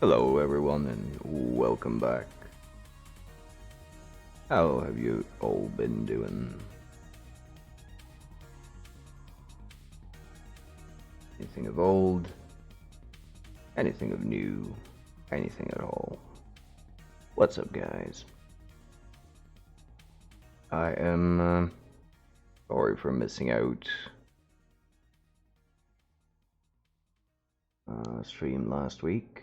Hello everyone and welcome back. How have you all been doing? Anything of old? Anything of new? Anything at all? What's up guys? I am sorry for missing out. Stream last week.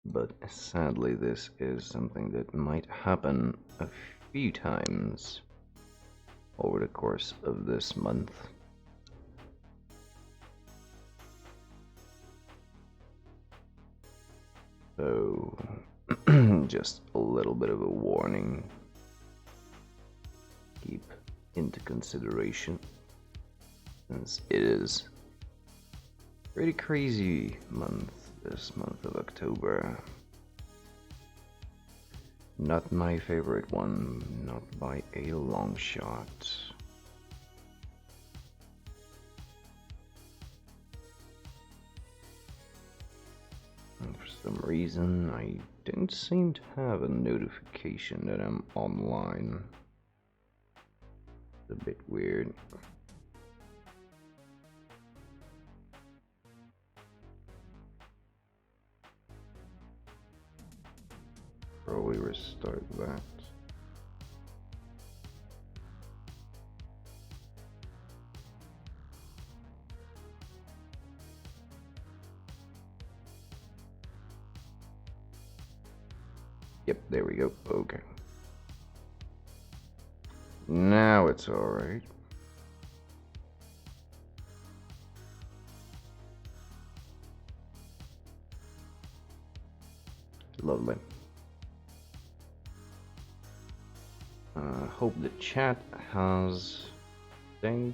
But sadly this is something that might happen a few times over the course of this month. So, just a little bit of a warning. Keep into consideration, since it is a pretty crazy month, this month of October. Not my favorite one, not by a long shot. And for some reason, I don't seem to have a notification that I'm online. It's a bit weird. Probably restart that. Yep, there we go. Okay. Now it's alright. Lovely. Hope the chat has synced.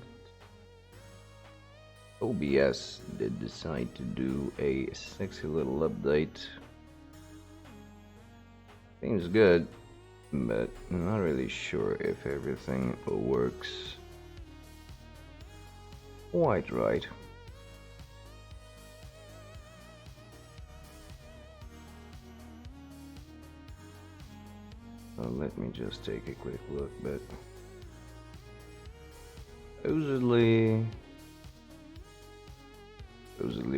OBS did decide to do a sexy little update. Seems good, but I'm not really sure if everything works quite right. So let me just take a quick look, but supposedly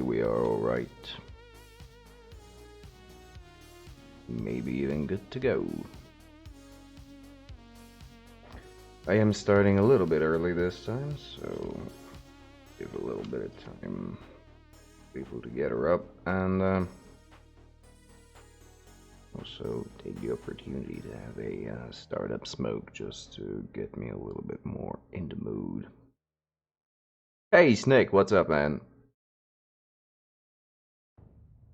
we are alright. Maybe even good to go. I am starting a little bit early this time, so give a little bit of time for people to get her up, and also take the opportunity to have a startup smoke just to get me a little bit more in the mood. Hey Snake, what's up, man?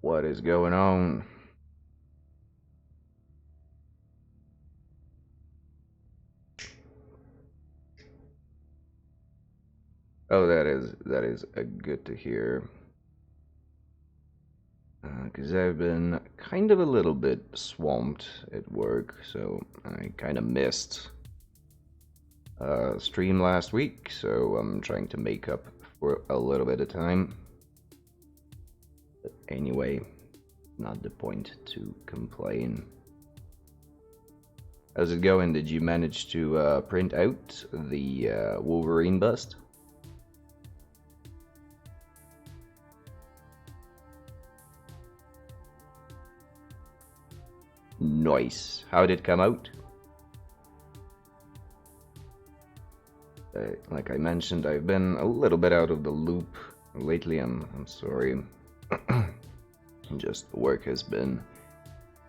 What is going on? Oh, that is good to hear. Because I've been kind of a little bit swamped at work, so I kind of missed stream last week, so I'm trying to make up for a little bit of time. But anyway, not the point to complain. How's it going? Did you manage to print out the Wolverine bust? Nice. How did it come out? Like I mentioned, I've been a little bit out of the loop lately. I'm sorry. Just work has been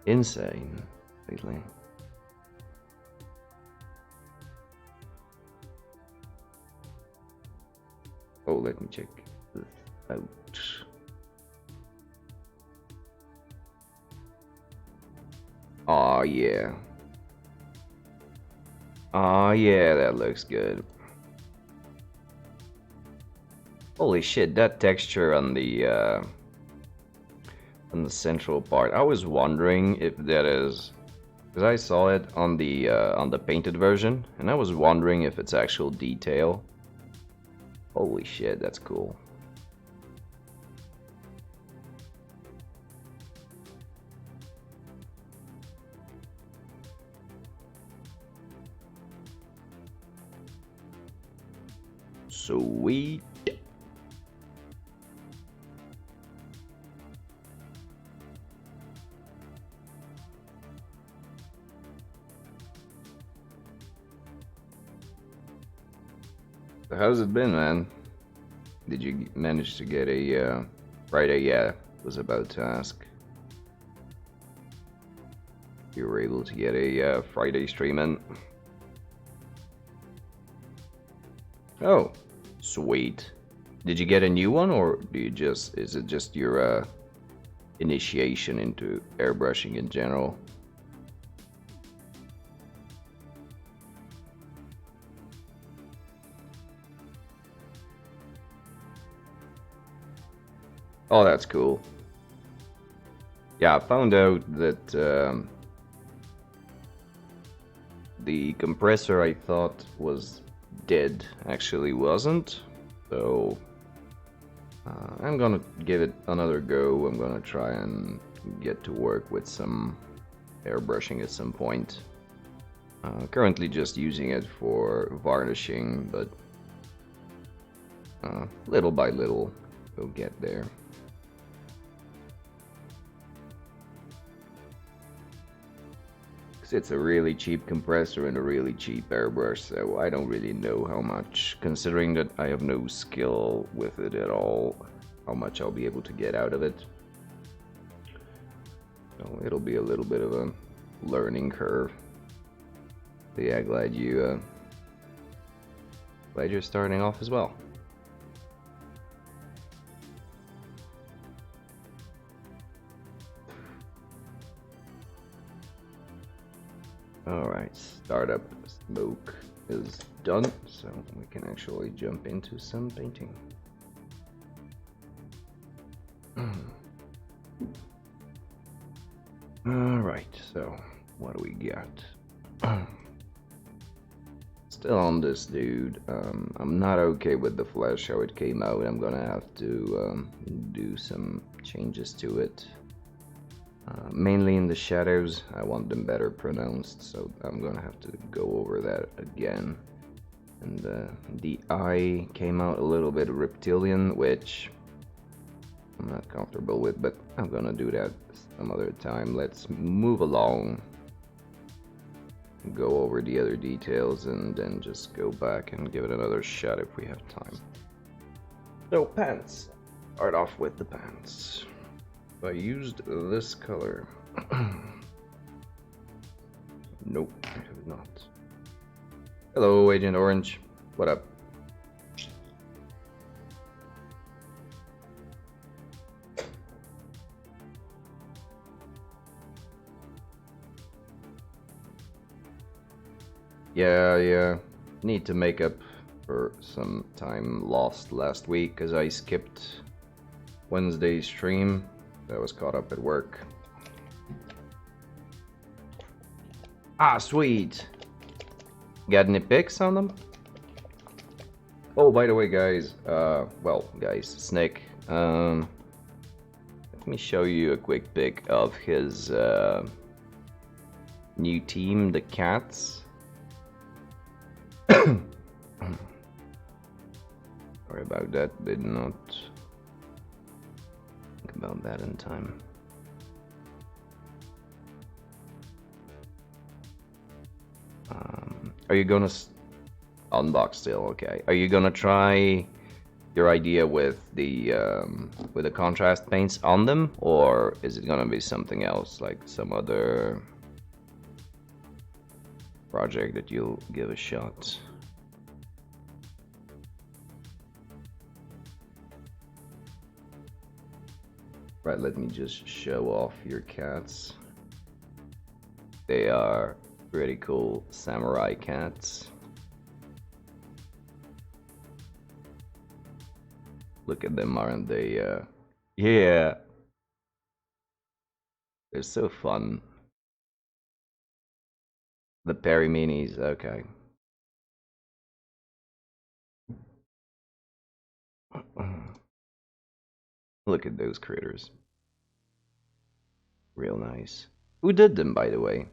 insane lately. Oh, let me check this out. Oh yeah. Oh yeah, that looks good. Holy shit, that texture on the central part. I was wondering if that is, because I saw it on the painted version, and I was wondering if it's actual detail. Holy shit, that's cool. Sweet. So how's it been, man? Did you manage to get a Friday? Yeah, was about to ask. You were able to get a Friday stream in. Oh, sweet. Did you get a new one, or do you just is it just your initiation into airbrushing in general? Oh, that's cool. Yeah, I found out that the compressor I thought was dead actually wasn't. So I'm gonna give it another go. I'm gonna try and get to work with some airbrushing at some point. Currently just using it for varnishing, but little by little we'll get there. It's a really cheap compressor and a really cheap airbrush, so I don't really know how much, considering that I have no skill with it at all, how much I'll be able to get out of it. So it'll be a little bit of a learning curve. But yeah, glad you're starting off as well. Alright, startup smoke is done, so we can actually jump into some painting. Alright, so what do we got? Still on this dude. I'm not okay with the flesh, how it came out. I'm gonna have to do some changes to it. Mainly in the shadows, I want them better pronounced, so I'm gonna have to go over that again. And the eye came out a little bit reptilian, which I'm not comfortable with, but I'm gonna do that some other time. Let's move along, go over the other details, and then just go back and give it another shot if we have time. So pants, start off with the pants. I used this color. Nope, I have not. Hello, Agent Orange. What up? Yeah. Need to make up for some time lost last week because I skipped Wednesday's stream. I was caught up at work. Ah, sweet. Got any pics on them? Oh, by the way, guys. Snake. Let me show you a quick pic of his new team, the Cats. Sorry about that. Did not think about that in time. Are you gonna unbox still? Okay. Are you gonna try your idea with the contrast paints on them, or is it gonna be something else, like some other project that you'll give a shot? Right, let me just show off your cats. They are pretty cool samurai cats. Look at them, aren't they? Yeah. They're so fun. The Perry Minis, okay. Look at those critters. Real nice. Who did them, by the way?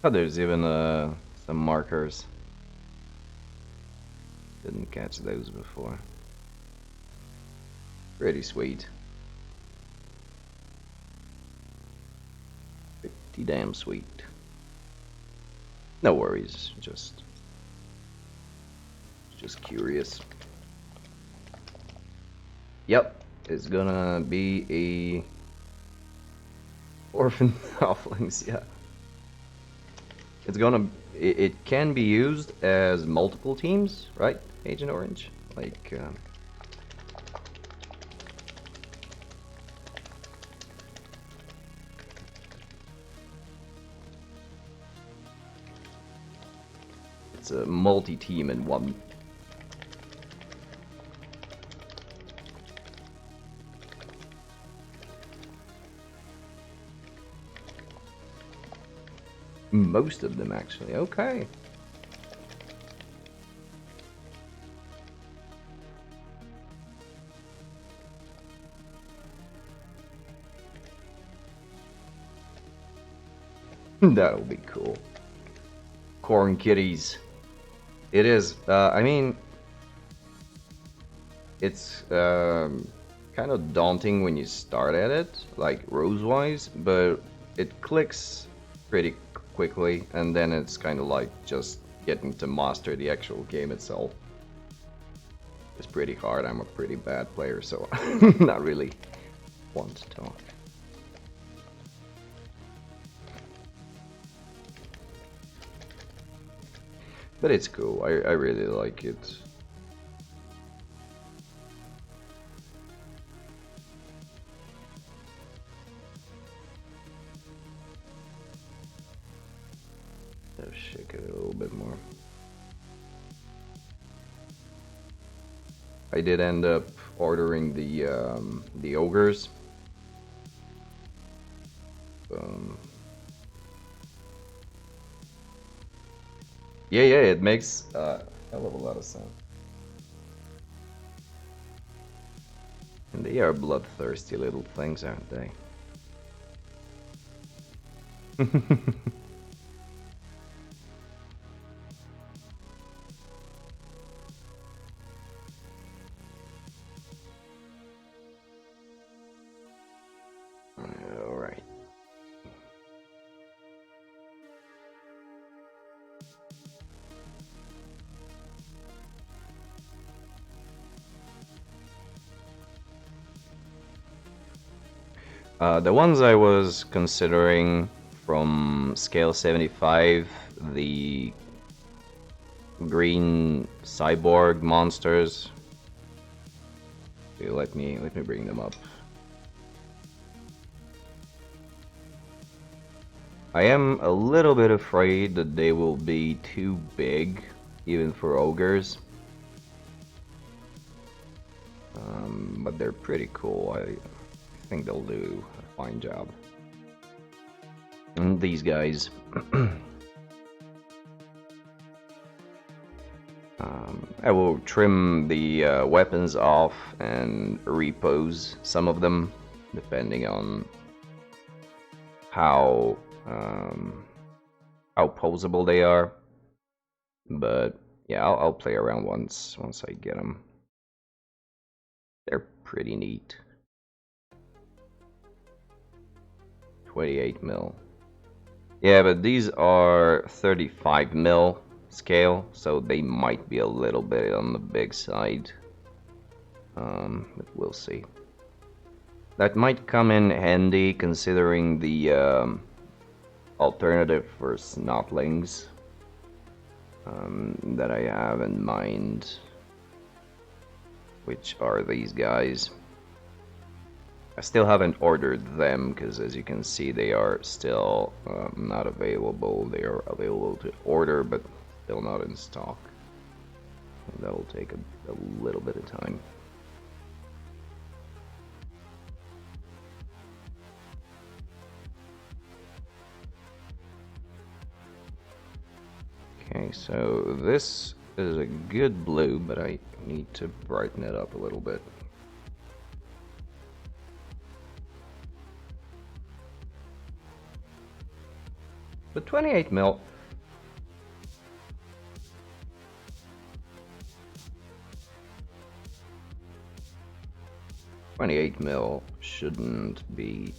Oh, there's even some markers. Didn't catch those before. Pretty sweet. Pretty damn sweet. No worries, just curious. Yep, it's gonna be a orphan halflings, yeah. It's gonna, it can be used as multiple teams, right, Agent Orange? Like, it's a multi-team in one. Most of them, actually. Okay. That'll be cool. Corn kitties. It is. I mean, it's kind of daunting when you start at it, like rose-wise, but it clicks pretty quickly, and then it's kind of like just getting to master the actual game itself. It's pretty hard. I'm a pretty bad player, so not really want to talk. But it's cool. I really like it. Let's shake it a little bit more. I did end up ordering the ogres. Yeah, it makes a hell of a lot of sense. And they are bloodthirsty little things, aren't they? Alright. The ones I was considering from scale 75, the green cyborg monsters. Okay, let me bring them up. I am a little bit afraid that they will be too big, even for ogres. But they're pretty cool. I think they'll do a fine job. And these guys. I will trim the weapons off and repose some of them, depending on how posable they are. But yeah, I'll play around once I get them. They're pretty neat. 28 mil. Yeah, but these are 35 mil scale, so they might be a little bit on the big side. But we'll see. That might come in handy considering the alternative for snotlings that I have in mind, which are these guys. I still haven't ordered them because, as you can see, they are still not available. They are available to order, but still not in stock. And that'll take a little bit of time. Okay, so this is a good blue, but I need to brighten it up a little bit. But 28 mil. $28 shouldn't be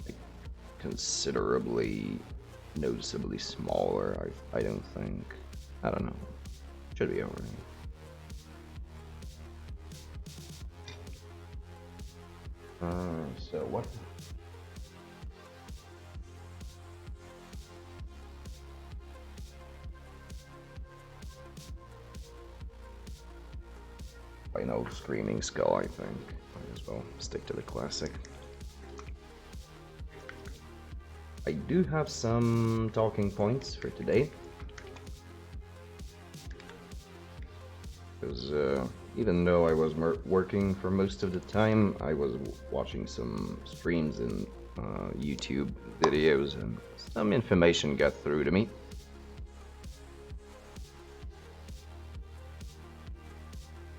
like considerably, noticeably smaller. I don't think. I don't know. Should be alright. So what? I know Screaming Skull, I think. Might as well stick to the classic. I do have some talking points for today. Because even though I was working for most of the time, I was watching some streams and YouTube videos, and some information got through to me.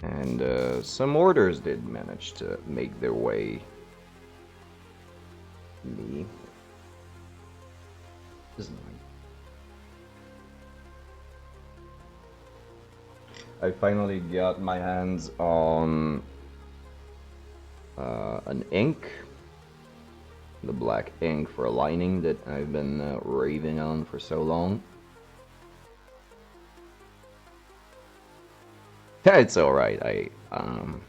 And some orders did manage to make their way to me. This is nice. I finally got my hands on an ink, the black ink for lining that I've been raving on for so long. It's alright, I'm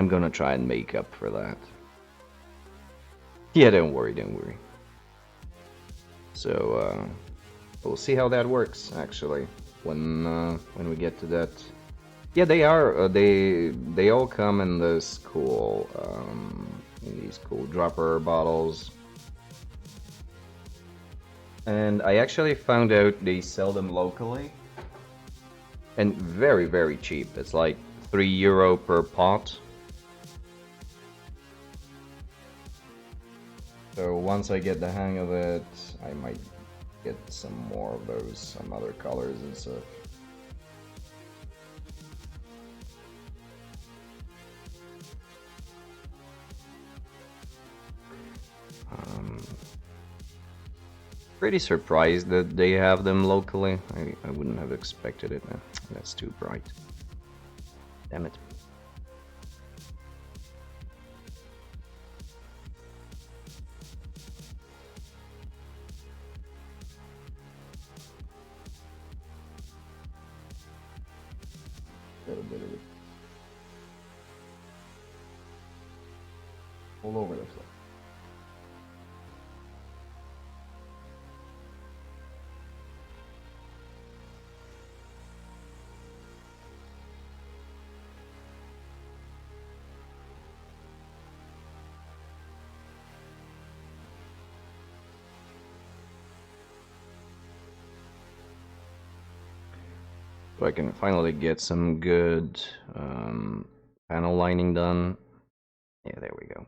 gonna try and make up for that. Yeah, don't worry. So, we'll see how that works, actually, when we get to that. Yeah, they are, they all come in this cool, in these cool dropper bottles. And I actually found out they sell them locally. And very, very cheap. It's like €3 per pot. So once I get the hang of it, I might get some more of those, some other colors and stuff. Pretty surprised that they have them locally. I wouldn't have expected it. That's too bright. Damn it. A little bit of it. All over the place. So I can finally get some good panel lining done. Yeah, there we go.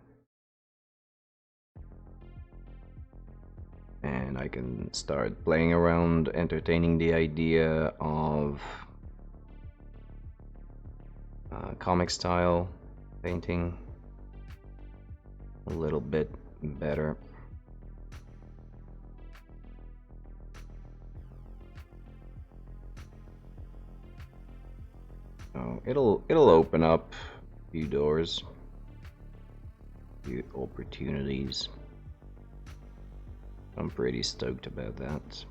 And I can start playing around, entertaining the idea of comic style painting a little bit better. Oh, it'll open up a few doors, a few opportunities. I'm pretty stoked about that.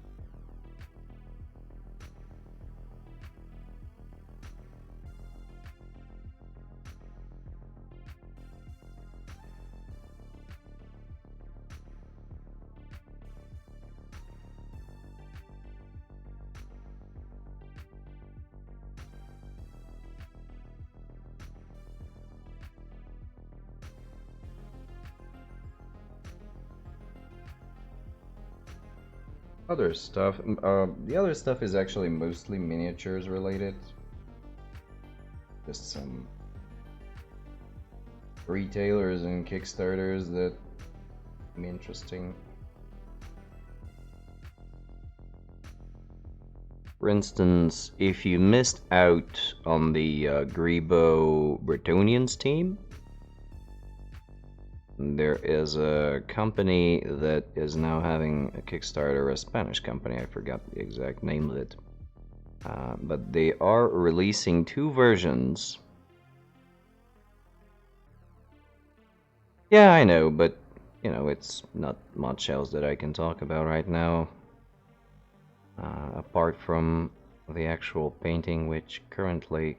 Other stuff. The other stuff is actually mostly miniatures related. Just some retailers and Kickstarters that seem interesting. For instance, if you missed out on the Grebo Bretonians team, There is a company that is now having a Kickstarter, a Spanish company, I forgot the exact name of it. But they are releasing two versions. Yeah, I know, but, you know, it's not much else that I can talk about right now. Apart from the actual painting, which currently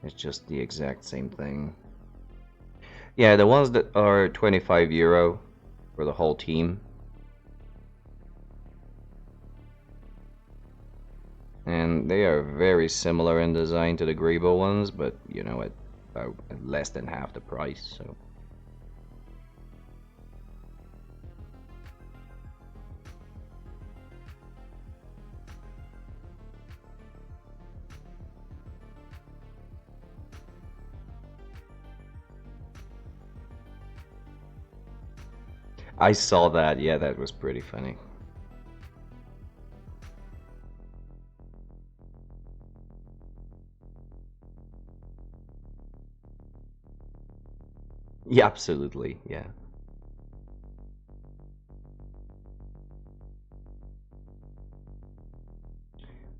is just the exact same thing. Yeah, the ones that are 25 euro for the whole team. And they are very similar in design to the Grebo ones, but, you know, at about less than half the price, so... I saw that, yeah, that was pretty funny. Yeah, absolutely, yeah.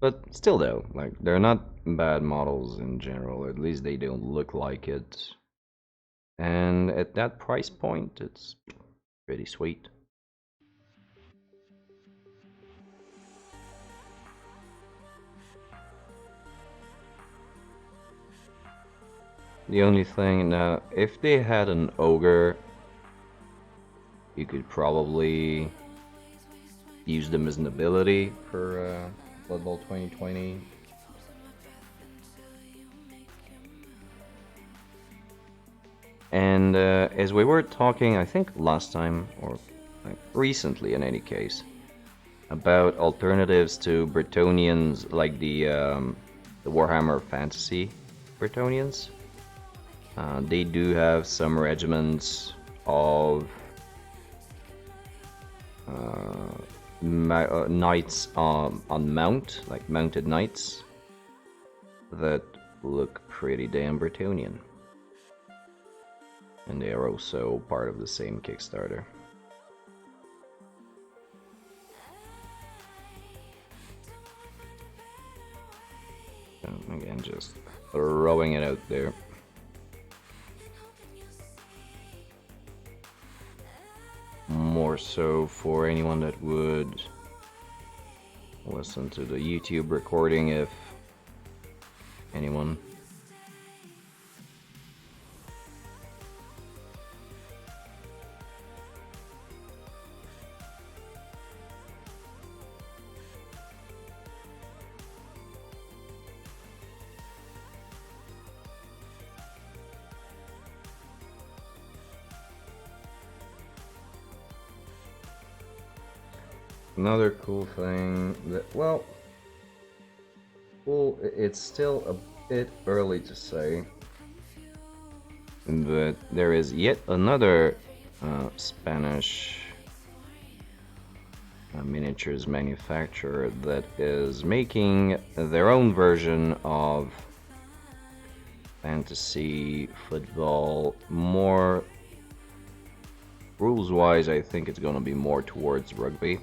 But still though, like, they're not bad models in general, at least they don't look like it. And at that price point, it's pretty sweet. The only thing now, if they had an ogre, you could probably use them as an ability for Blood Bowl 2020. And as we were talking, I think last time, or like recently in any case, about alternatives to Bretonnians, like the Warhammer Fantasy Bretonnians. They do have some regiments of knights on mount, like mounted knights, that look pretty damn Bretonnian. And they are also part of the same Kickstarter. So again, just throwing it out there. More so for anyone that would listen to the YouTube recording, if anyone. Another cool thing that, well, it's still a bit early to say, but there is yet another Spanish miniatures manufacturer that is making their own version of fantasy football. More rules-wise, I think it's gonna be more towards rugby.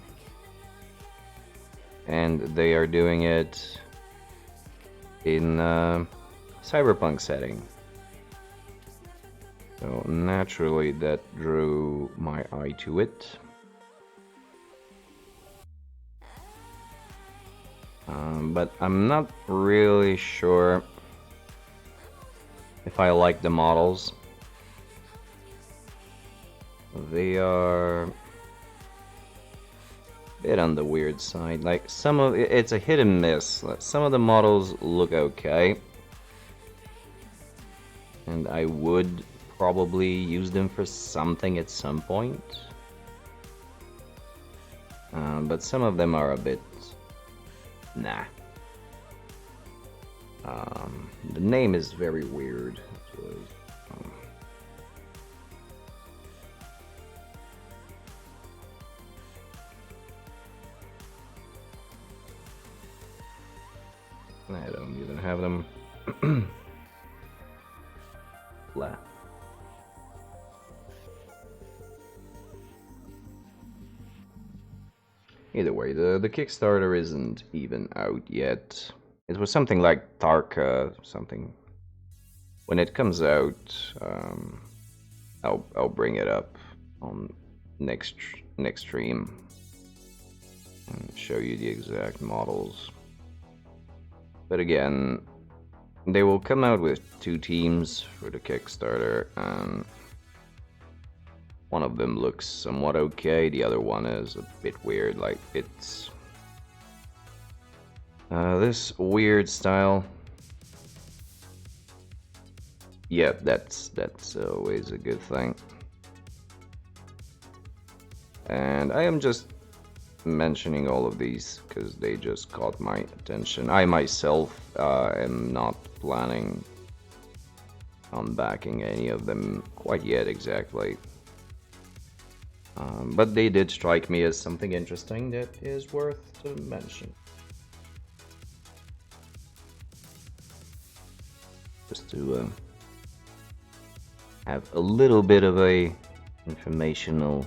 And they are doing it in cyberpunk setting. So naturally that drew my eye to it. But I'm not really sure if I like the models. They are a bit on the weird side. Like, some of it's a hit and miss. Some of the models look okay, and I would probably use them for something at some point. But some of them are a bit... nah. The name is very weird. I don't even have them. Blah. Either way, the Kickstarter isn't even out yet. It was something like Tarka, something. When it comes out, I'll bring it up on next stream and show you the exact models. But again, they will come out with 2 teams for the Kickstarter, and one of them looks somewhat okay, the other one is a bit weird, like it's this weird style. Yeah, that's always a good thing. And I am just mentioning all of these because they just caught my attention. I myself am not planning on backing any of them quite yet exactly. But they did strike me as something interesting that is worth to mention. Just to have a little bit of a informational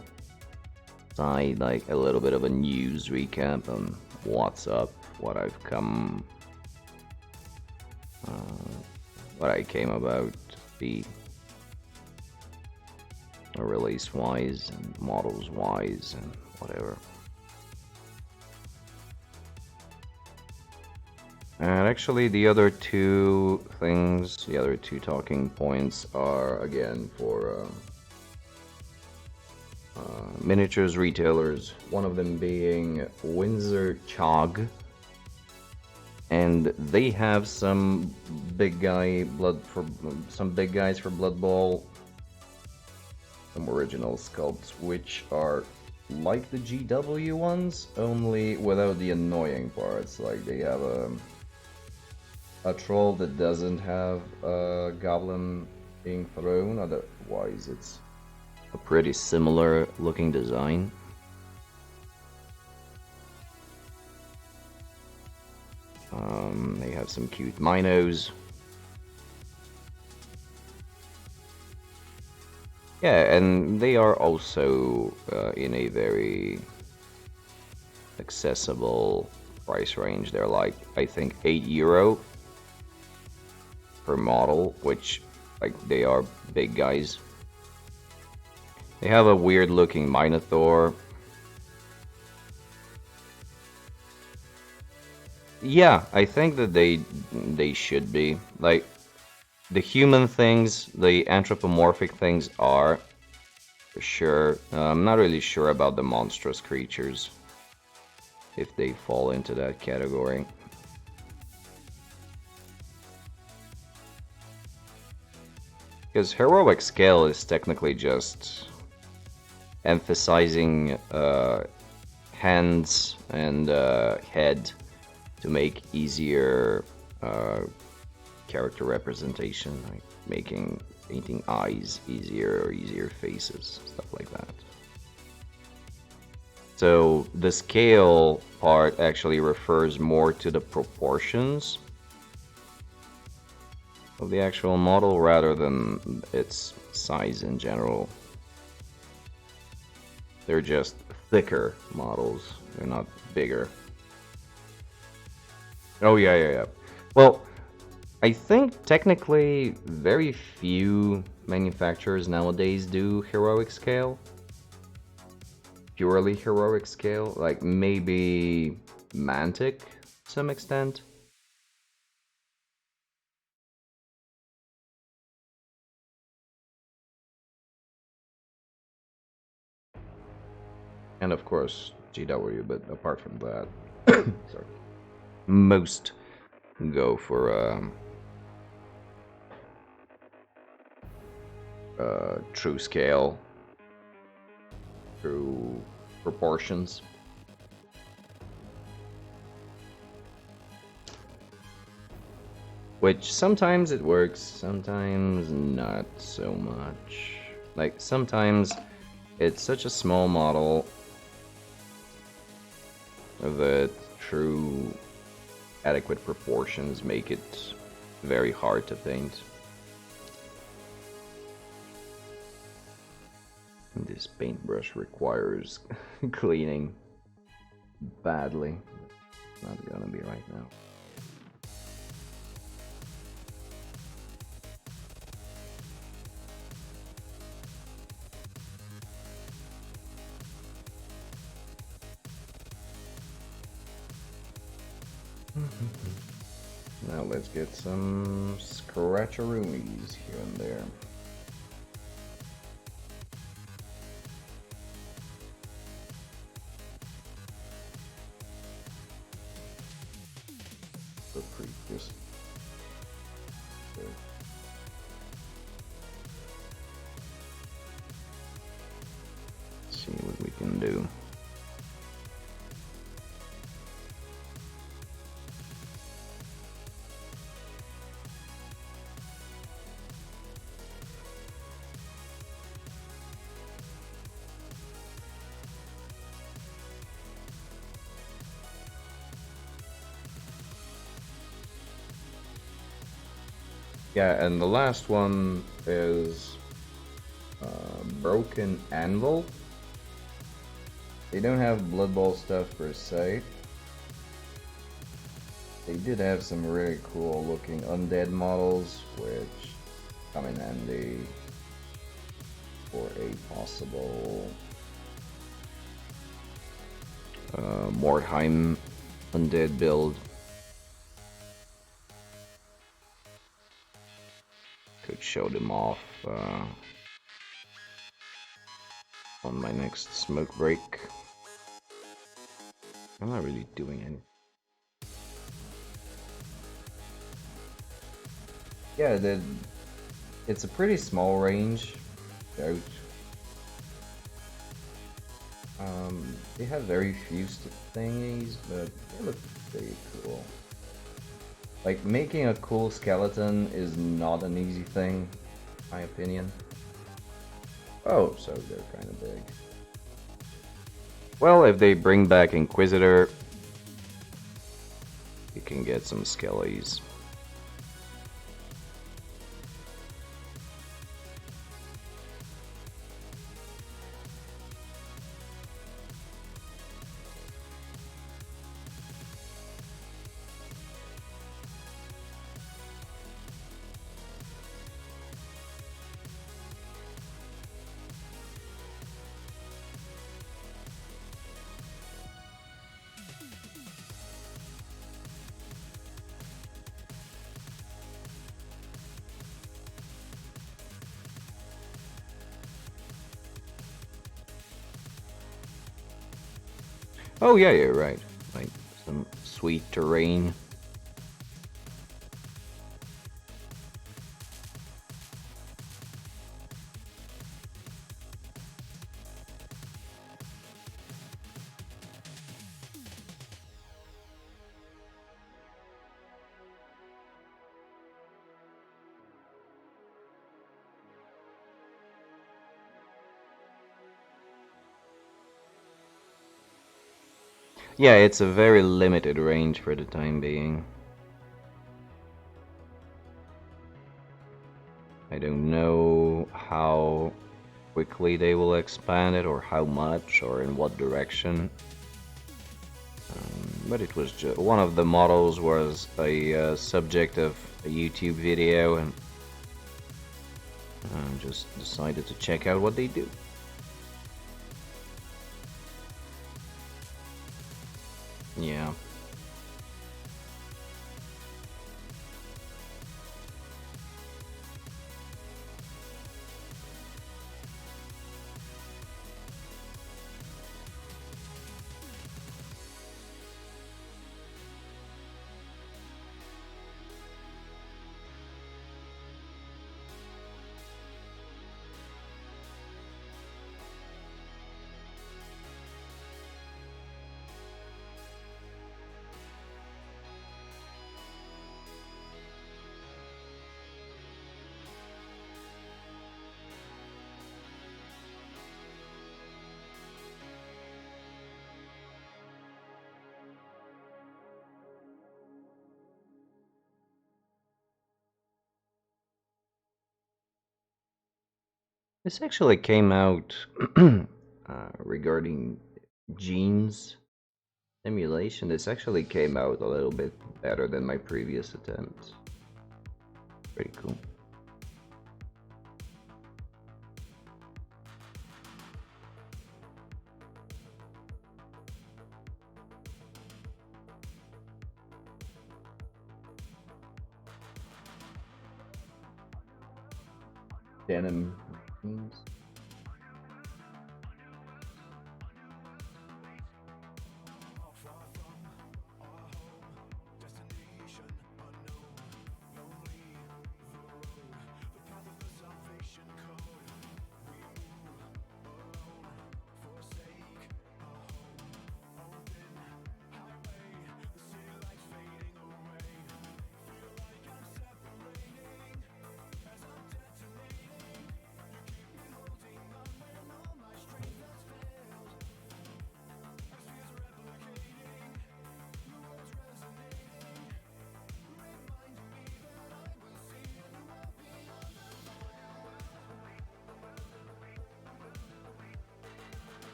side, like a little bit of a news recap on what's up, what I've come, what I came about the release wise and models wise and whatever. And actually the other 2 things, the other 2 talking points are again for miniatures retailers, one of them being Windsor Chog, and they have some big guys for Blood Bowl, some original sculpts which are like the GW ones, only without the annoying parts. Like they have a troll that doesn't have a goblin being thrown, otherwise it's a pretty similar looking design. They have some cute minos. Yeah, and they are also in a very accessible price range. They're like, I think, €8 per model, which, like, they are big guys. They have a weird looking Minotaur. Yeah, I think that they should be. Like, the human things, the anthropomorphic things are, for sure. I'm not really sure about the monstrous creatures, if they fall into that category. Because heroic scale is technically just emphasizing hands and head to make easier character representation, like painting eyes easier or easier faces, stuff like that. So the scale part actually refers more to the proportions of the actual model rather than its size in general. They're just thicker models, they're not bigger. Oh yeah. Well, I think technically very few manufacturers nowadays do heroic scale. Purely heroic scale, like maybe Mantic to some extent. And of course GW, but apart from that, sorry, most go for true scale, true proportions. Which sometimes it works, sometimes not so much. Like sometimes it's such a small model that true adequate proportions make it very hard to paint. This paintbrush requires cleaning. badly. It's not gonna be right now. Now let's get some scratcheroomies here and there. The previous. Let's see what we can do. Yeah, and the last one is Broken Anvil. They don't have Blood Bowl stuff per se. They did have some really cool looking undead models, which come in handy for a possible Mordheim undead build. Could show them off on my next smoke break. I'm not really doing anything. Yeah, it's a pretty small range. They have very few thingies, but they look pretty cool. Like, making a cool skeleton is not an easy thing, in my opinion. Oh, so they're kind of big. Well, if they bring back Inquisitor, you can get some skellies. Oh yeah, you're right. Like some sweet terrain. Yeah, it's a very limited range for the time being. I don't know how quickly they will expand it, or how much, or in what direction. But it was just one of the models was a subject of a YouTube video, and I just decided to check out what they do. Yeah. This actually came out regarding genes. Simulation, this actually came out a little bit better than my previous attempts. Pretty cool. Denim jeans.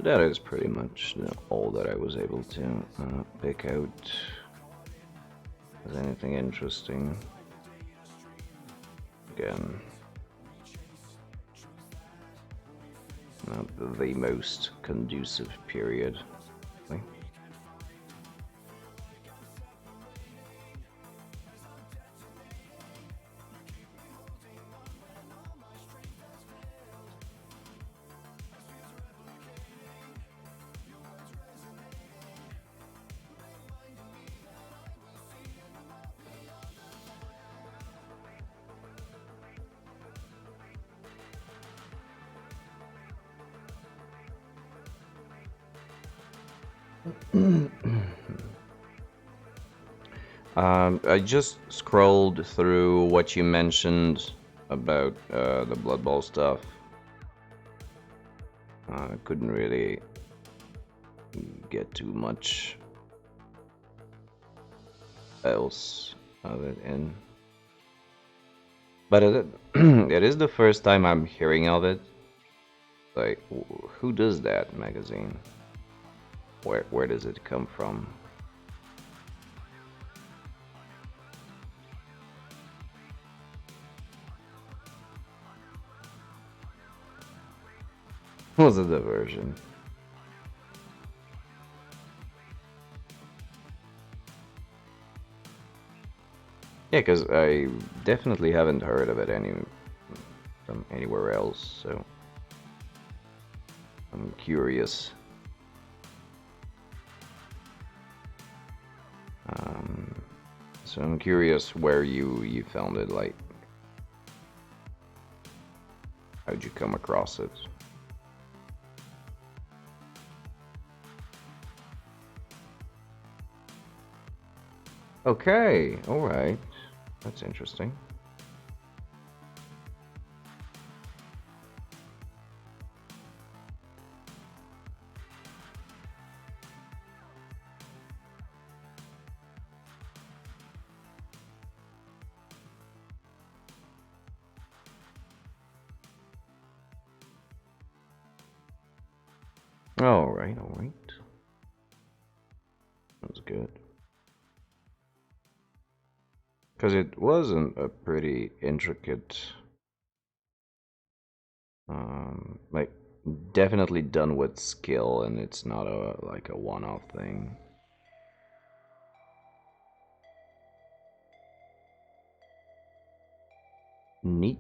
That is pretty much all that I was able to pick out as anything interesting. Again, not the most conducive period. I just scrolled through what you mentioned about the Blood Bowl stuff. I couldn't really get too much else of it in. But it is the first time I'm hearing of it. Like, who does that magazine? Where does it come from? Was it the version? Yeah, because I definitely haven't heard of it from anywhere else, so I'm curious. So I'm curious where you found it. Like, how'd you come across it? Okay, all right, that's interesting. All right, all right. That's good. Because it wasn't a pretty intricate, like, definitely done with skill, and it's not like a one-off thing. Neat.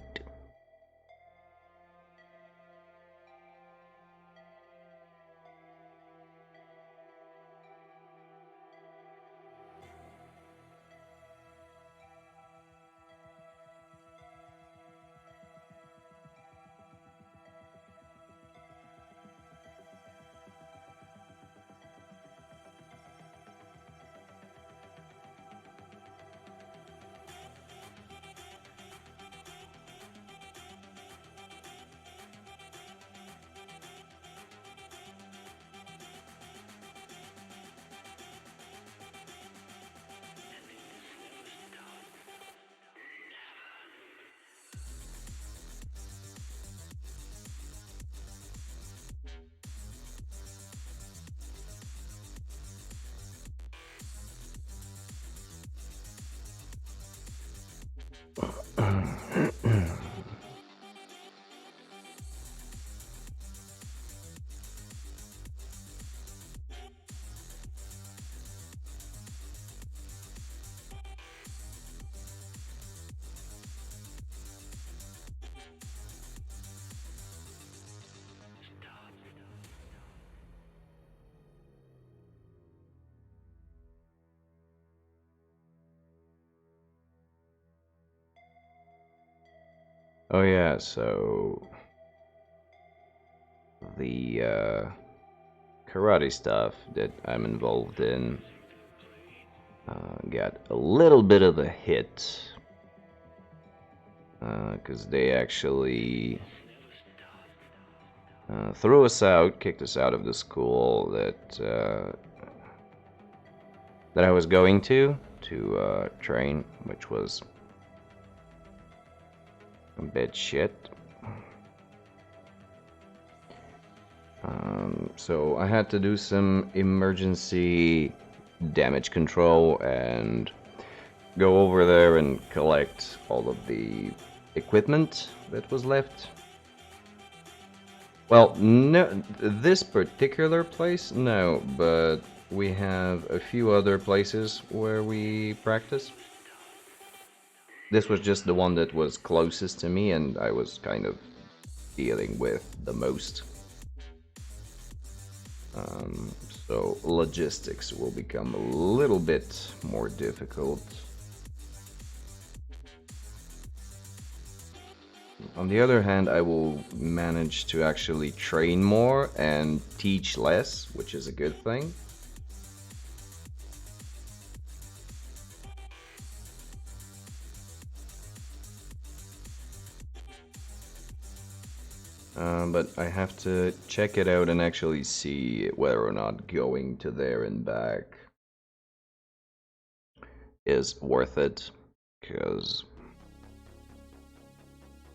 Oh yeah, so the karate stuff that I'm involved in got a little bit of a hit because they actually threw us out, kicked us out of the school that I was going to train, which was a bit shit. So I had to do some emergency damage control and go over there and collect all of the equipment that was left. Well, no, this particular place, no, but we have a few other places where we practice. This was just the one that was closest to me and I was kind of dealing with the most. So logistics will become a little bit more difficult. On the other hand, I will manage to actually train more and teach less, which is a good thing. But I have to check it out and actually see whether or not going to there and back is worth it, because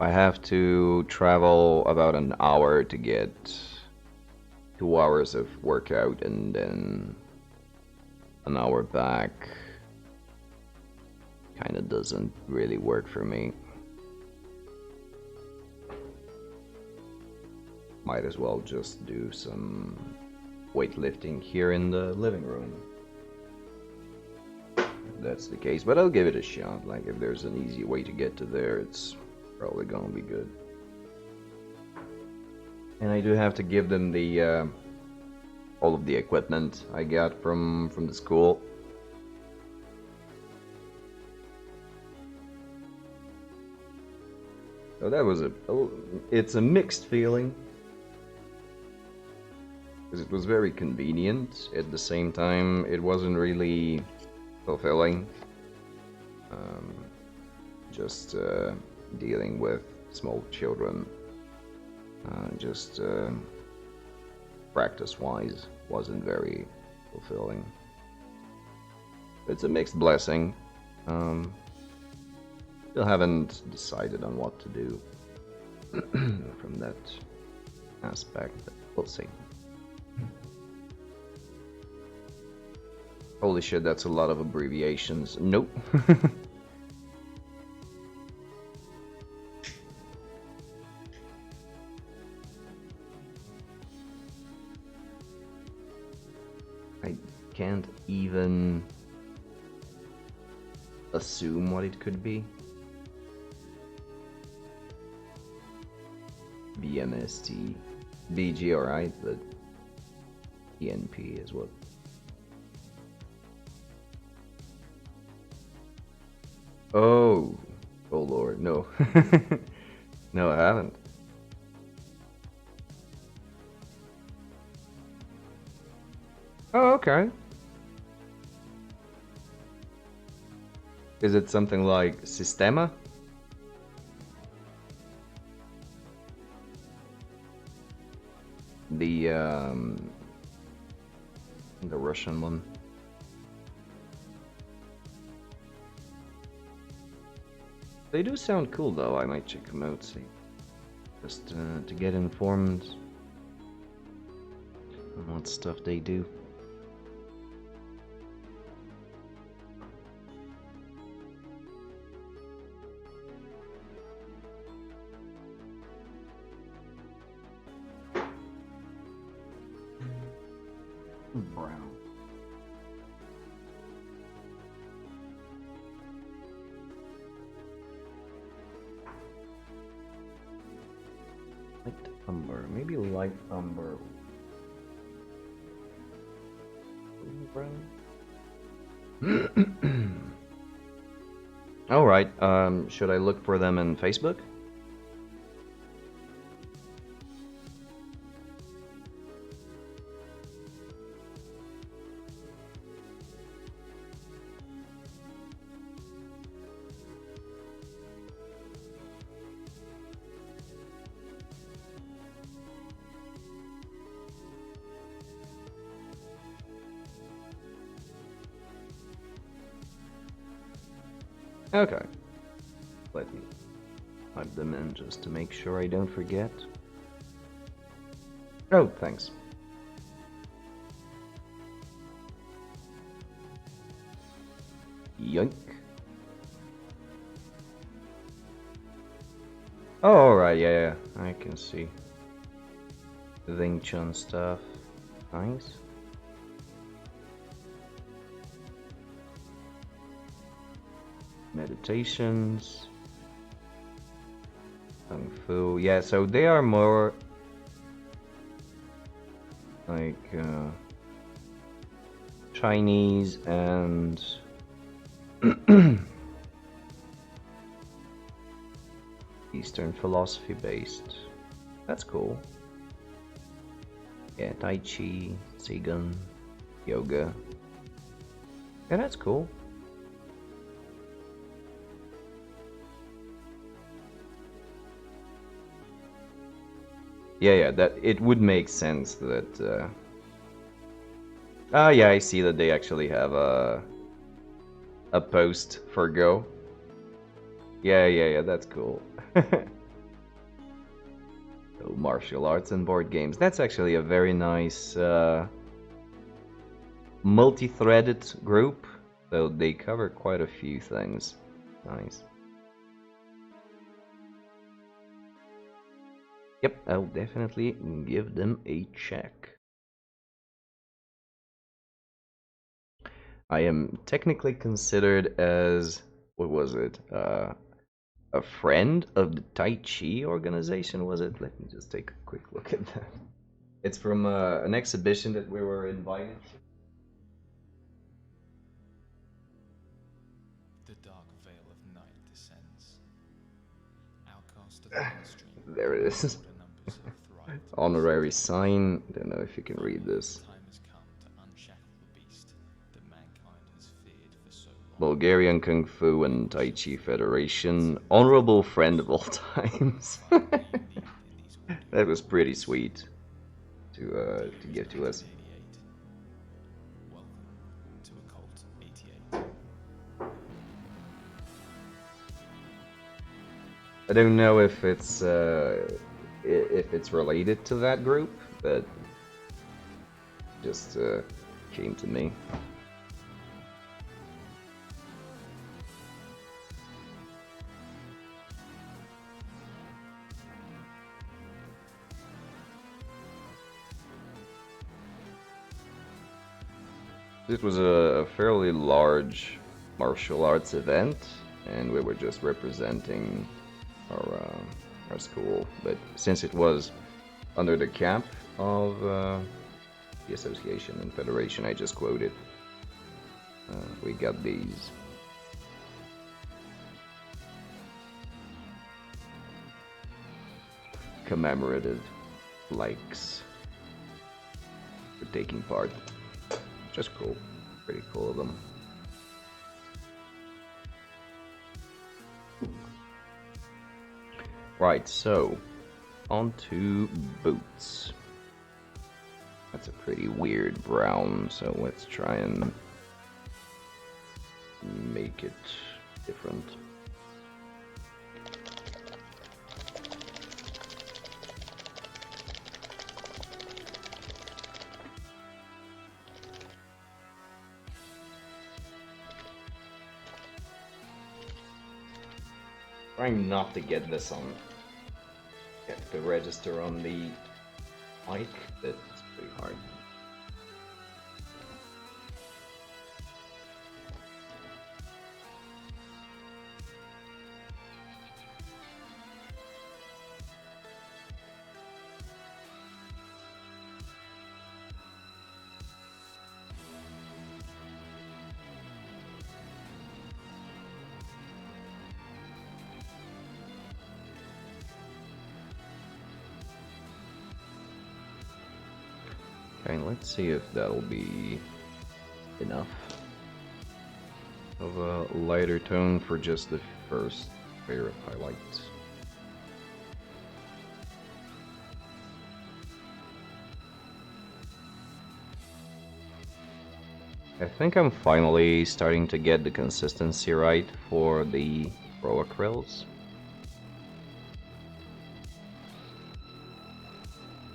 I have to travel about an hour to get 2 hours of workout and then an hour back. Kinda doesn't really work for me. Might as well just do some weightlifting here in the living room. If that's the case, but I'll give it a shot. Like, if there's an easy way to get to there, it's probably gonna be good. And I do have to give them the all of the equipment I got from the school. So that was it's a mixed feeling, because it was very convenient. At the same time, it wasn't really fulfilling. Just dealing with small children, just practice-wise, wasn't very fulfilling. It's a mixed blessing. Still haven't decided on what to do from that aspect, but we'll see. Holy shit, that's a lot of abbreviations. Nope. I can't even assume what it could be. BMST. BG, alright, but ENP is what. Oh lord, no. No, I haven't. Oh, okay. Is it something like Sistema? The Russian one. They do sound cool though, I might check them out, see. Just to get informed on what stuff they do. Brown. Light umber, maybe light umber. Brown. All right. Should I look for them in Facebook? Okay. Let me type them in just to make sure I don't forget. Oh, thanks. Yoink. Oh, alright, yeah, I can see. Wing Chun stuff. Nice. Meditations. Kung Fu. Yeah, so they are more like Chinese and Eastern philosophy based. That's cool. Yeah, Tai Chi, Taigun, Yoga. Yeah, that's cool. Yeah, that it would make sense that. Yeah, I see that they actually have a post for Go. Yeah, that's cool. So, martial arts and board games. That's actually a very nice multi-threaded group. So they cover quite a few things. Nice. Yep, I'll definitely give them a check. I am technically considered as, what was it? A friend of the Tai Chi organization, was it? Let me just take a quick look at that. It's from an exhibition that we were invited to. The dark veil of night descends. Outcast of the mainstream. There it is. Honorary sign. Don't know if you can read this. Time has come to unshackle the beast that mankind has feared for so long. Bulgarian Kung Fu and Tai Chi Federation. Honorable friend of all times. That was pretty sweet to give to us. Welcome to Occult 88. I don't know if it's related to that group, but just came to me. It was a fairly large martial arts event, and we were just representing our school. But since it was under the cap of the association and federation I just quoted, we got these. Commemorative likes for taking part. Just cool. Pretty cool of them. Right, so on to boots. That's a pretty weird brown, so let's try and make it different. Trying not to get this on, get the register on the mic, but it's pretty hard. Okay, let's see if that'll be enough of a lighter tone for just the first layer of highlight. I think I'm finally starting to get the consistency right for the Pro Acryls.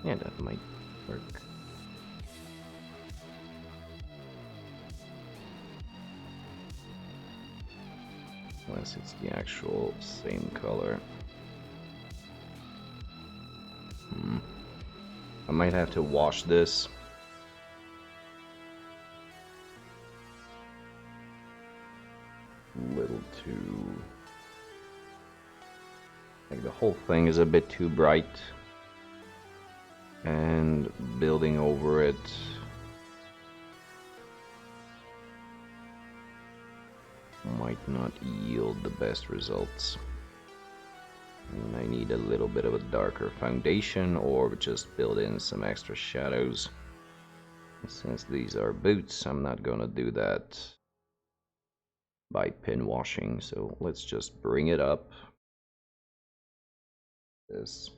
Yeah, that might work. Unless it's the actual same color. I might have to wash this. A little too... like the whole thing is a bit too bright. And building over it might not yield the best results. And I need a little bit of a darker foundation or just build in some extra shadows. Since these are boots, I'm not gonna do that by pin washing, so let's just bring it up. This.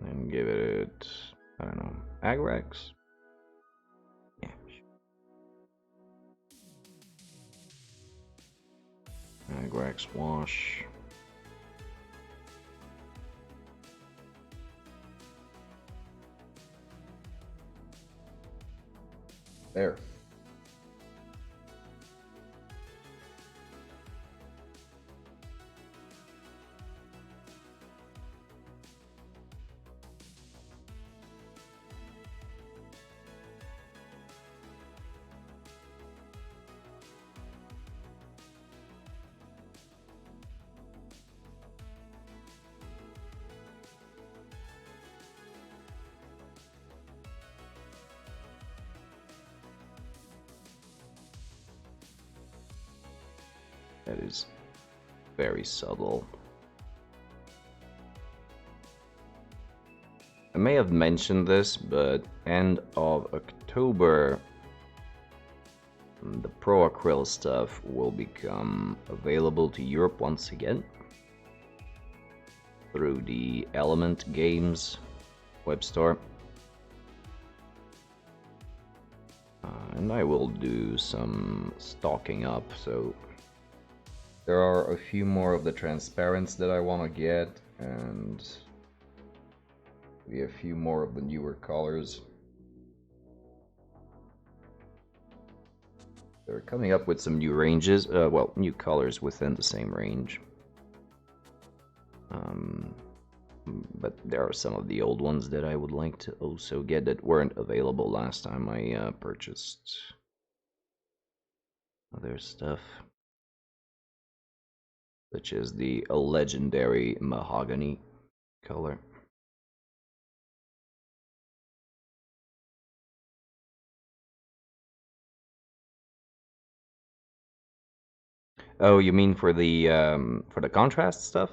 And give it, I don't know, Agrax? Yeah. Agrax wash. There. That is very subtle. I may have mentioned this, but end of October, the Pro Acryl stuff will become available to Europe once again through the Element Games web store. And I will do some stocking up, so there are a few more of the transparents that I want to get, and maybe a few more of the newer colors. They're coming up with some new ranges, well, new colors within the same range. But there are some of the old ones that I would like to also get that weren't available last time I purchased other stuff. Such as the legendary mahogany color. Oh, you mean for the contrast stuff?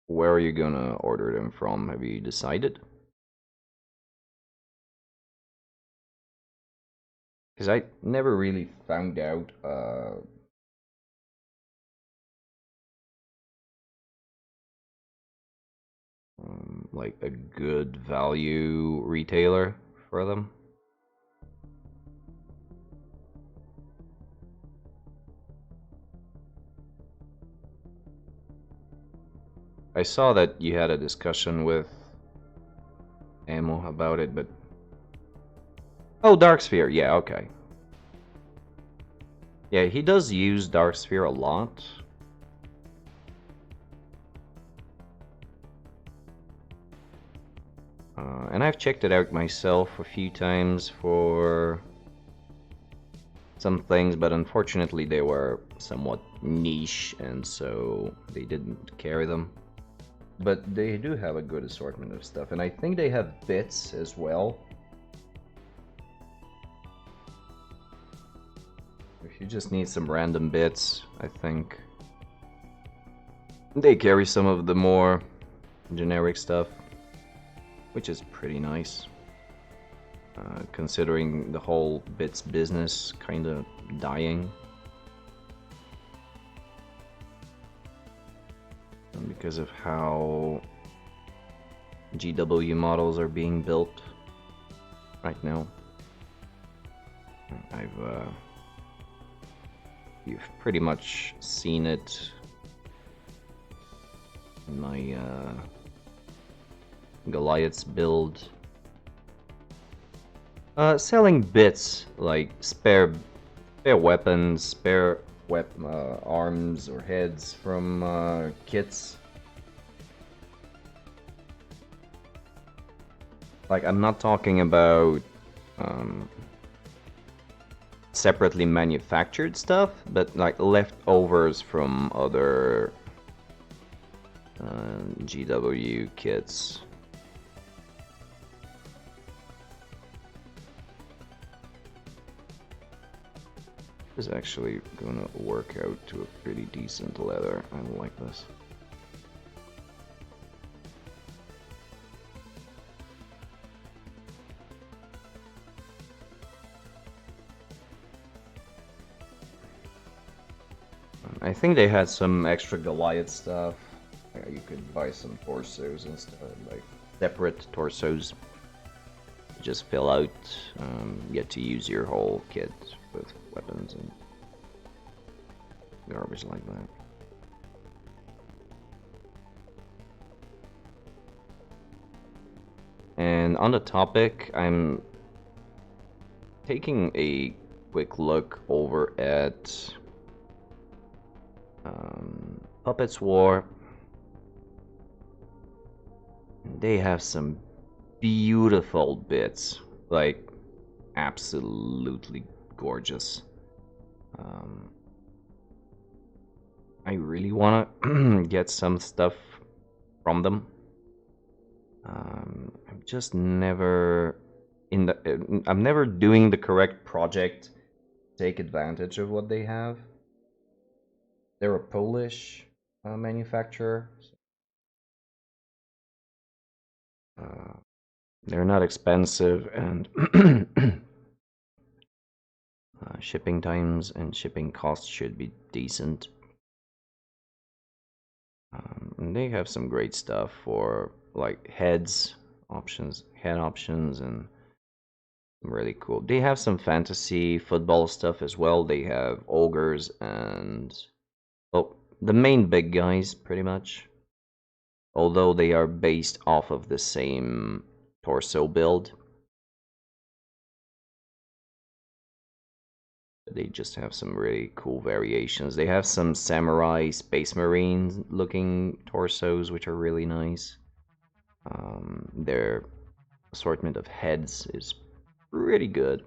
Where are you gonna order them from? Have you decided? Because I never really found out like a good value retailer for them. I saw that you had a discussion with Ammo about it, but... Oh, Darksphere, yeah, okay. Yeah, he does use Darksphere a lot. And I've checked it out myself a few times for some things, but unfortunately they were somewhat niche, and so they didn't carry them. But they do have a good assortment of stuff, and I think they have bits as well. If you just need some random bits, I think they carry some of the more generic stuff, which is pretty nice. Considering the whole bits business kind of dying. Because of how GW models are being built right now. You've pretty much seen it in my Goliath's build. Selling bits like spare weapons, spare arms or heads from kits. Like, I'm not talking about separately manufactured stuff, but like leftovers from other GW kits. Is actually gonna work out to a pretty decent leather. I like this. I think they had some extra Goliath stuff. You could buy some torsos and stuff, like separate torsos. Just fill out, get to use your whole kit with weapons and garbage like that. And on the topic, I'm taking a quick look over at Puppets War. They have some beautiful bits, like absolutely gorgeous. I really want to get some stuff from them. I'm just never I'm never doing the correct project to take advantage of what they have. They're a Polish manufacturer. They're not expensive, and shipping times and shipping costs should be decent. And they have some great stuff for like head options, and really cool. They have some fantasy football stuff as well. They have ogres and, well, the main big guys pretty much. Although they are based off of the same torso build. They just have some really cool variations. They have some samurai space marine looking torsos, which are really nice. Their assortment of heads is pretty good.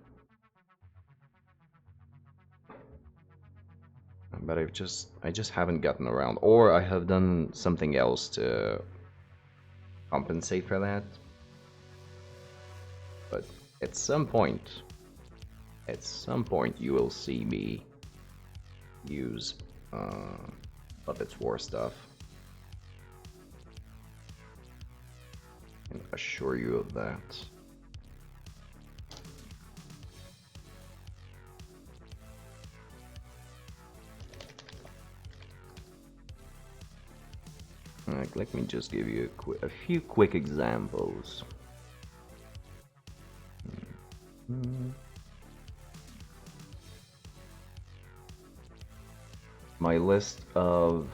But I just haven't gotten around, or I have done something else to compensate for that. But at some point you will see me use Puppets War stuff. I can assure you of that. Let me just give you a few quick examples. My list of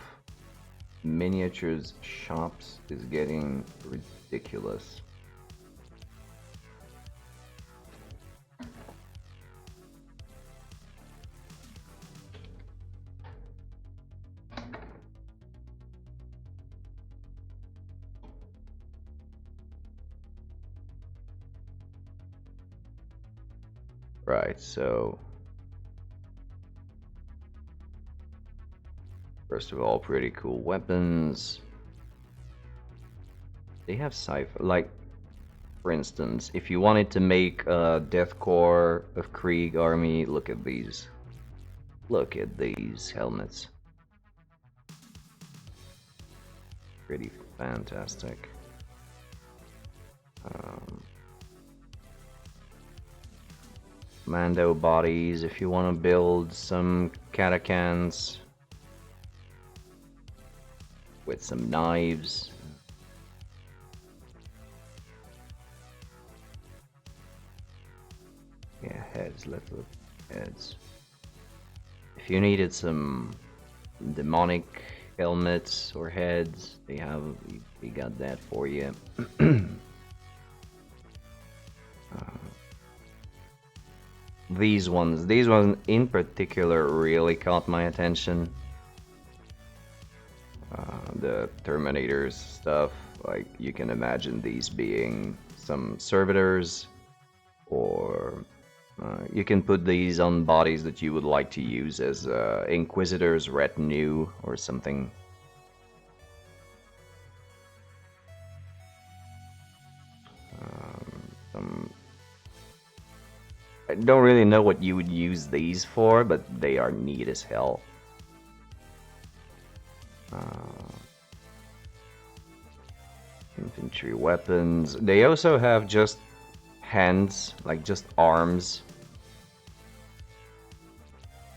miniatures shops is getting ridiculous. Right, so first of all, pretty cool weapons. They have sci-fi, like, for instance, if you wanted to make a Death Corps of Krieg army, look at these. Look at these helmets. Pretty fantastic. Mando bodies, if you want to build some catacans with some knives. Yeah, heads, let's look at heads. If you needed some demonic helmets or heads, we got that for you. These ones in particular really caught my attention. The Terminators stuff, like you can imagine these being some servitors, or you can put these on bodies that you would like to use as Inquisitor's retinue or something. I don't really know what you would use these for, but they are neat as hell. Infantry weapons. They also have just hands, like just arms.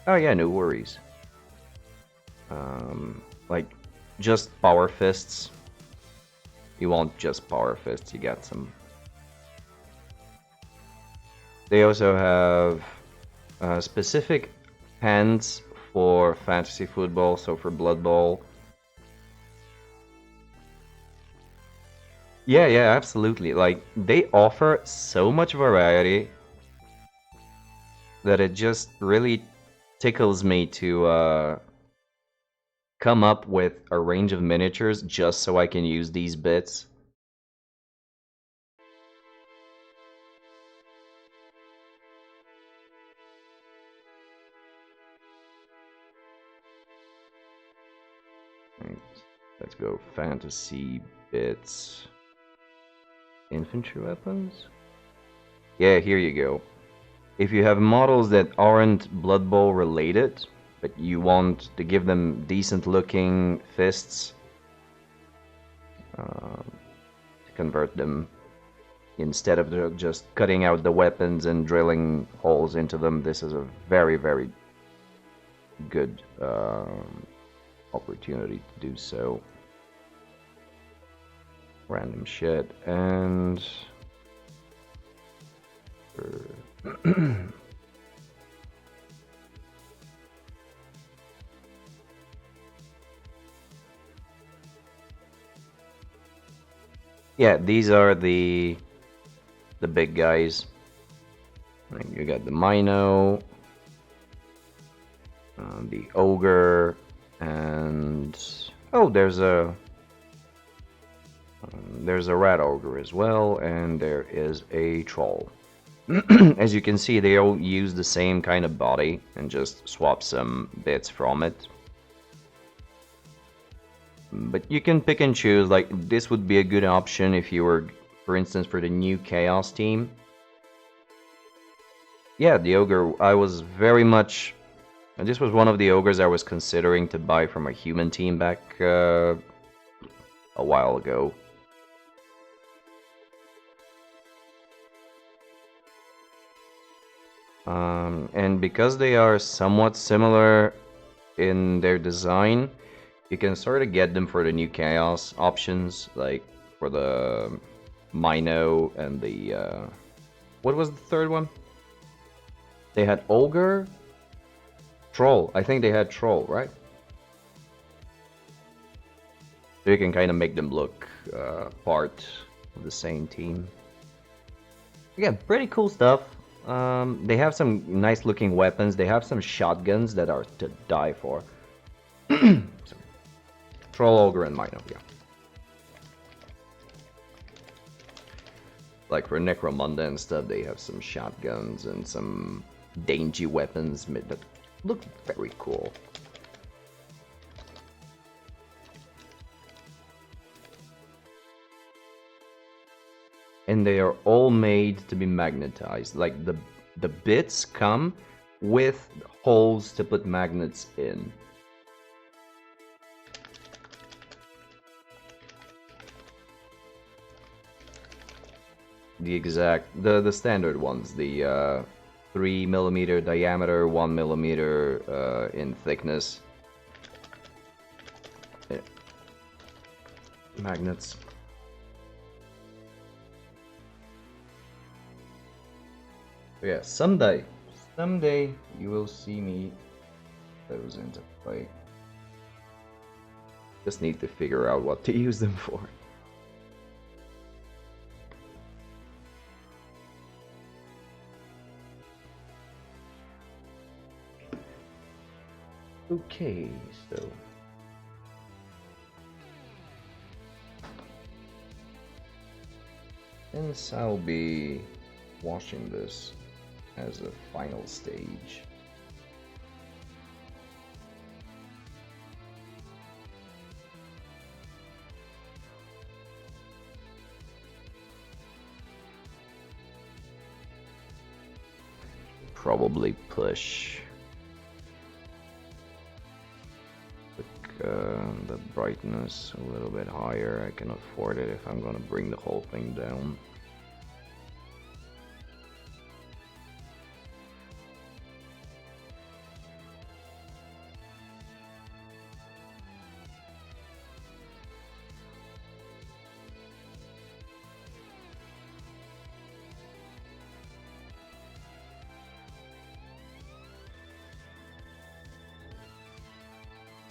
Oh yeah, no worries. Like just power fists. You want just power fists, you got some. They also have specific hands for fantasy football, so for Blood Bowl. Yeah, yeah, absolutely. Like, they offer so much variety that it just really tickles me to come up with a range of miniatures just so I can use these bits. Right, let's go fantasy bits. Infantry weapons? Yeah, here you go. If you have models that aren't Blood Bowl related, but you want to give them decent looking fists, to convert them instead of just cutting out the weapons and drilling holes into them, this is a very, very good opportunity to do so. Random shit, and yeah, these are the big guys. Like you got the Mino, the Ogre, and oh, there's a Rat Ogre as well, and there is a Troll. As you can see, they all use the same kind of body and just swap some bits from it. But you can pick and choose, like this would be a good option if you were, for instance, for the new Chaos team. Yeah, the Ogre, I was very much... this was one of the Ogres I was considering to buy from a human team back a while ago. And because they are somewhat similar in their design, you can sort of get them for the new Chaos options, like for the Mino and the... what was the third one? They had Ogre? Troll. I think they had Troll, right? So you can kind of make them look part of the same team. Again, pretty cool stuff. They have some nice looking weapons. They have some shotguns that are to die for. Troll, Ogre, and Mino, yeah. Like for Necromunda and stuff, they have some shotguns and some dangy weapons that look very cool. and they are all made to be magnetized. Like the bits come with holes to put magnets in. The standard ones, the 3mm diameter, 1mm in thickness. Yeah. Magnets. Yeah, someday you will see me those into play. Just need to figure out what to use them for. Okay, so since I'll be washing this as a final stage, probably push the brightness a little bit higher. I can afford it if I'm gonna bring the whole thing down.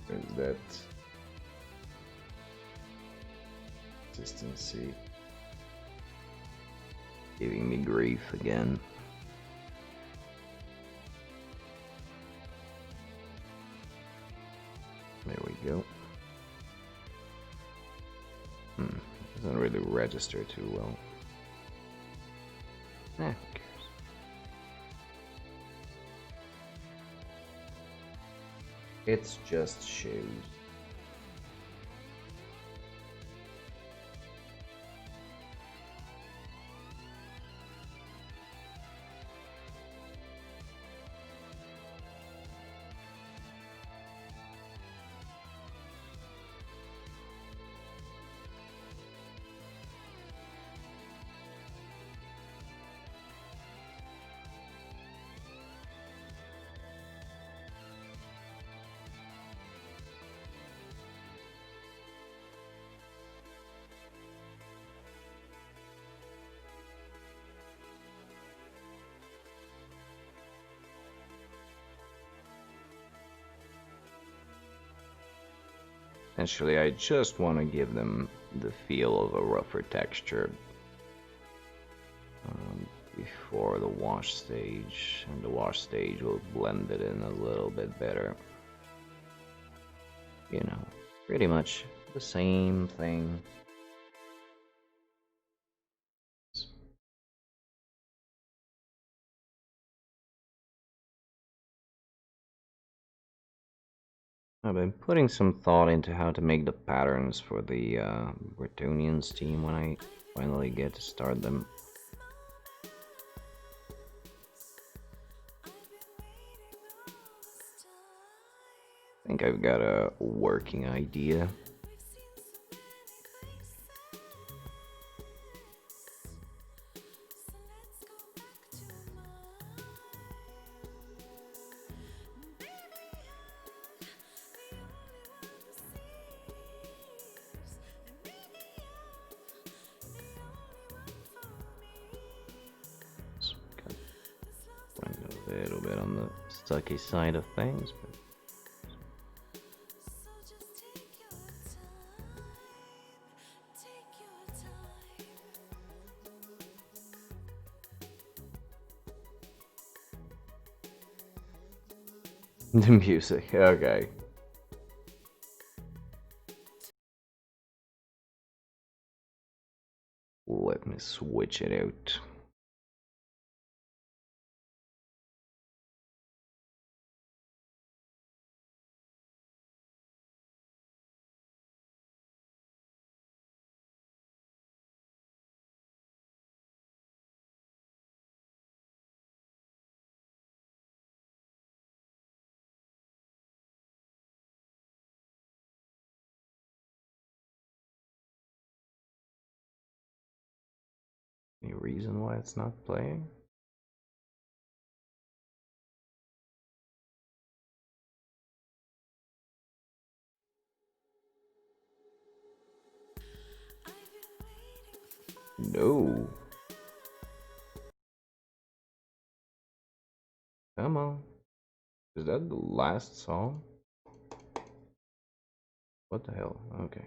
There's that consistency giving me grief again. There we go. Doesn't really register too well. Who cares? It's just shoes. Essentially, I just want to give them the feel of a rougher texture before the wash stage, and the wash stage will blend it in a little bit better. You know, pretty much the same thing. I've been putting some thought into how to make the patterns for the Bretonians team when I finally get to start them. I think I've got a working idea. A little bit on the sucky side of things, but the music, okay. Let me switch it out. reason why it's not playing? No. Come on. Is that the last song? What the hell? Okay.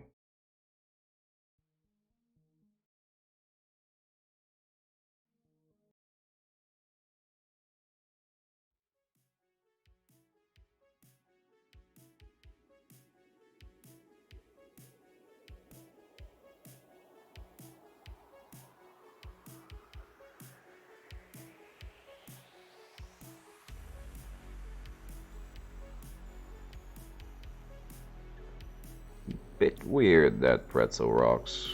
Bit weird that pretzel rocks.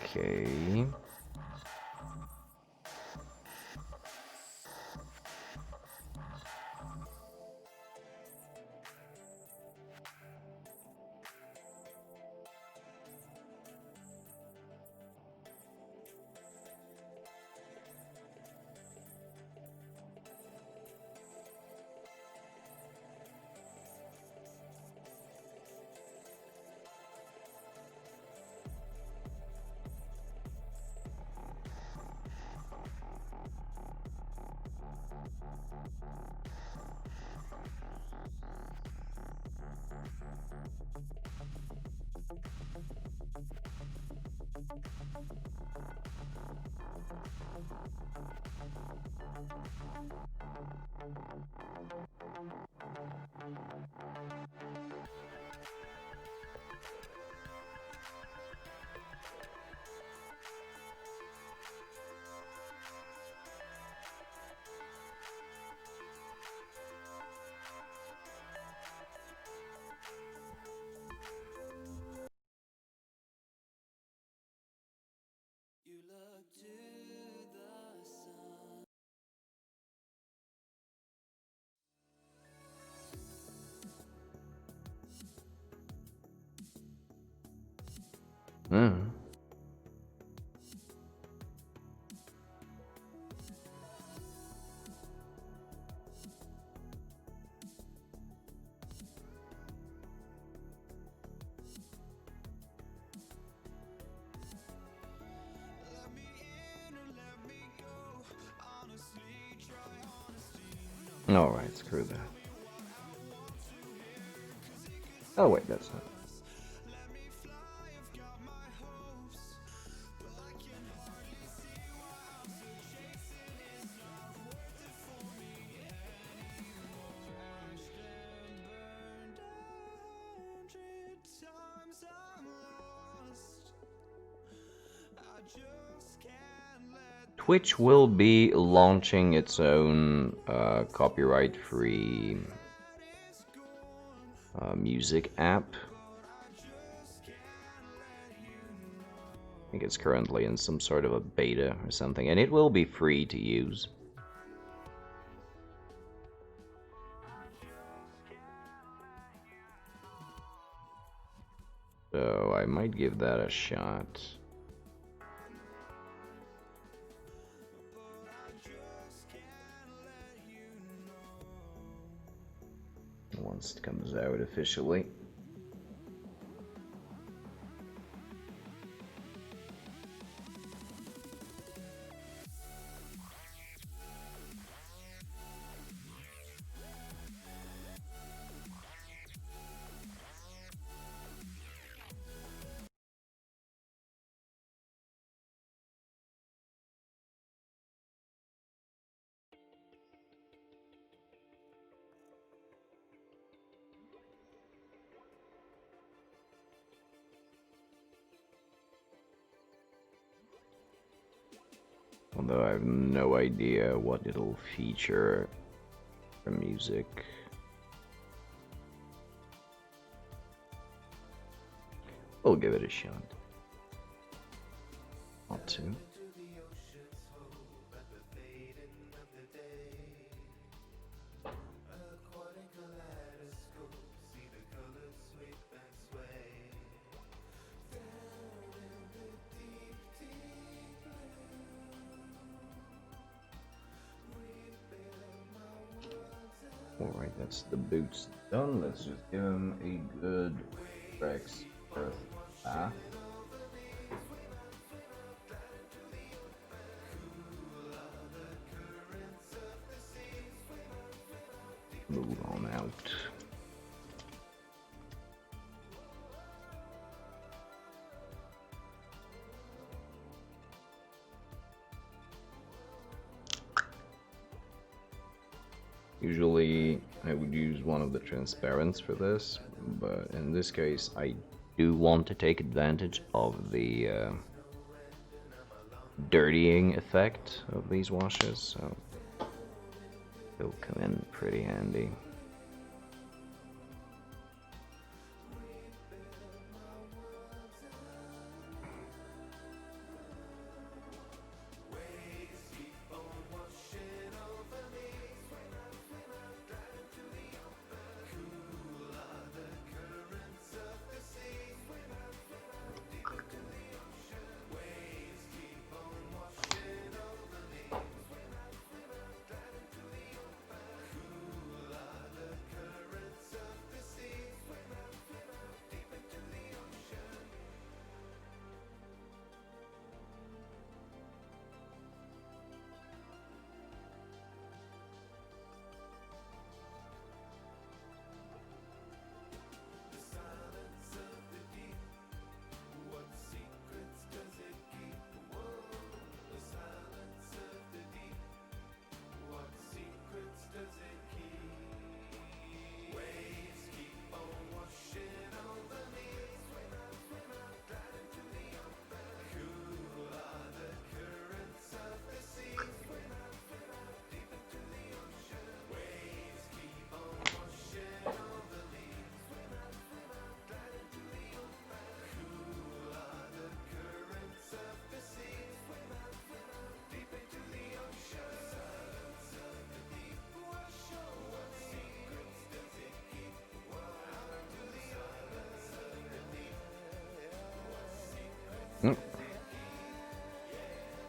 Okay. Hmm. Alright, screw that. Oh wait, that's not. Twitch will be launching its own copyright-free music app. I think it's currently in some sort of a beta or something, and it will be free to use. So I might give that a shot. Once it comes out officially. Although I have no idea what it'll feature for music. We'll give it a shot. Not to. Alright, that's the boots done. Let's just give him a good Rex Earth bath. Move on out. Usually I would use one of the transparents for this, but in this case I do want to take advantage of the dirtying effect of these washes, so they'll come in pretty handy.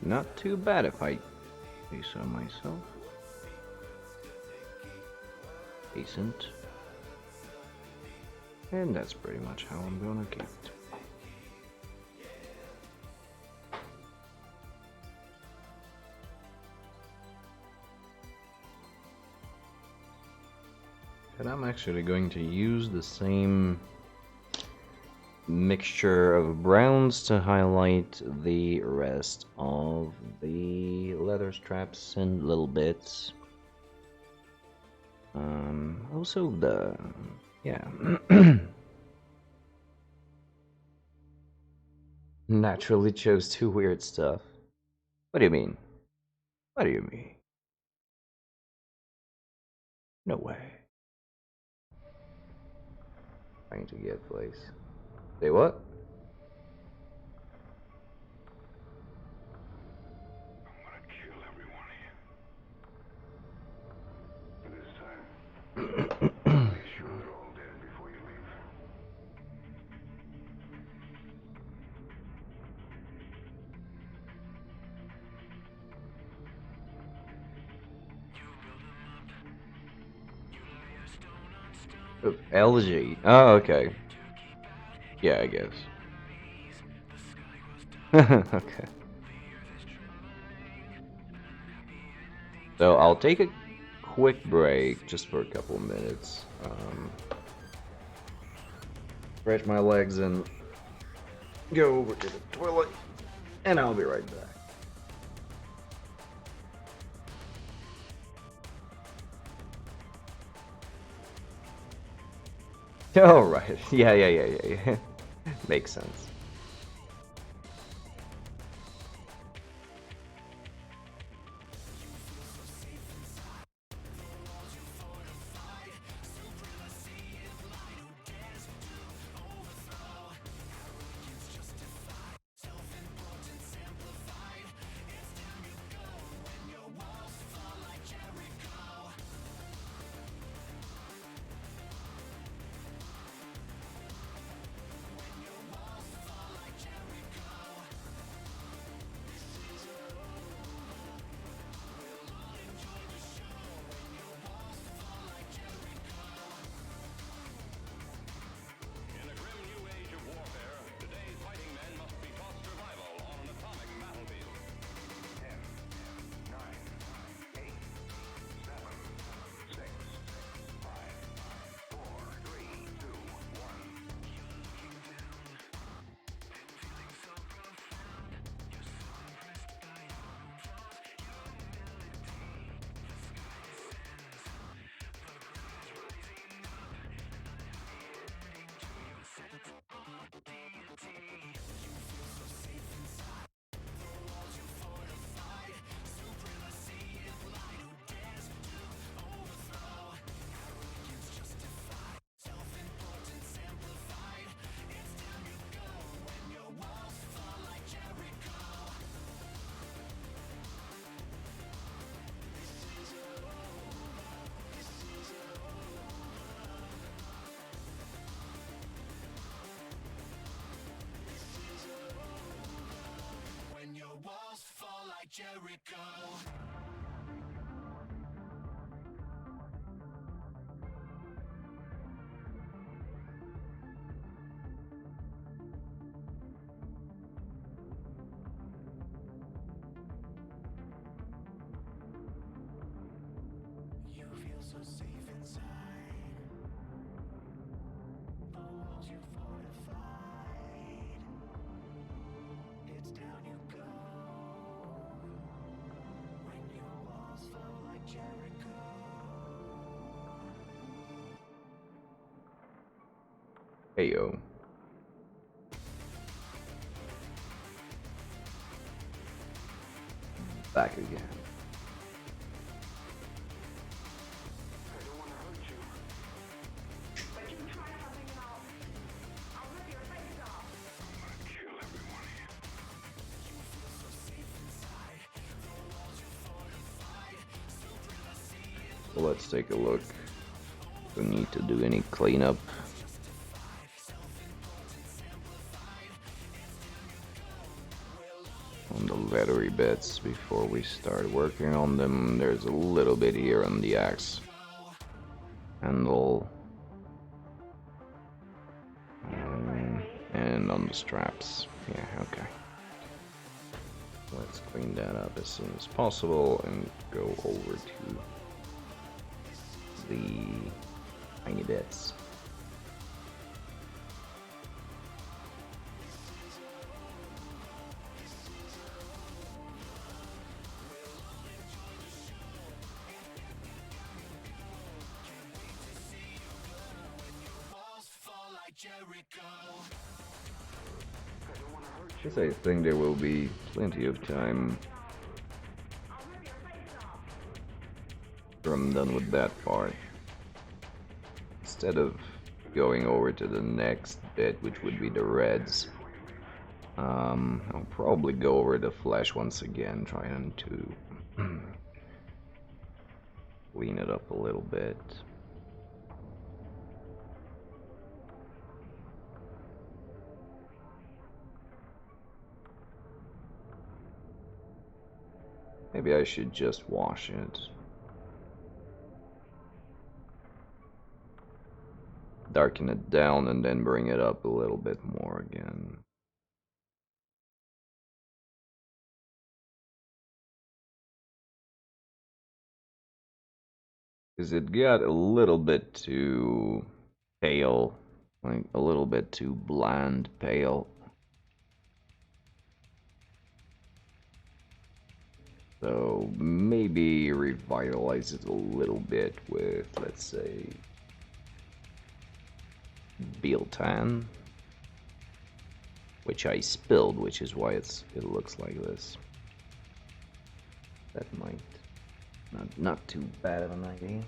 Not too bad if I say so myself. Decent. And that's pretty much how I'm gonna keep it. And I'm actually going to use the same mixture of browns to highlight the rest of the leather straps and little bits. Also the, yeah. Naturally chose two weird stuff. What do you mean? What do you mean? No way. Trying to get place. Say what? I'm gonna kill every one of you. But this time, make sure they're all dead before you leave. LG. Oh, okay. Yeah, I guess. Okay. So I'll take a quick break just for a couple of minutes. Stretch my legs and go over to the toilet, and I'll be right back. Oh, right. Yeah. Makes sense. Heyo. Back again. I don't want to hurt you. But you try something and I'll rip your face off. I'm gonna kill every one of you. So let's take a look. Don't need to do any cleanup. On the leathery bits before we start working on them. There's a little bit here on the axe handle and on the straps. Yeah, okay. Let's clean that up as soon as possible and go over to the tiny bits. Yes, I think there will be plenty of time after I'm done with that part. Instead of going over to the next bit, which would be the reds, I'll probably go over the flesh once again, trying to clean it up a little bit. Maybe I should just wash it. Darken it down and then bring it up a little bit more again. Because it got a little bit too pale, like a little bit too bland pale. So maybe revitalize it a little bit with, let's say, Biltan, which I spilled, which is why it looks like this. That might not too bad of an idea.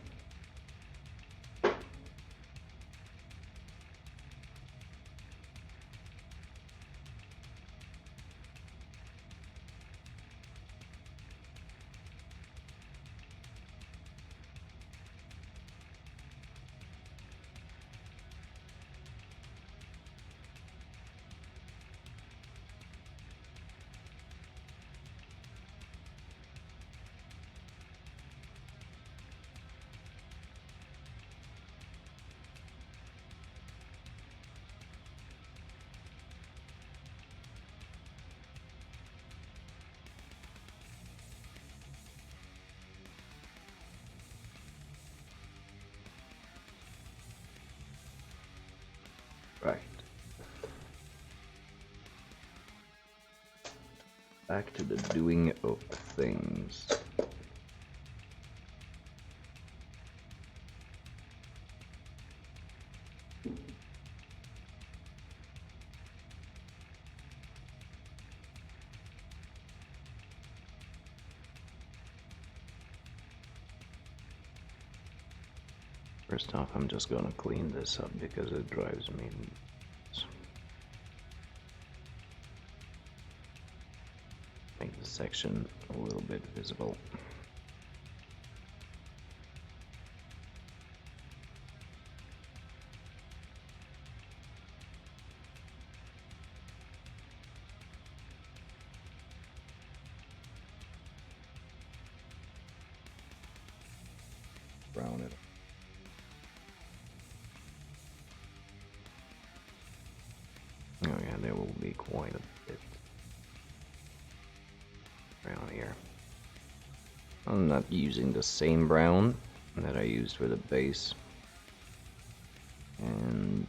Right. Back to the doing of things. First off, I'm just gonna clean this up because it drives me nuts. Make the section a little bit visible. Brown it. Oh yeah, there will be quite a bit around here. I'm not using the same brown that I used for the base. And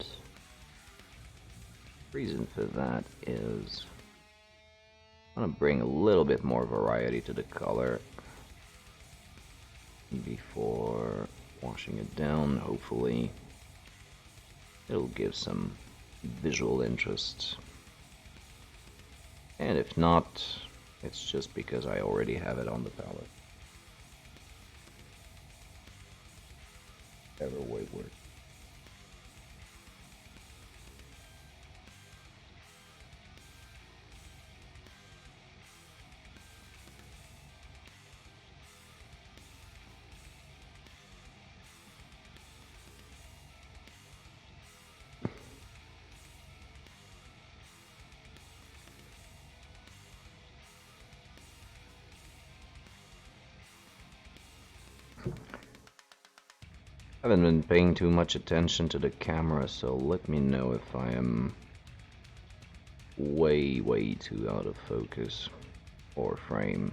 the reason for that is I want to bring a little bit more variety to the color before washing it down. Hopefully it'll give some visual interest. And if not, it's just because I already have it on the palette. Whichever way works. I haven't been paying too much attention to the camera, so let me know if I am way too out of focus or frame.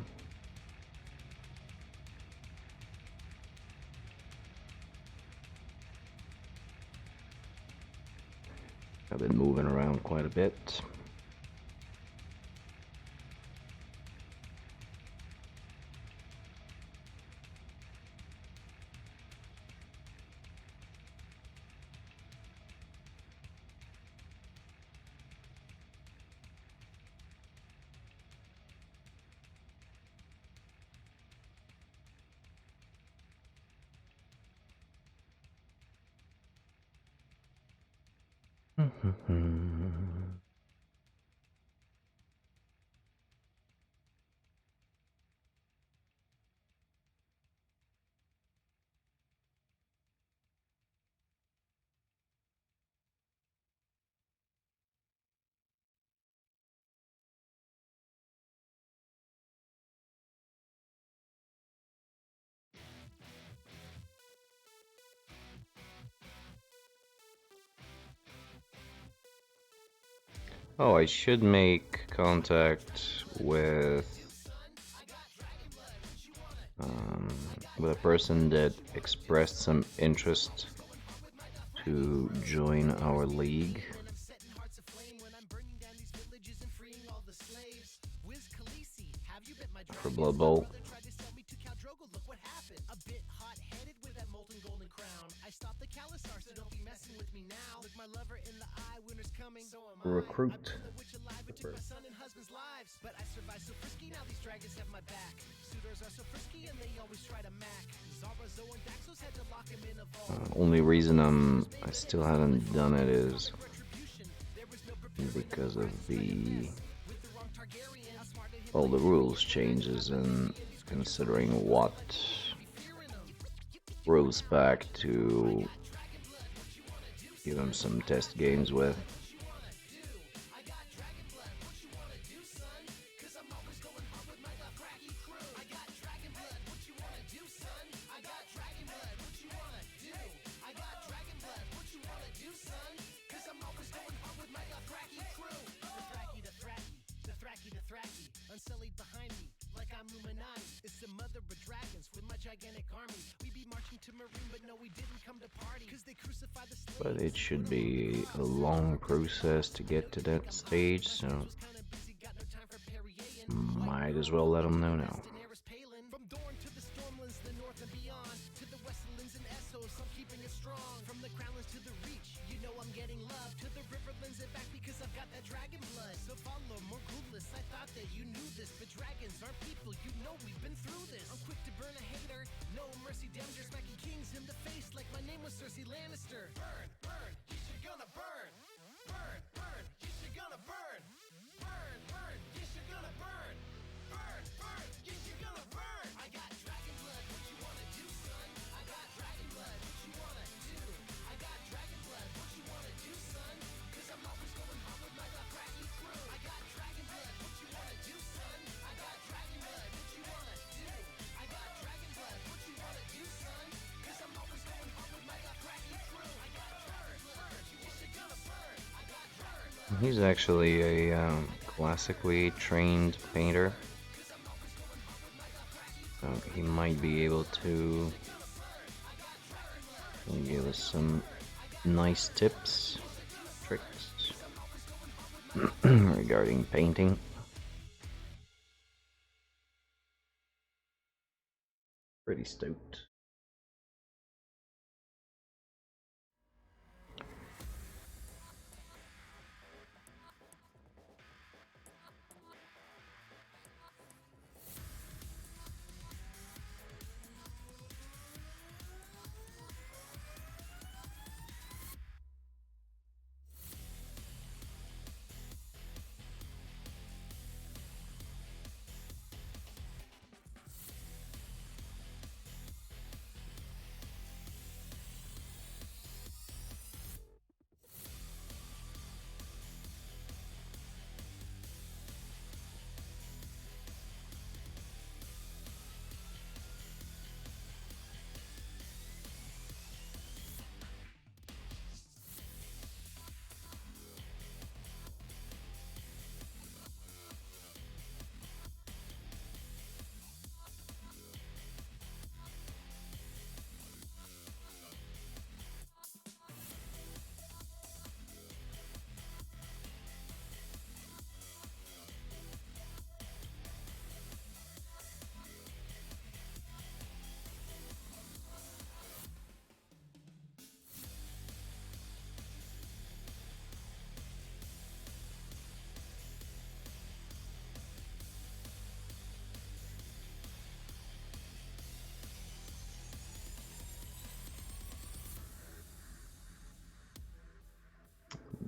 I've been moving around quite a bit. Oh, I should make contact with a person that expressed some interest to join our league for Blood Bowl. Recruit. Only reason I still haven't done it is because of all the rules changes and considering what rules pack to give him some test games with. But it should be a long process to get to that stage, so might as well let them know now. He's actually a classically trained painter, so he might be able to give us some nice tips, tricks regarding painting. Pretty stoked.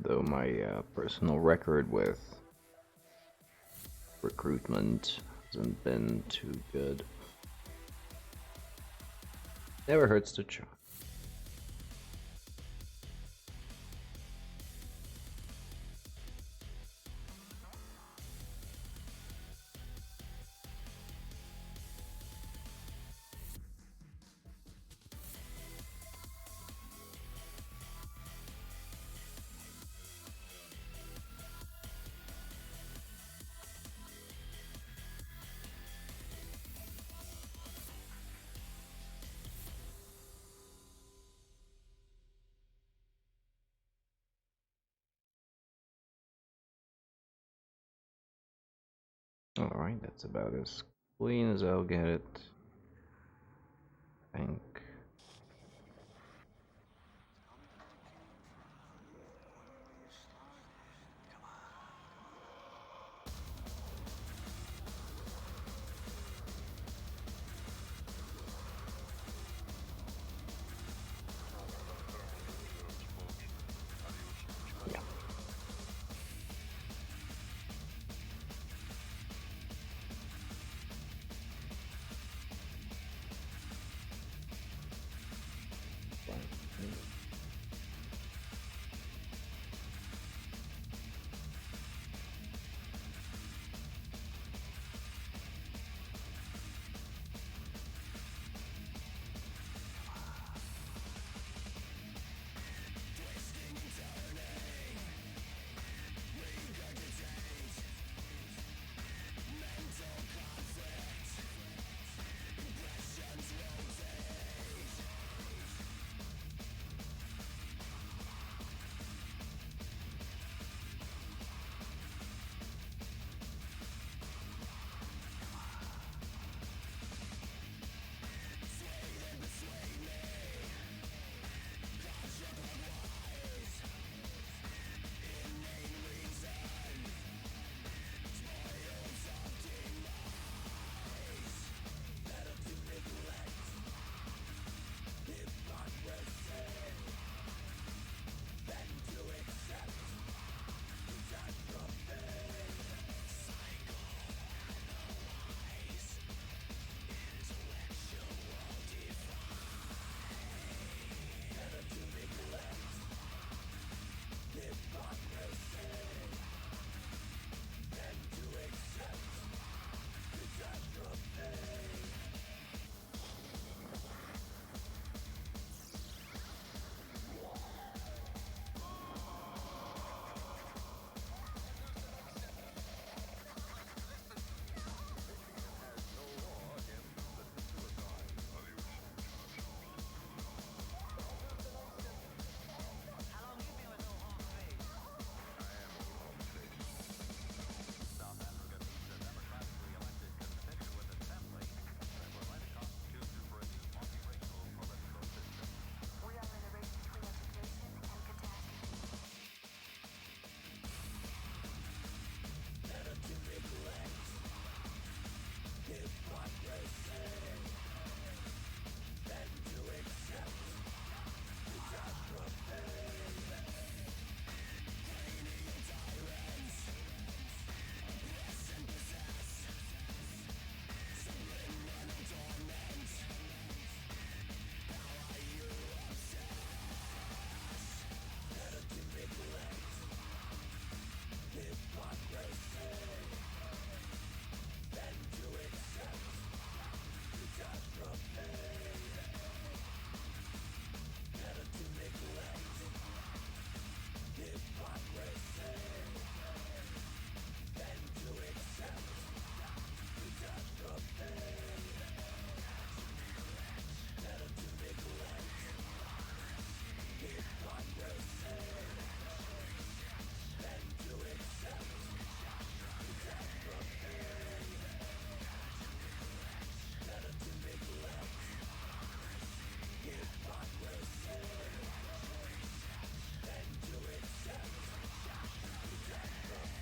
though my personal record with recruitment hasn't been too good. Never hurts to try. Alright, that's about as clean as I'll get it. I think. Yeah.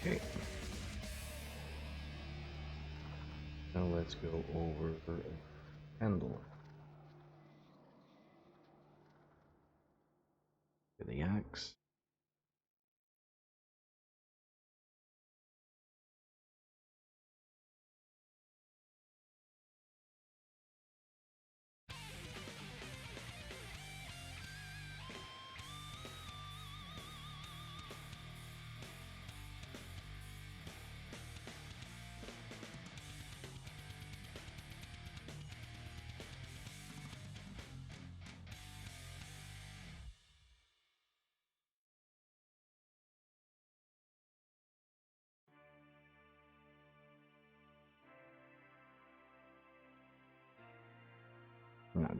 Okay. Now let's go over handle. Get the axe.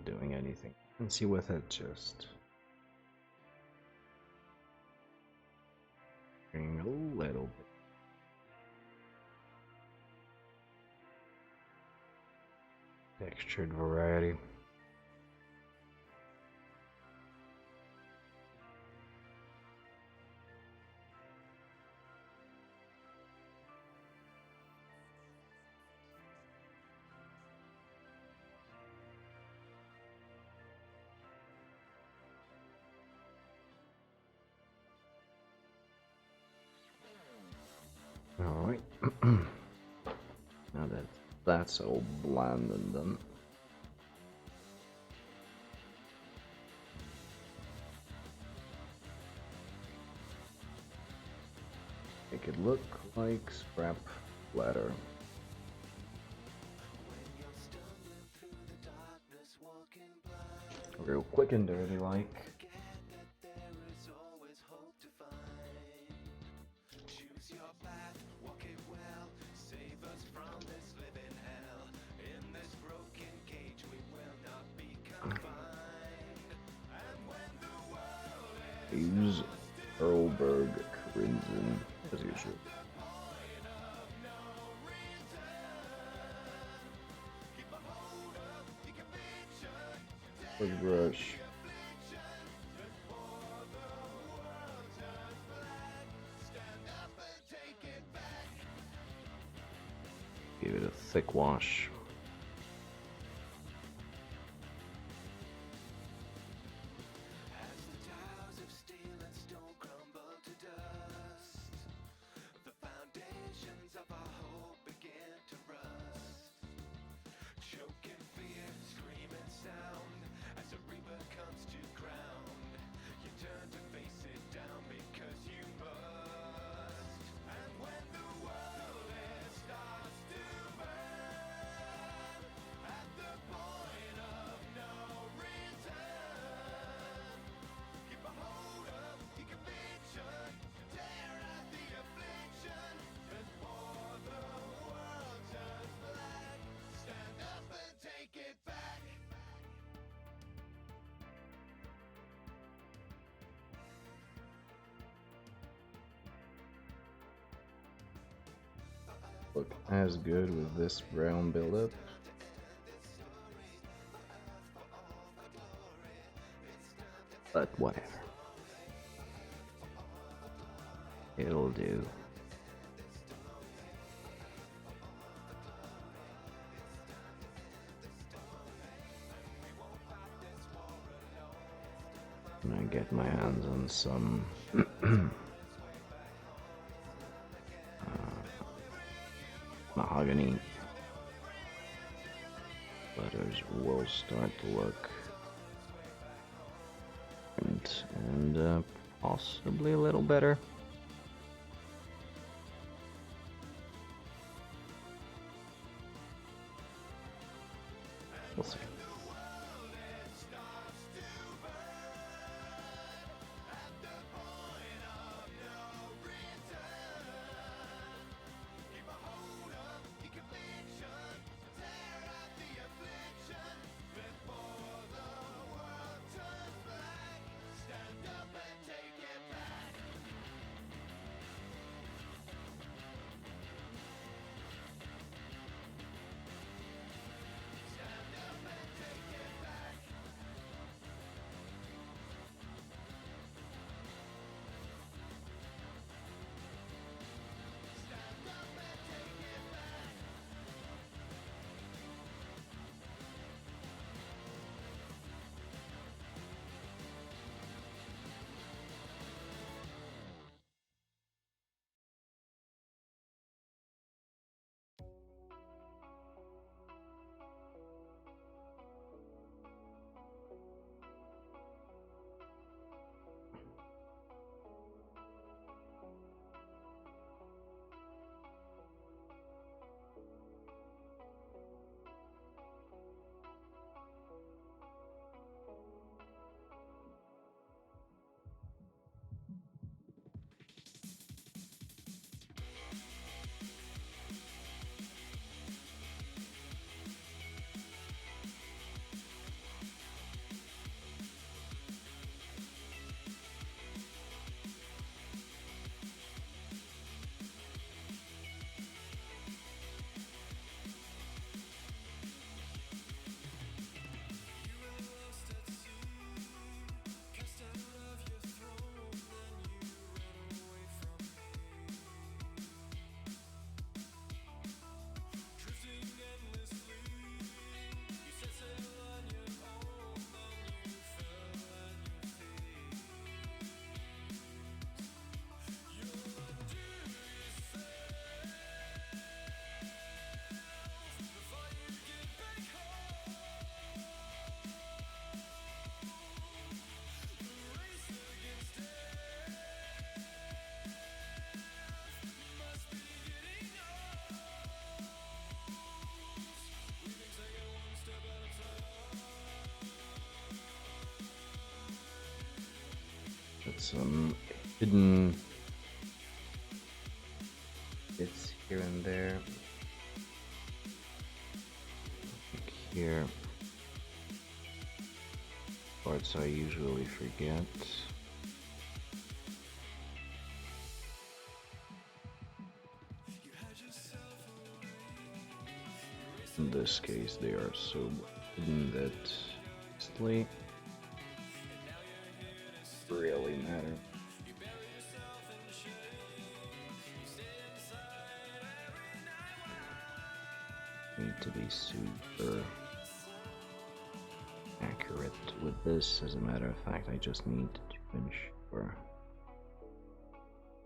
doing anything. And see with it just bring a little bit. Textured variety. Alright. Now that that's all bland and done. Make it look like scrap leather. Real quick and dirty like. Use Erlberg Crimson as usual. Quick brush. Give it a thick wash. Look as good with this brown buildup. But whatever. It'll do. And I get my hands on some mahogany. Letters will start to look and possibly a little better. We'll see. some hidden bits here and there. Like here, parts I usually forget. In this case, they are so hidden that honestly really matter. Need to be super accurate with this. As a matter of fact, I just need to ensure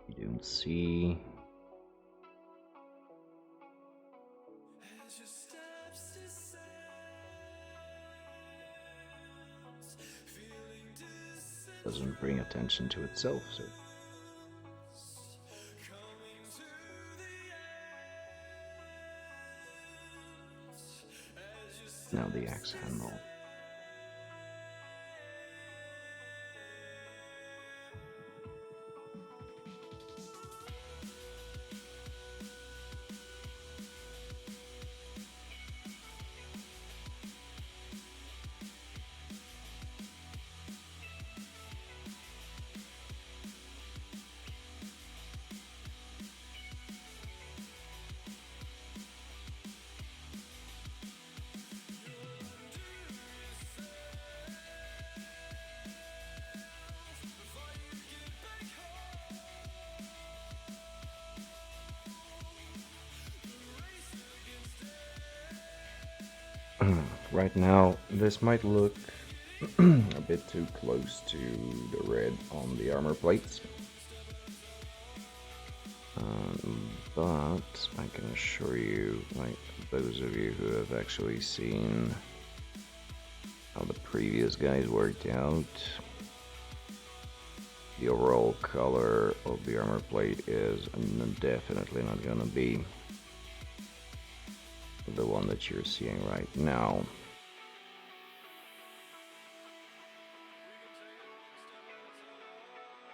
you don't see. Doesn't bring attention to itself, so now the axe handle. Right now, this might look a bit too close to the red on the armor plates. But I can assure you, like those of you who have actually seen how the previous guys worked out, the overall color of the armor plate is definitely not gonna be the one that you're seeing right now.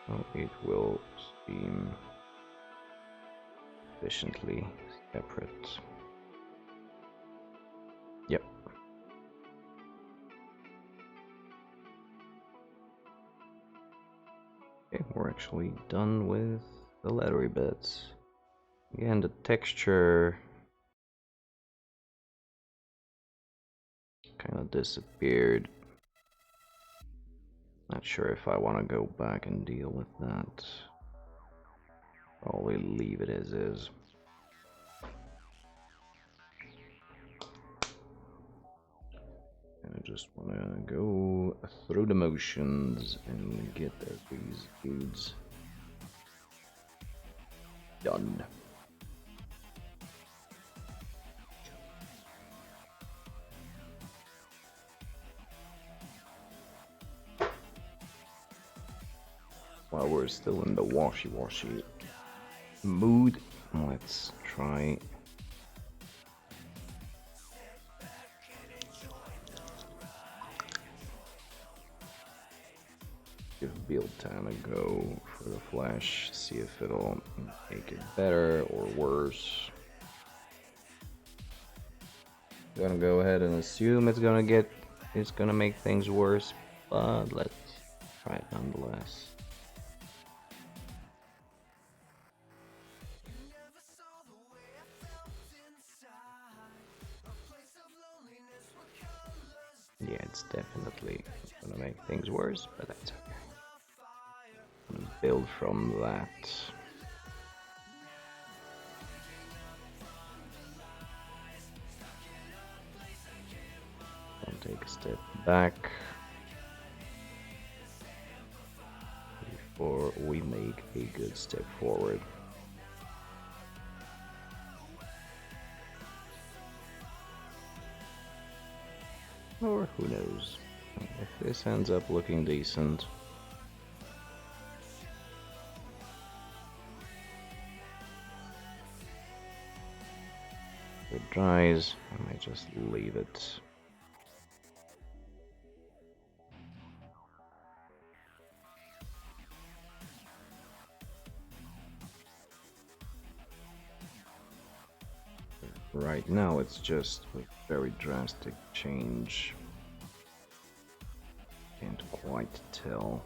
Well, it will seem sufficiently separate. Yep. Okay, we're actually done with the leathery bits. Again, the texture kind of disappeared. Not sure if I want to go back and deal with that. Probably leave it as is. And I just want to go through the motions and get these dudes done. While we're still in the washy-washy mood, let's try give build time a go for the flash, see if it'll make it better or worse. Gonna go ahead and assume it's gonna make things worse, but let's try it nonetheless. Yeah, it's definitely gonna make things worse, but that's okay. I'm gonna build from that. I'll take a step back before we make a good step forward. Or who knows, if this ends up looking decent. If it dries, I might just leave it. Right now it's just a very drastic change. Can't quite tell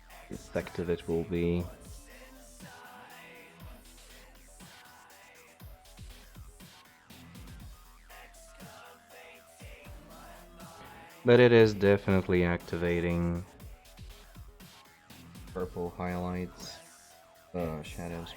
how effective it will be. But it is definitely activating purple highlights, shadows.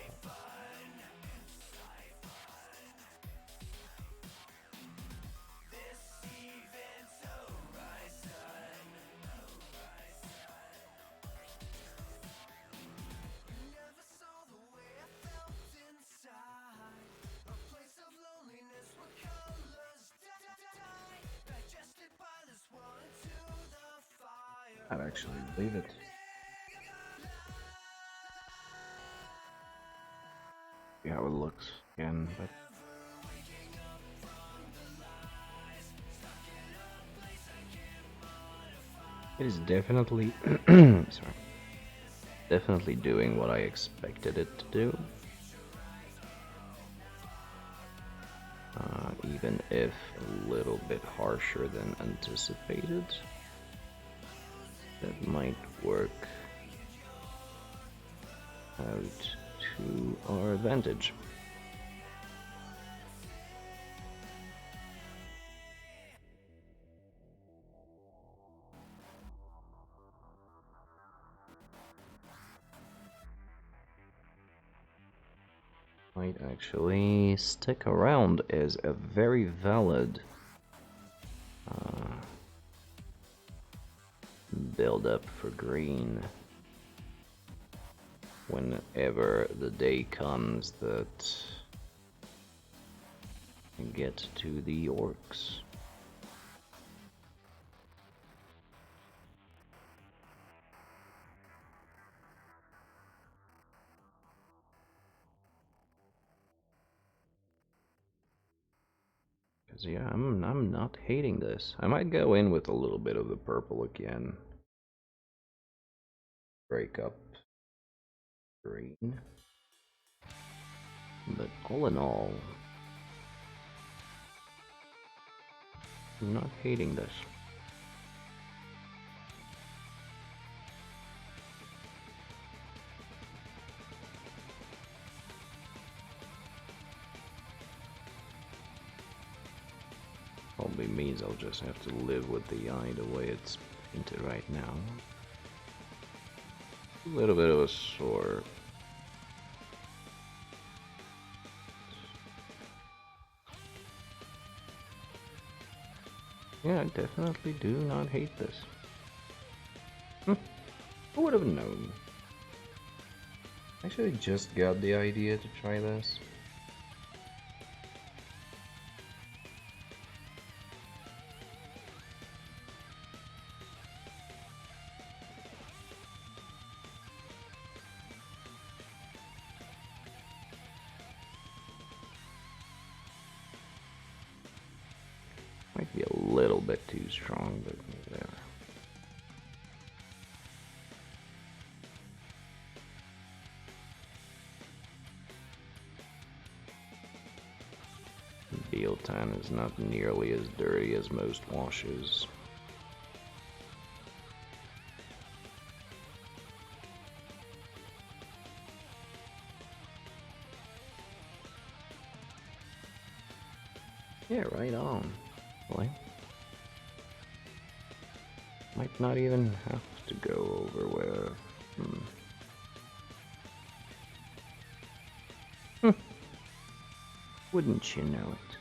I'd actually leave it. See how it looks again, but it is definitely sorry. Definitely doing what I expected it to do. Even if a little bit harsher than anticipated. That might work out to our advantage. Might actually stick around as a very valid build up for green whenever the day comes that we get to the orcs. Cause yeah, I'm not hating this. I might go in with a little bit of the purple again. Break up green. But all in all, I'm not hating this. Probably means I'll just have to live with the eye the way it's painted right now. A little bit of a sore. Yeah, I definitely do not hate this. Who would have known? Actually, just got the idea to try this. Might be a little bit too strong, but whatever. Bealtan is not nearly as dirty as most washes. Yeah, right on. Like, might not even have to go over where. Wouldn't you know it?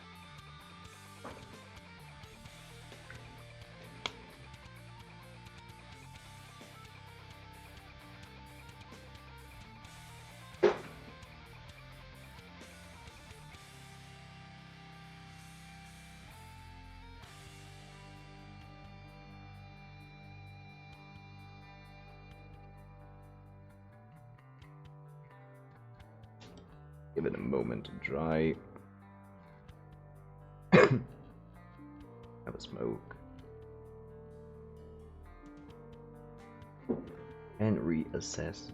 Give it a moment to dry. Have a smoke. And reassess.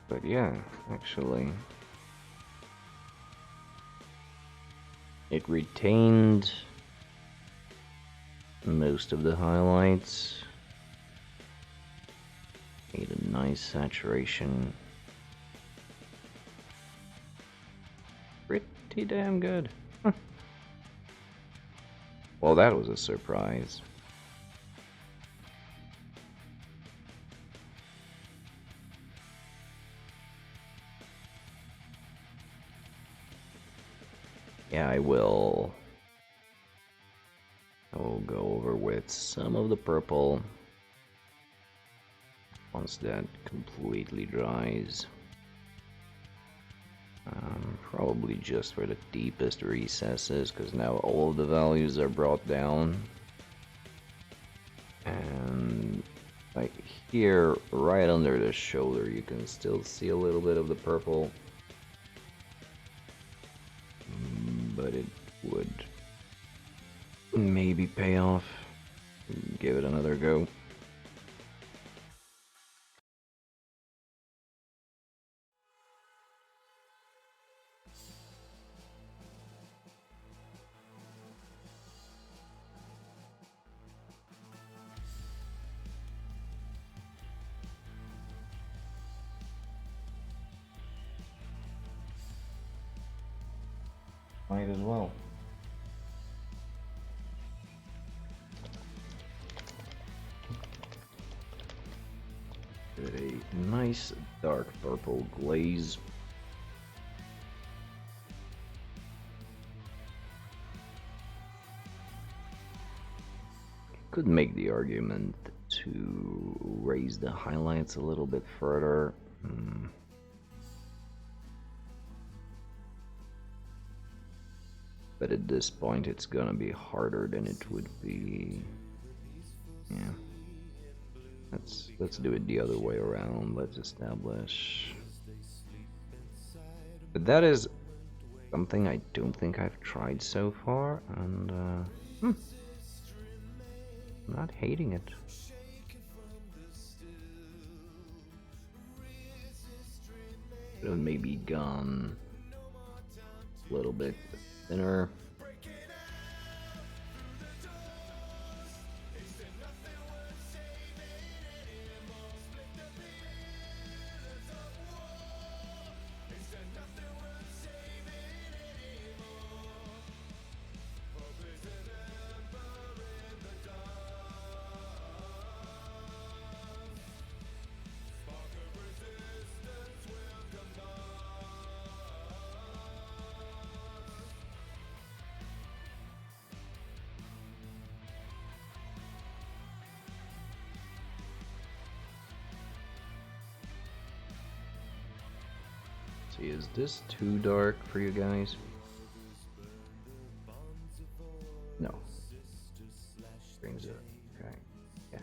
But yeah, actually, it retained most of the highlights, made a nice saturation. Pretty damn good. Well, that was a surprise. Yeah, I will go over with some of the purple once that completely dries. Probably just for the deepest recesses, because now all of the values are brought down. And like here, right under the shoulder, you can still see a little bit of the purple. But it would maybe pay off. Give it another go. Might as well. A nice dark purple glaze. Could make the argument to raise the highlights a little bit further. But at this point it's gonna be harder than it would be. Yeah. Let's do it the other way around. Let's establish. But that is something I don't think I've tried so far, and I'm not hating it. Could have maybe gone a little bit thinner. See, is this too dark for you guys? No. Brings it. Okay. Yeah.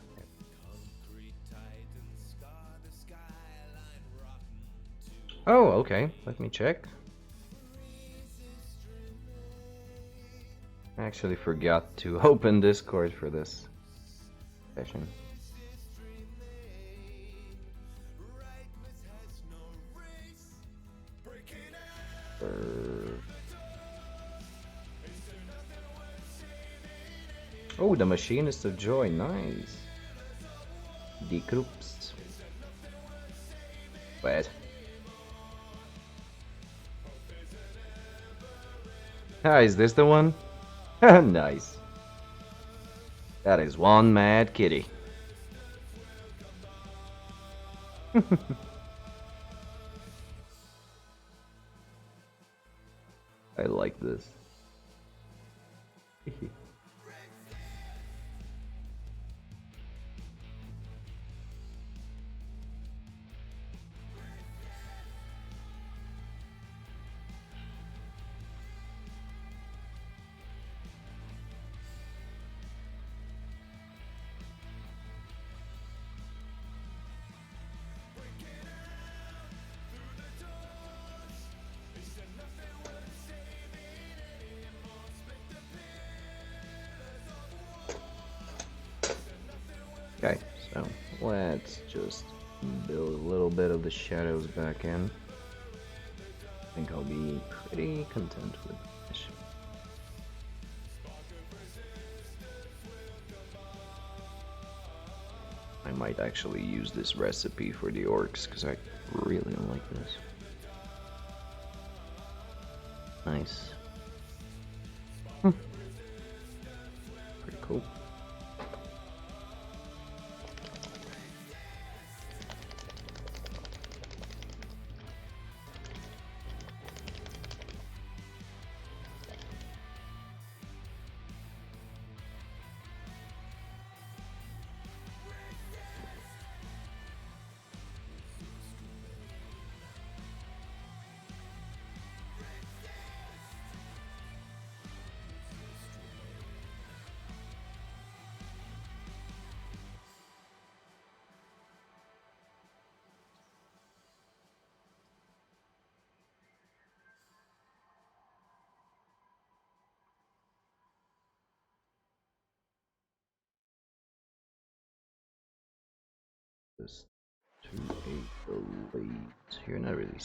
Oh, okay. Let me check. I actually forgot to open Discord for this session. Oh, the Machinist of Joy, nice. Decrypts. Wait. Ah, is this the one? Nice. That is one mad kitty. I like this. Okay, so let's just build a little bit of the shadows back in. I think I'll be pretty content with this. I might actually use this recipe for the orcs because I really don't like this. Nice. Pretty cool. This 2-8 elite. You're not really.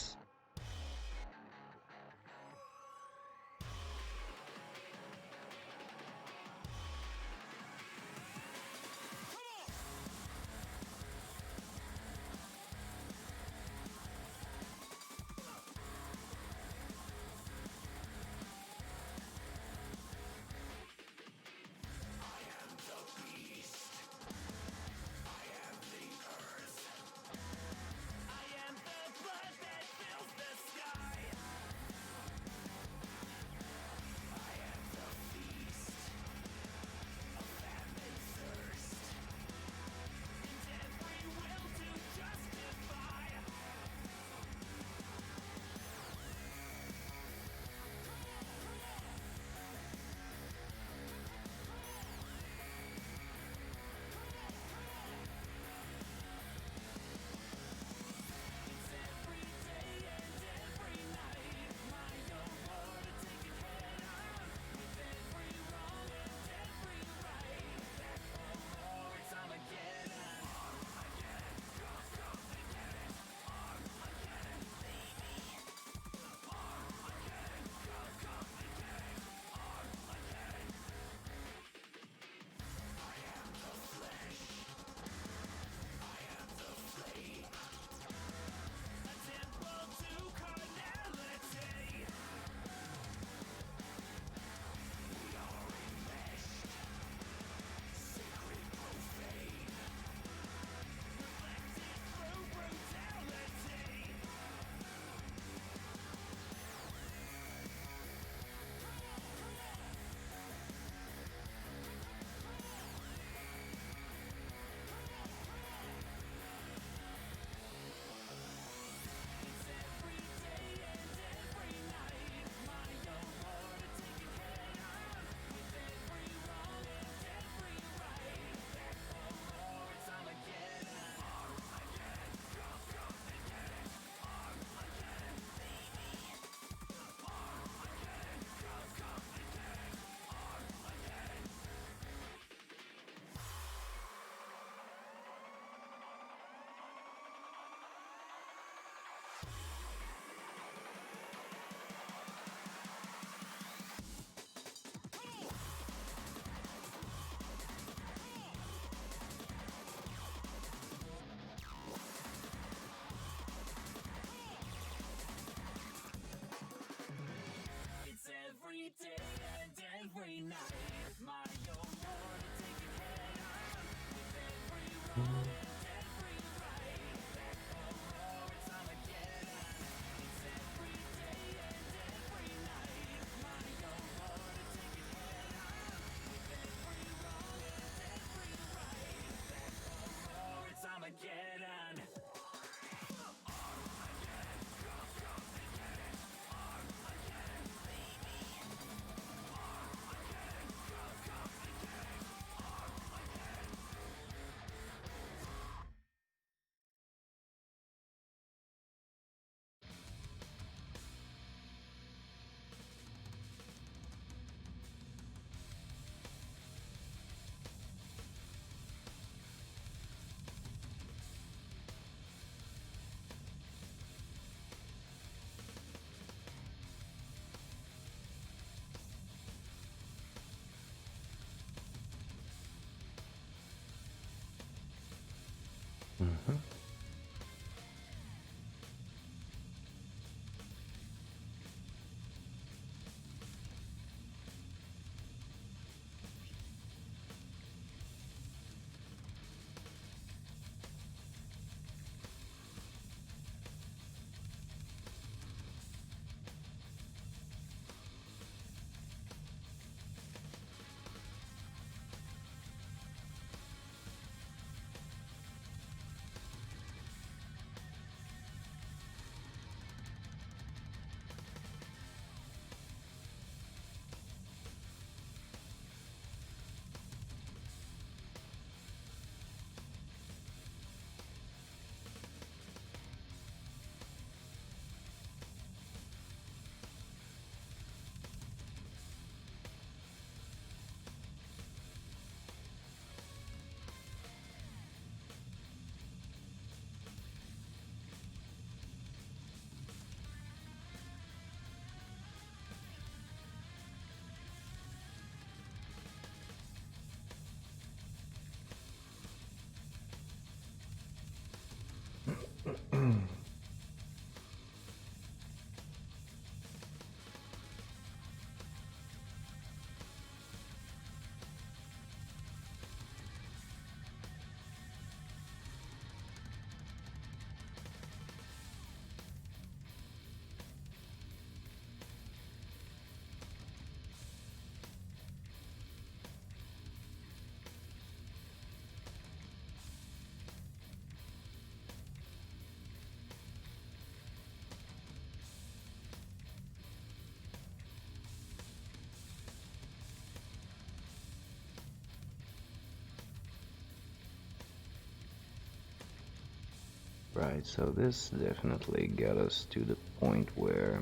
Right, so this definitely got us to the point where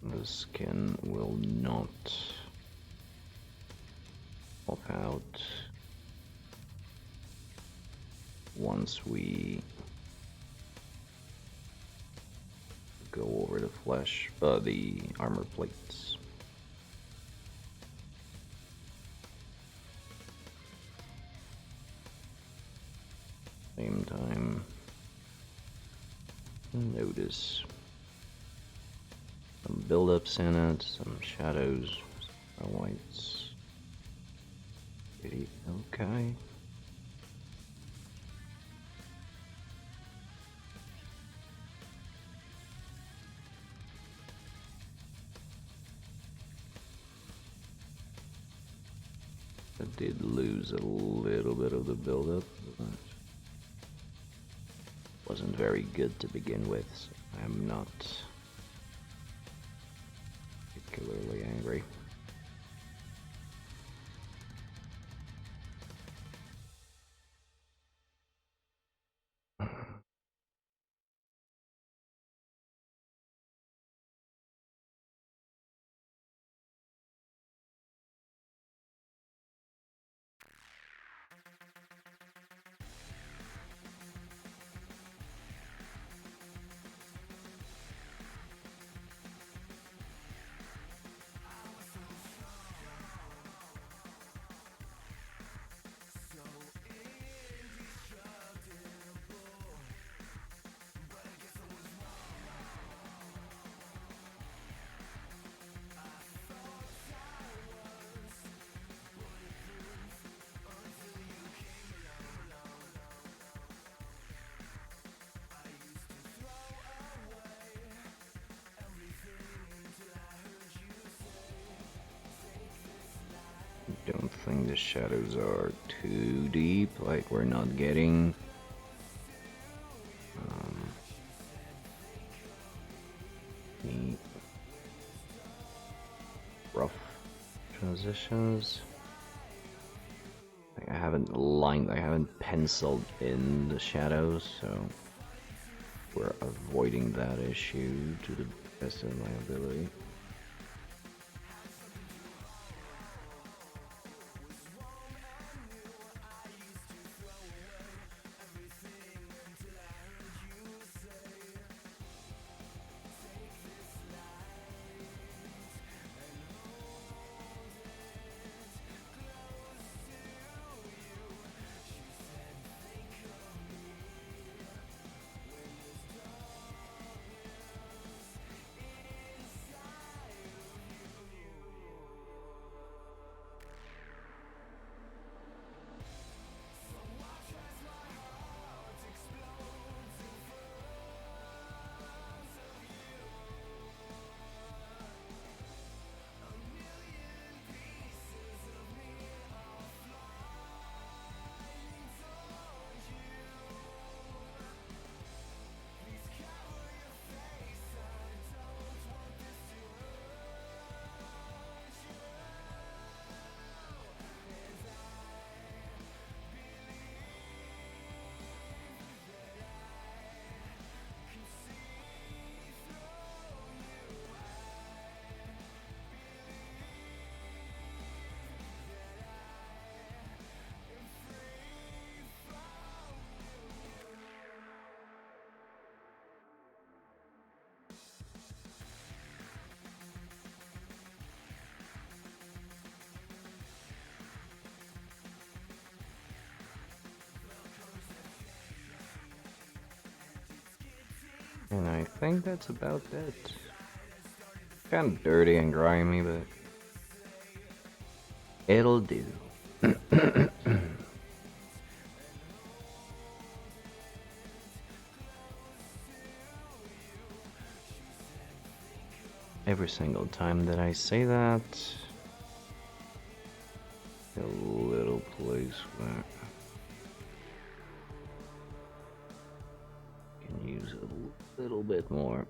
the skin will not pop out once we go over the flesh, the armor plates. Same time, notice some buildups in it, some shadows, some whites. Pretty okay. I did lose a little bit of the buildup, but wasn't very good to begin with, so I'm not particularly angry. Don't think the shadows are too deep, like we're not getting any rough transitions. Like I haven't penciled in the shadows, so we're avoiding that issue to the best of my ability. And I think that's about it. Kind of dirty and grimy, but it'll do. Every single time that I say that, a little place where I can use a little bit more.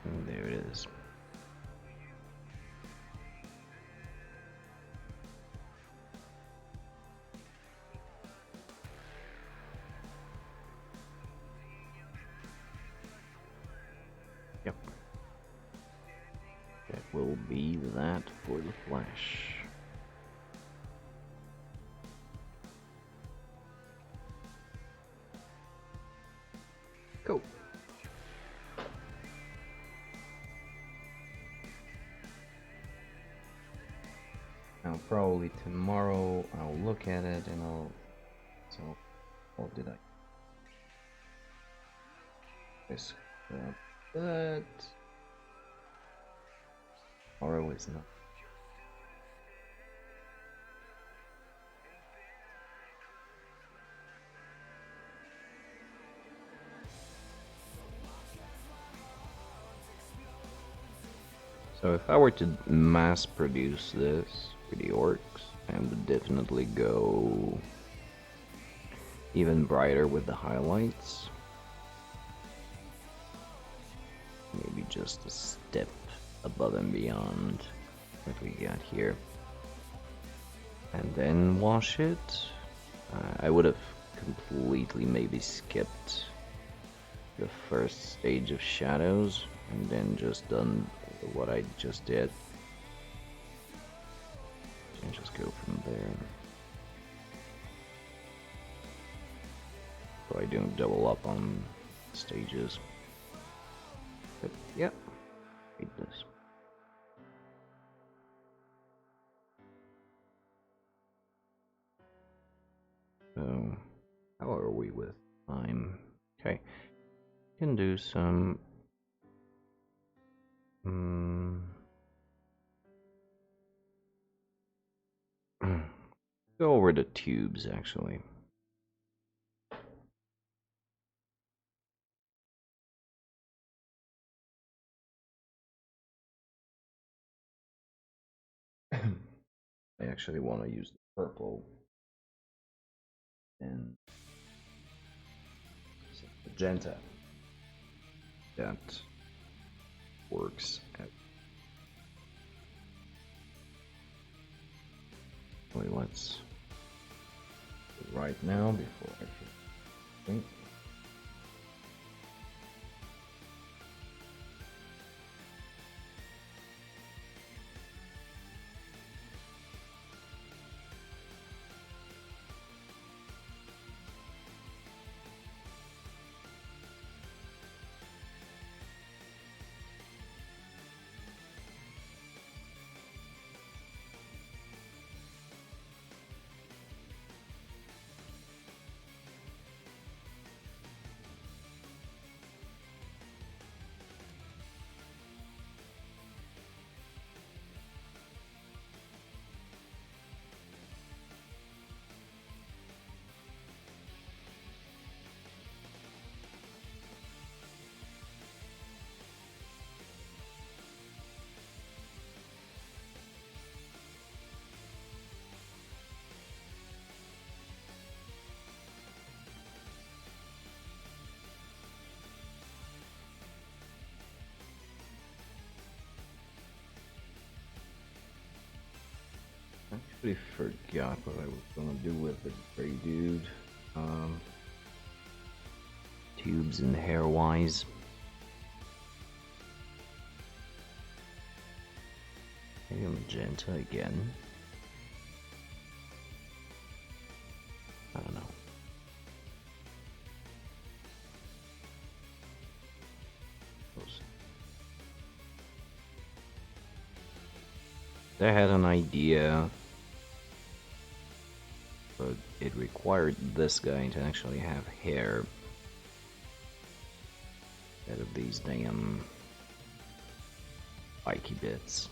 And there it is. Yep. That will be that for the flash. Cool. Now probably tomorrow I'll look at it and I'll... So, what did I... Yes, but... Tomorrow is not. So if I were to mass produce this for the orcs, I would definitely go even brighter with the highlights. Maybe just a step above and beyond what we got here. And then wash it. I would have completely maybe skipped the first stage of shadows and then just done what I just did. And just go from there. So I don't double up on stages. But yeah, read this. So, how are we with time? Okay, can do some. Go over the tubes actually. I actually want to use the purple and magenta. That works at. Wait, let's right now before I think. I actually forgot what I was gonna do with the gray dude. Tubes and hair wise. Maybe magenta again. I don't know. I had an idea, but it required required this guy to actually have hair instead of these damn spiky bits.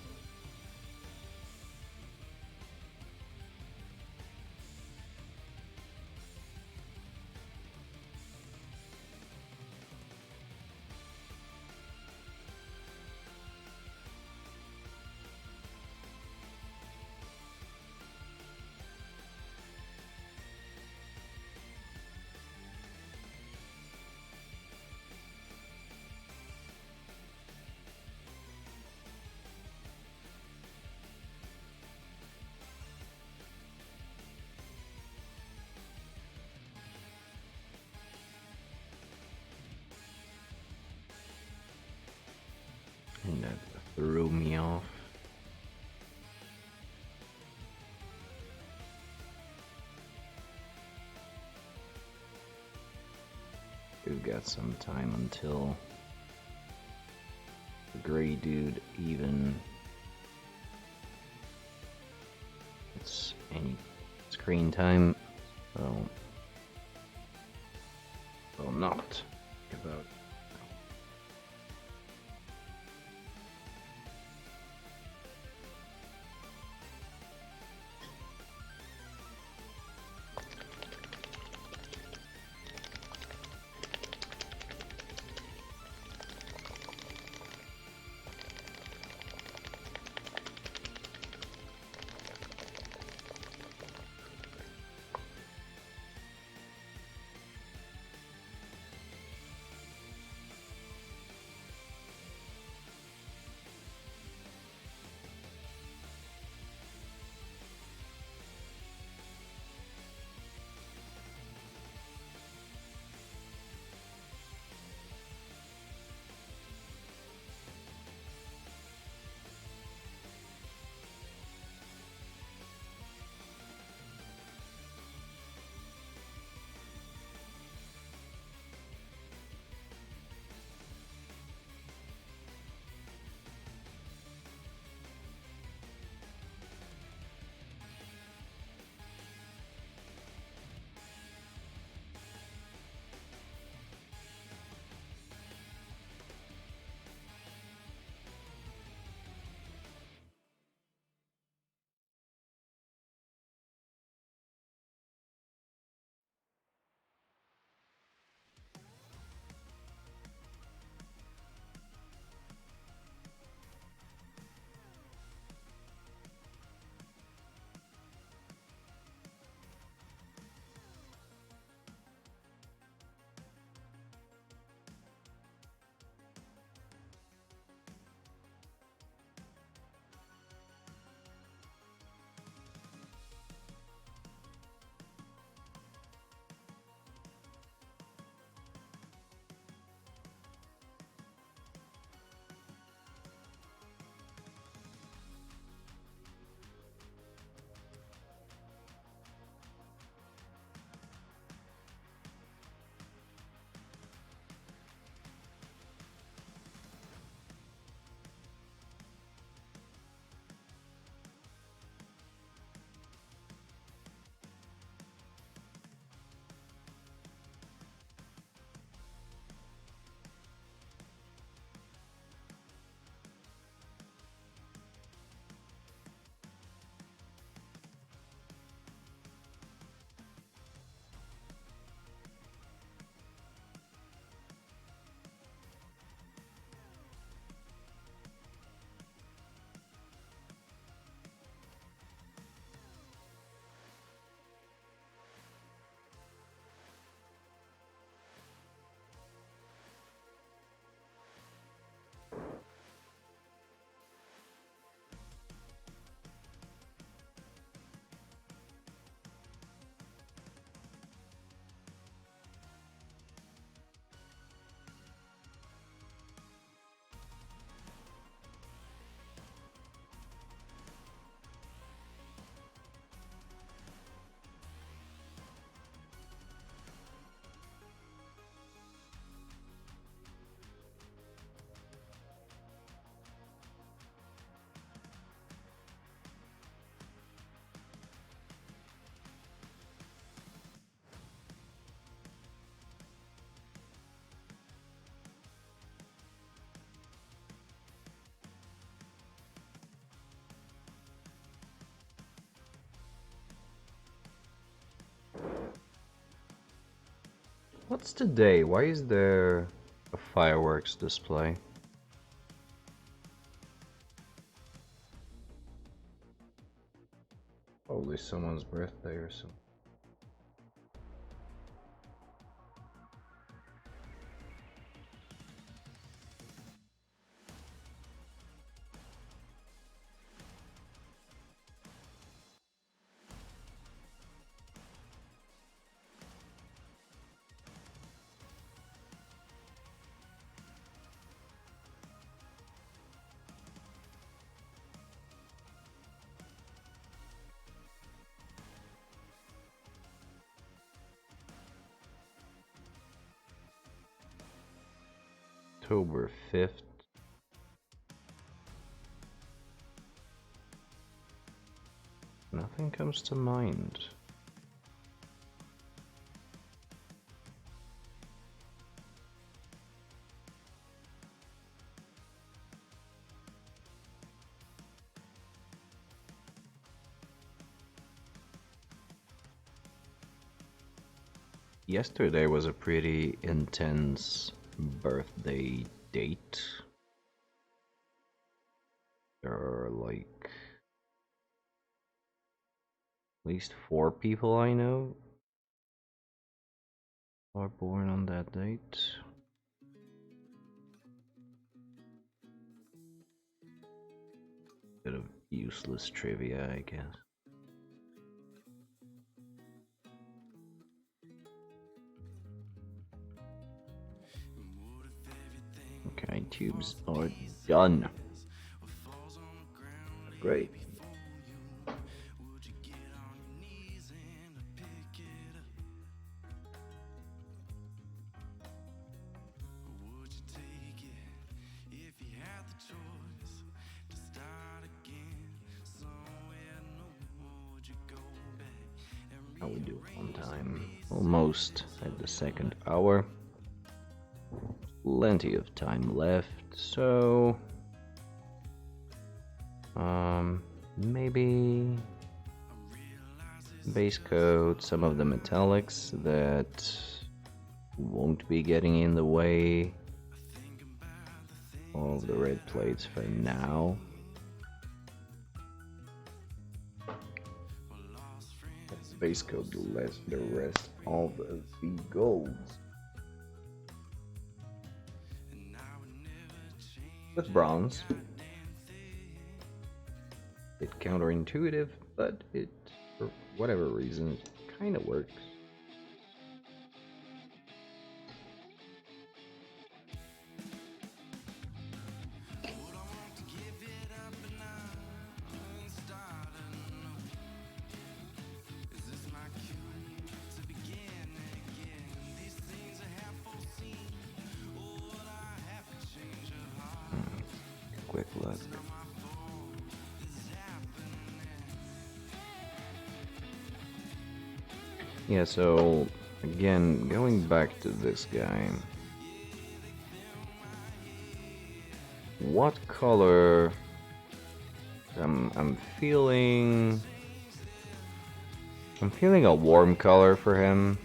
And that threw me off. We've got some time until the gray dude even gets any screen time. So will not give out. What's today? Why is there a fireworks display? Probably someone's birthday or something. October 5th. Nothing comes to mind. Yesterday was a pretty intense birthday date. There are like at least 4 people I know are born on that date. Bit of useless trivia, I guess. Okay, tubes are done. Great. How we do on time? Almost at the second hour. Plenty of time left, so maybe base coat some of the metallics that won't be getting in the way of the red plates for now. Let's base coat the rest of the golds with bronze. It's counterintuitive, but it, for whatever reason, it kind of works. Quick look. Yeah, so again, going back to this guy. What color? I'm feeling a warm color for him.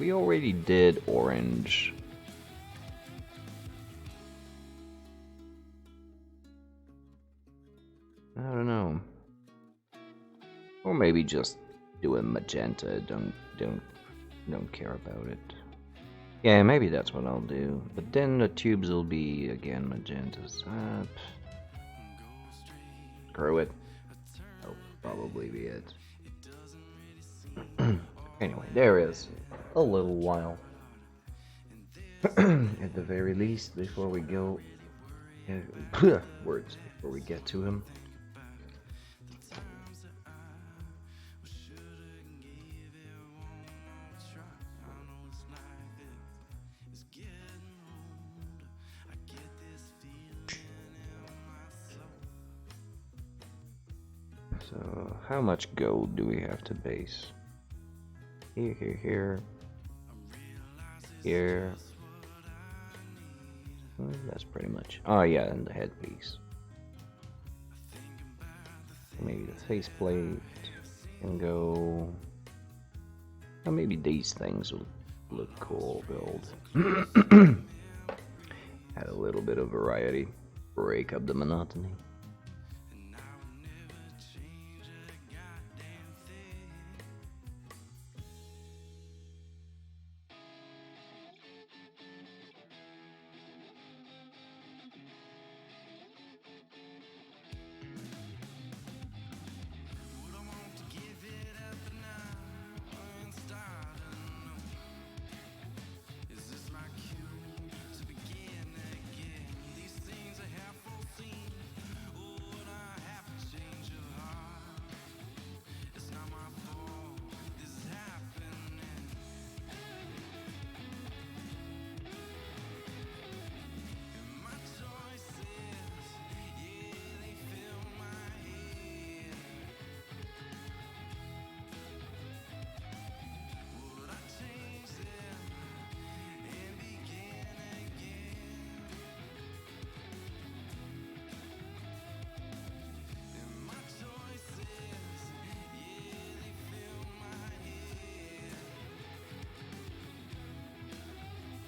We already did orange. I don't know. Or maybe just do a magenta. Don't care about it. Yeah, maybe that's what I'll do. But then the tubes will be again magentas. Screw it. That'll probably be it. Anyway, there is a little while. At the very least, before we go. Words. Before we get to him. So, how much gold do we have to base? Here. That's pretty much. Oh yeah, and the headpiece. Maybe the faceplate can go. Or maybe these things will look cool build. Had a little bit of variety, break up the monotony.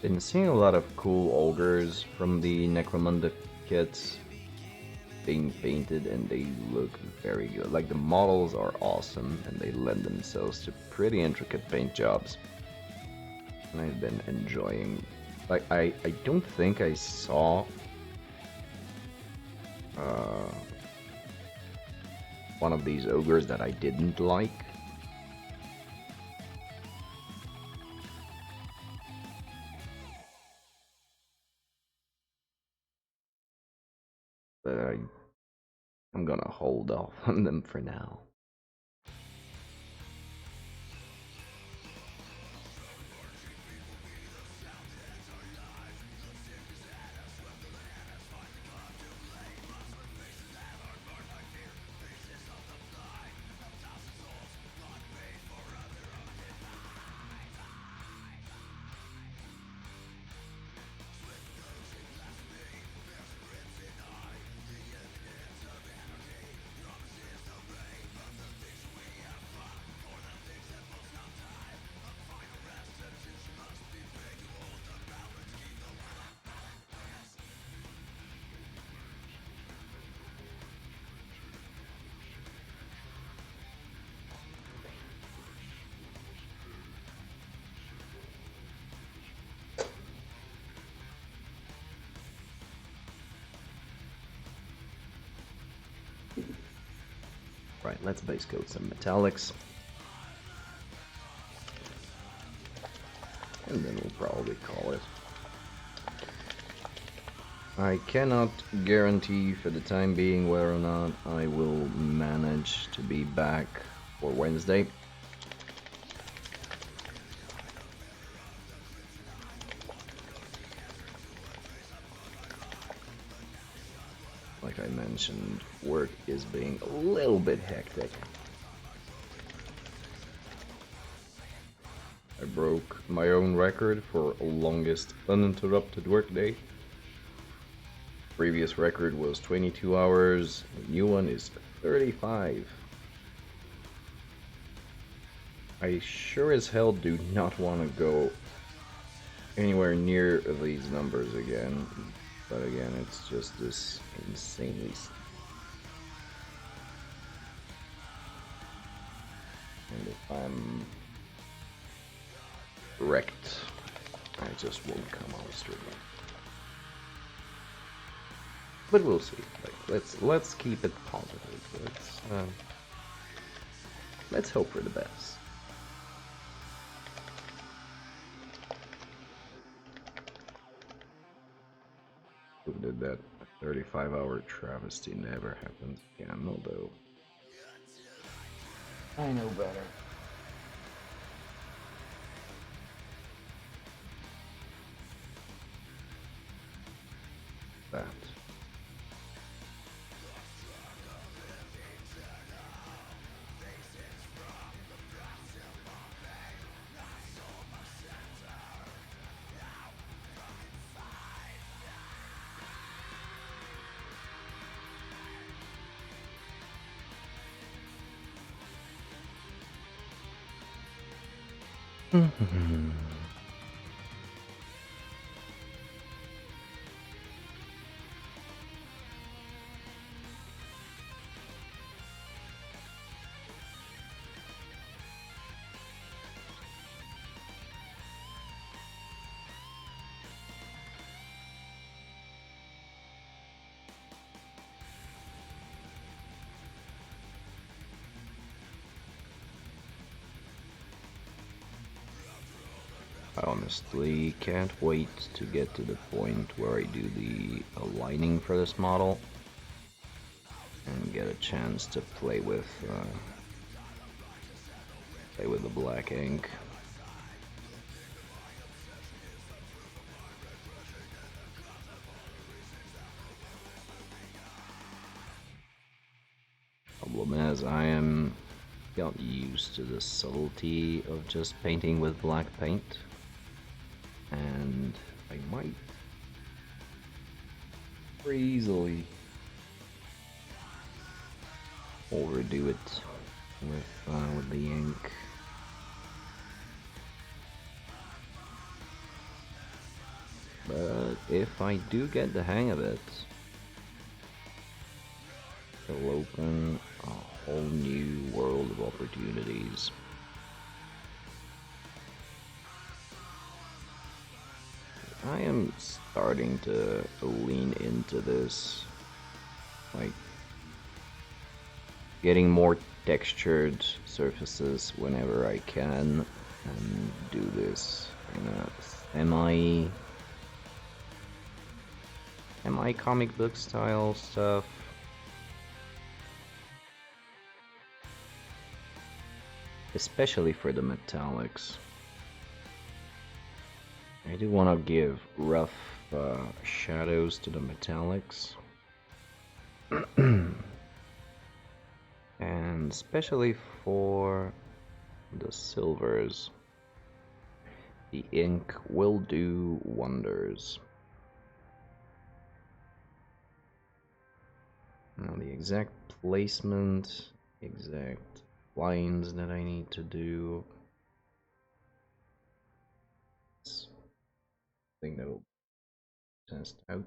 Been seeing a lot of cool ogres from the Necromunda kits being painted, and they look very good. Like, the models are awesome and they lend themselves to pretty intricate paint jobs. And I've been enjoying. Like, I don't think I saw one of these ogres that I didn't like. But I'm gonna hold off on them for now. Right, let's base coat some metallics. And then we'll probably call it. I cannot guarantee for the time being whether or not I will manage to be back for Wednesday. Like I mentioned, work is being a little bit hectic. I broke my own record for longest uninterrupted workday. Previous record was 22 hours, the new one is 35. I sure as hell do not want to go anywhere near these numbers again. But again, it's just this insanely. And if I'm wrecked, I just won't come on stream. But we'll see. Like, let's keep it positive. Let's hope for the best. Did that 35-hour travesty never happens again, although I know better. That. I honestly can't wait to get to the point where I do the aligning for this model and get a chance to play with the black ink. Problem is, I am not used to the subtlety of just painting with black paint, and I might very easily overdo it with the ink. But if I do get the hang of it, it'll open a whole new world of opportunities. I am starting to lean into this, like getting more textured surfaces whenever I can, and do this in a semi comic book style stuff. Especially for the metallics. I do want to give rough shadows to the metallics. And especially for the silvers, the ink will do wonders. Now the exact placement, exact lines that I need to do, it's something that will test out.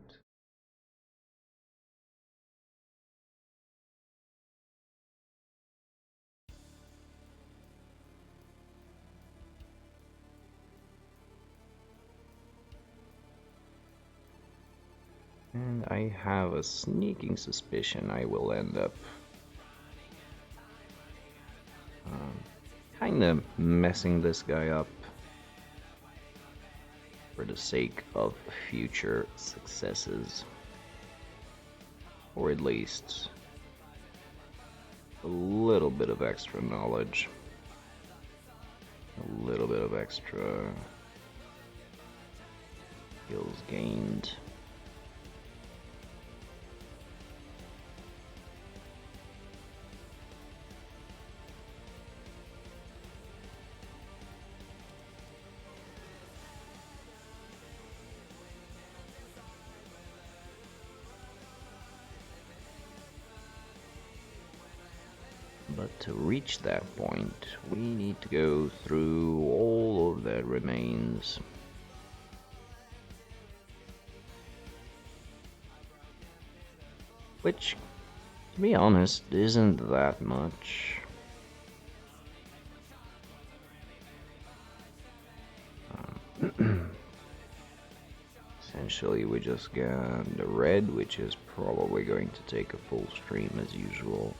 And I have a sneaking suspicion I will end up kind of messing this guy up for the sake of future successes. Or at least a little bit of extra knowledge. A little bit of extra skills gained. But to reach that point, we need to go through all of that remains. Which, to be honest, isn't that much. Essentially, we just got the red, which is probably going to take a full stream as usual.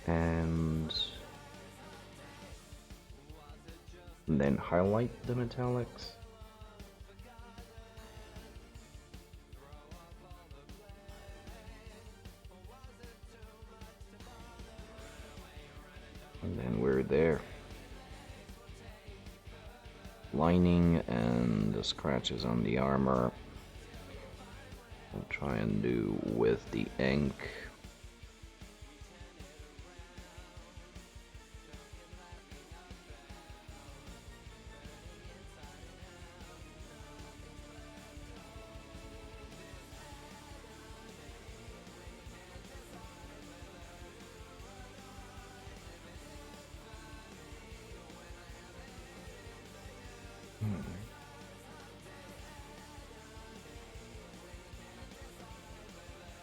And then highlight the metallics. And then we're there. Lining and the scratches on the armor. I'll try and do with the ink.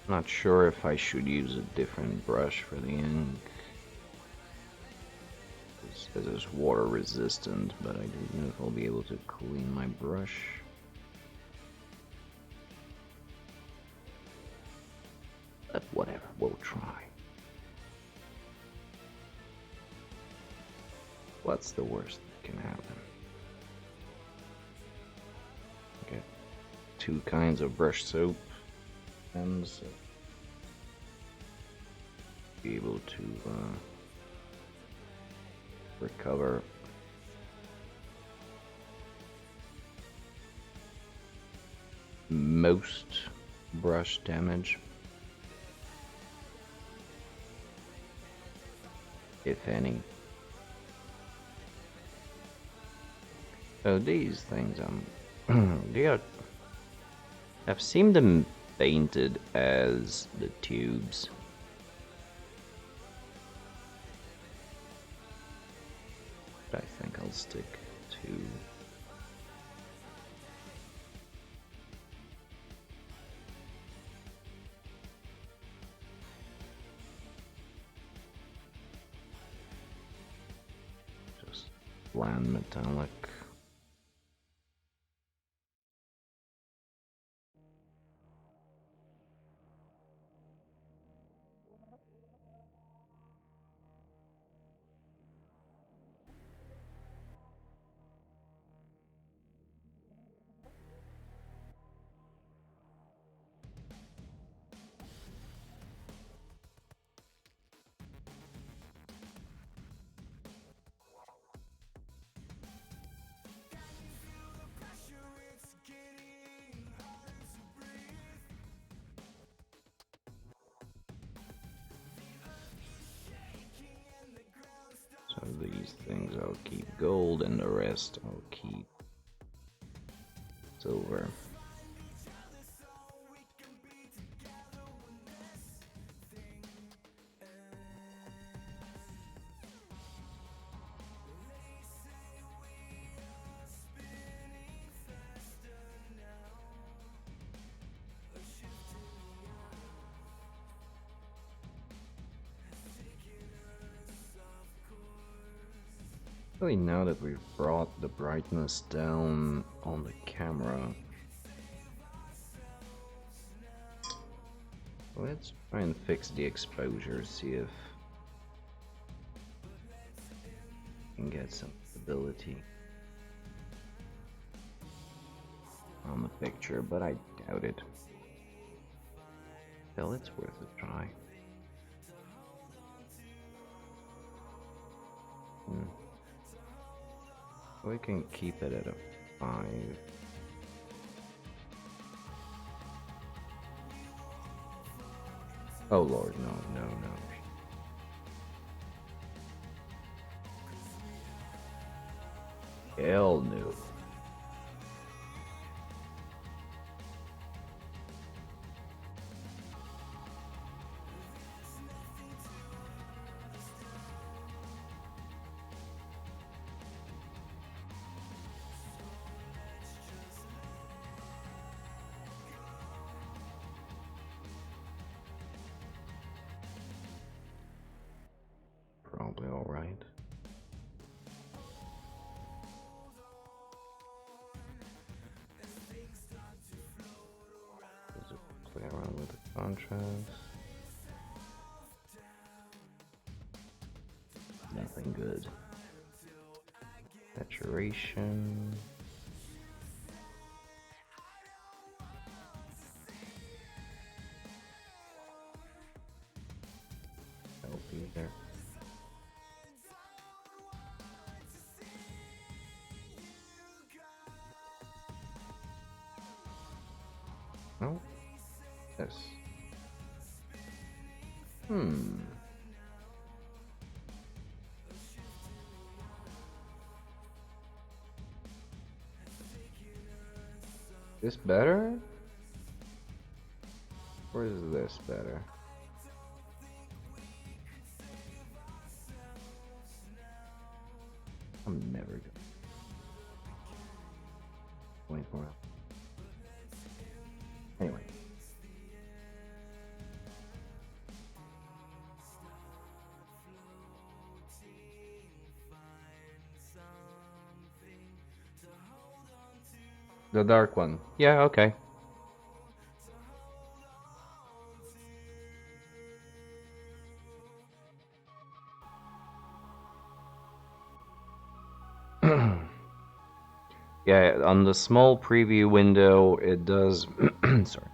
Not sure if I should use a different brush for the ink. It says it's water resistant, but I don't know if I'll be able to clean my brush. But whatever, we'll try. What's the worst that can happen? Get 2 kinds of brush soap and be able to recover most brush damage, if any. So these things, I've seen them painted as the tubes. But I think I'll stick to just bland metallic. So these things I'll keep gold and the rest I'll keep silver. Really, now that we've brought the brightness down on the camera, let's try and fix the exposure, see if we can get some stability on the picture, but I doubt it. Still, it's worth a try. We can keep it at a 5. Oh lord, no, no, no. Hell no. Probably alright. Play around with the contrast. Nothing good. Saturation. That'll be there. Oh, yes. This better? Or is this better? I'm never gonna wait for it. Anyway. The dark one. Yeah, okay. Yeah, on the small preview window, it does. Sorry,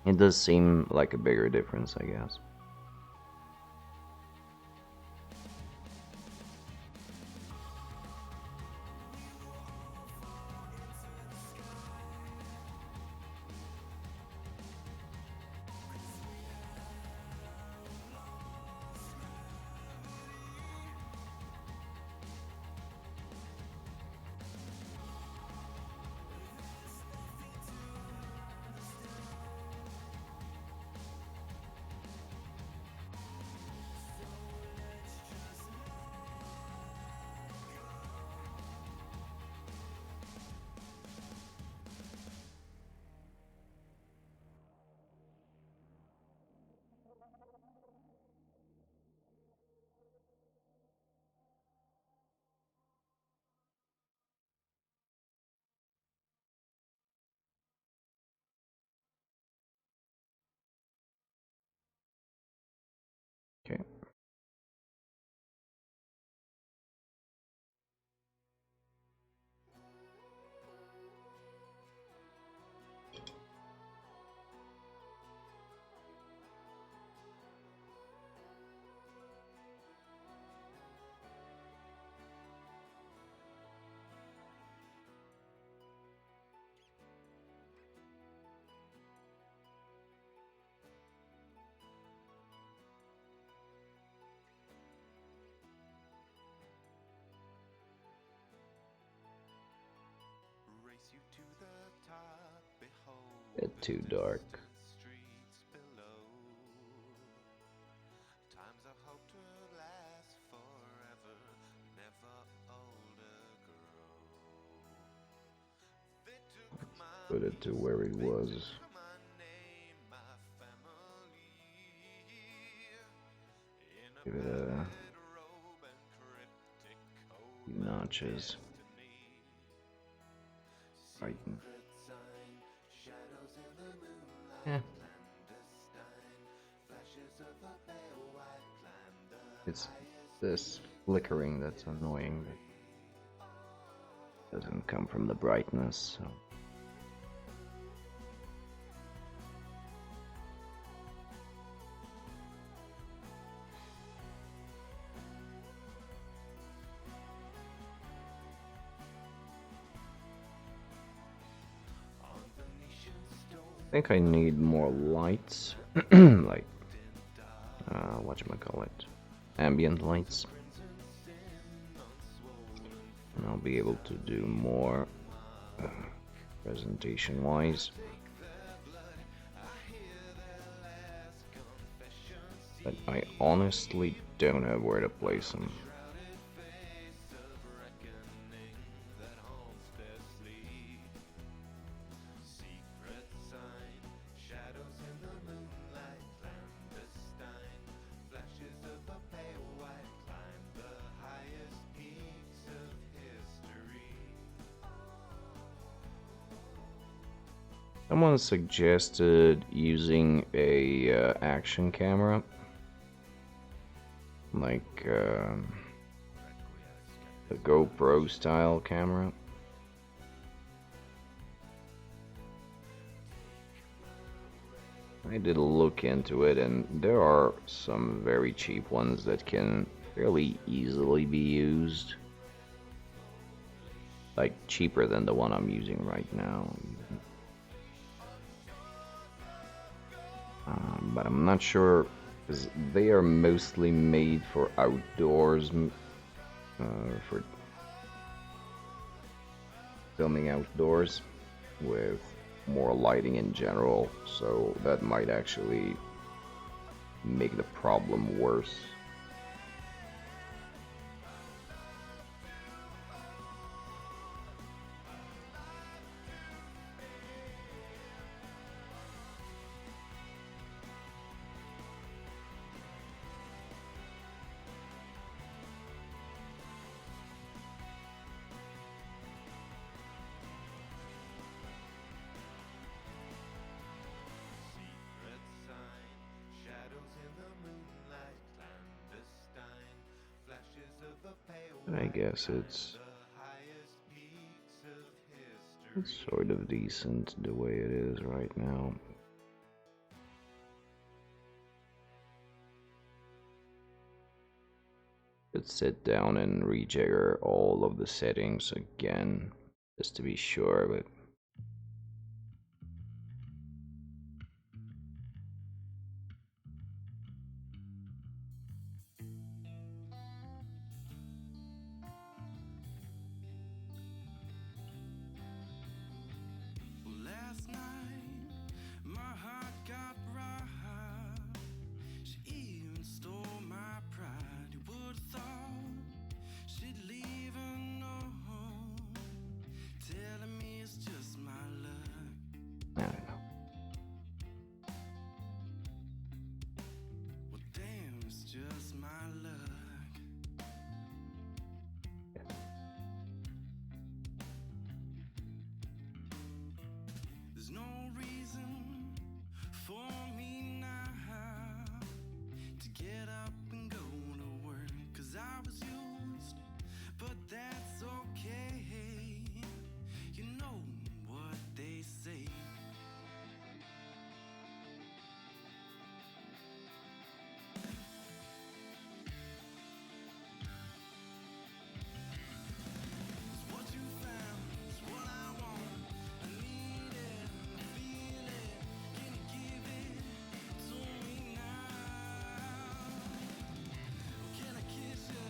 it does seem like a bigger difference, I guess. Okay. Race you to the top, behold Bit too dark. streets below. Times I hope to last forever, never older grow. They took my Put it to where it was. my name, my family. In a Give it a padded robe and cryptic code, few my notches. destiny. Brighten. Secret sign, shadows in the moonlight, Yeah, clandestine, flashes of a pale white climb the it's highest this flickering that's annoying. That doesn't come from the brightness. So. I think I need more lights, like whatchamacallit, ambient lights, and I'll be able to do more presentation-wise. But I honestly don't know where to place them. Someone suggested using a action camera, like a GoPro style camera. I did a look into it, and there are some very cheap ones that can fairly easily be used. Like cheaper than the one I'm using right now. But I'm not sure, because they are mostly made for outdoors, for filming outdoors with more lighting in general, so that might actually make the problem worse. I guess it's It's sort of decent the way it is right now. Let's sit down and rejigger all of the settings again, just to be sure, but Last night, my heart got right. She even stole my pride. You would have thought she'd leave a note, telling me it's just my luck. I don't know. Well, damn, it's just my luck. There's no reason for me now to get up and go to work, 'cause I was used, but that's okay. You know what they say. It's what you found, it's what I want. I need it, I feel it. Can you give it to me now? Can I kiss you?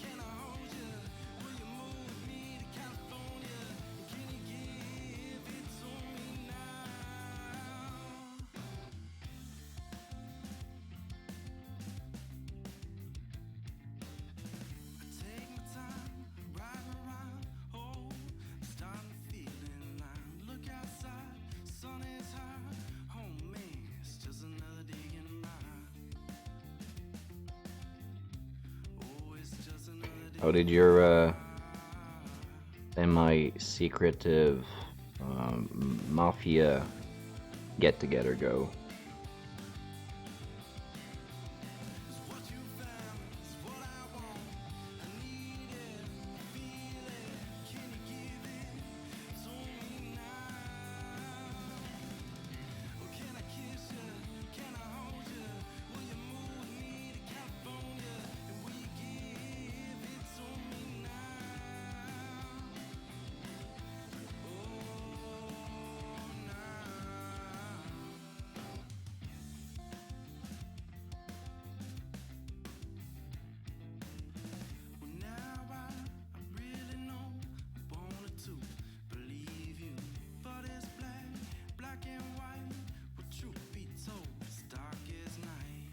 Can I hold you? Will you move me to California? Can you give it to me now? I take my time, riding around, oh, starting to feel in line. Look outside, sun is high, oh man, it's just another day getting by. Oh, it's just another day. How did your semi-secretive mafia get-together go? It's what you found, it's what I want. I need it, I feel it. Can you give it to me now? Or can I kiss you? Can I hold you? Will you move me to California? And will you give it to me now? Oh, now. Well, now I really know I wanted to believe you, but it's black, black and white. Well, truth be told, it's dark as night.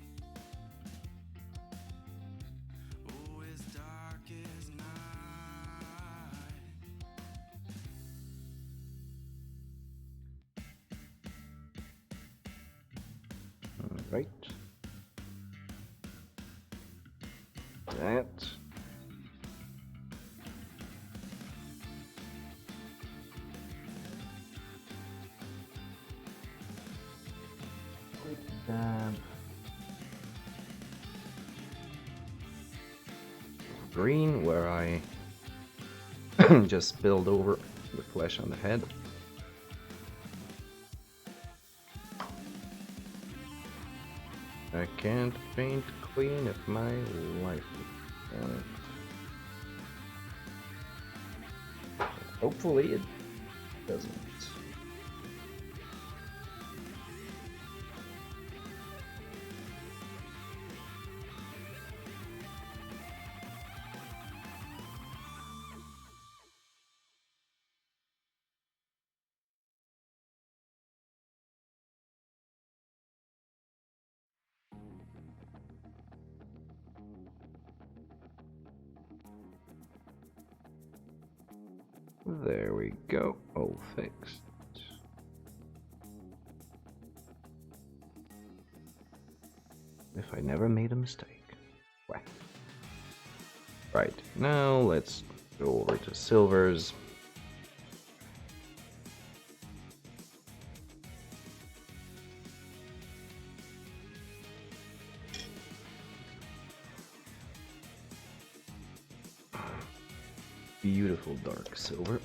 Oh, it's dark as night. Right. That. Quick dab. Green, where I just spilled over the flesh on the head. I can't paint clean if my life is on it. Hopefully it doesn't. There we go. All fixed. If I never made a mistake. Well. Right, now let's go over to silvers. Beautiful dark silver.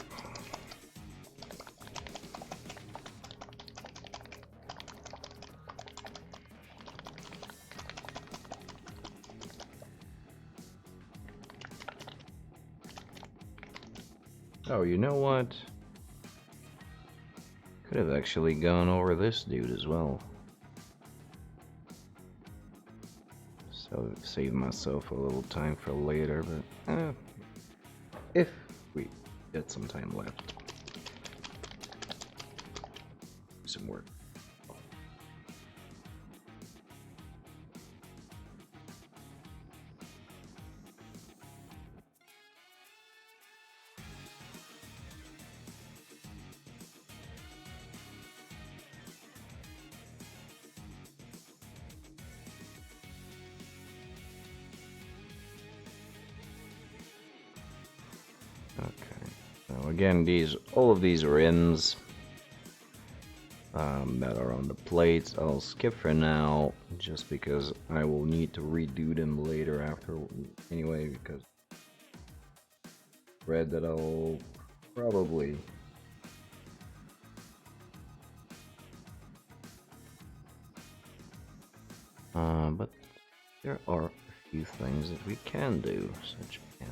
Oh, you know what? Could have actually gone over this dude as well. So save myself a little time for later, but if we get some time left. Some work. Okay. So again, all of these are ins that are on the plates. I'll skip for now, just because I will need to redo them later after anyway. Because read that I'll probably but there are a few things that we can do, such as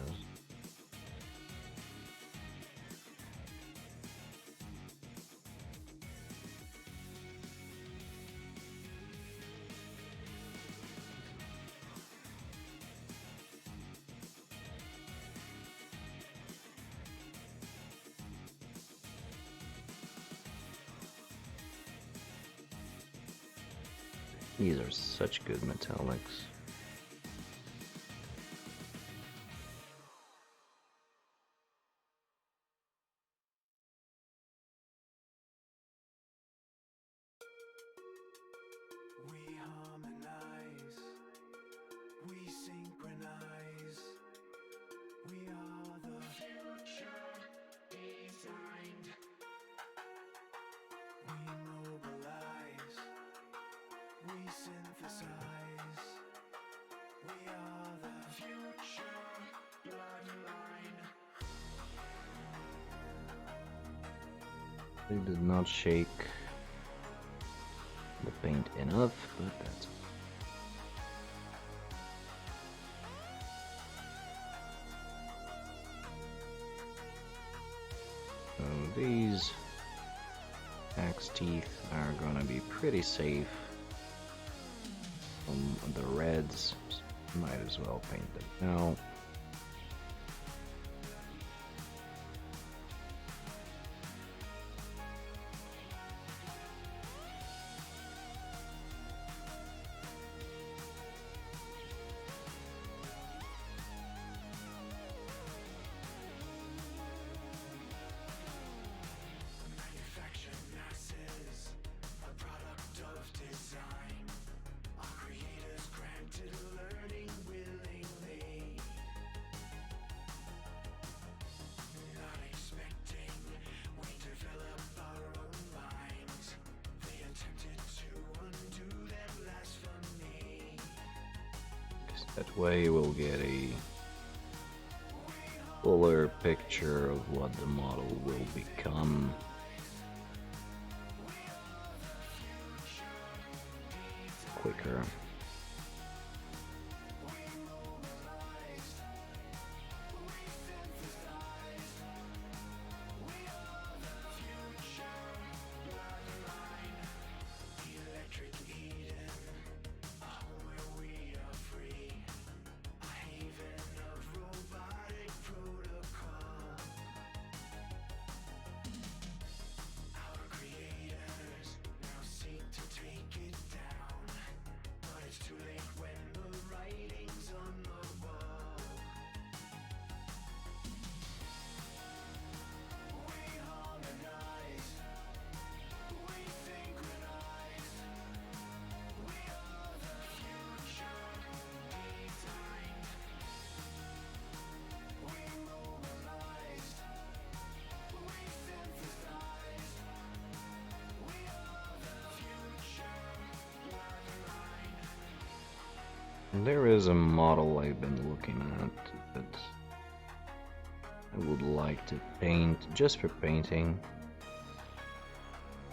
these are such good metallics. We harmonize, we synchronize, we are the future designed. We mobilize, we synthesize, we are the future bloodline. They did not shake the paint enough, but that's so these axe teeth are gonna be pretty safe from the reds. Might as well paint them now. Manufactured masses, a product of design. Our creators granted learning willingly. Not expecting, we develop our own minds. They attempted to undo their blasphemy. That way we'll get a fuller picture of what the model will become. Quicker. Electric Eden, a home where we are free, a haven of robotic protocol. Our creators now seek to take it down, but it's too late when the writing's on the wall. We harmonize, we synchronize, we are the future designed. We mobilize, we synthesize, we are the future bloodline. There is a model I've been looking at that I would like to paint just for painting.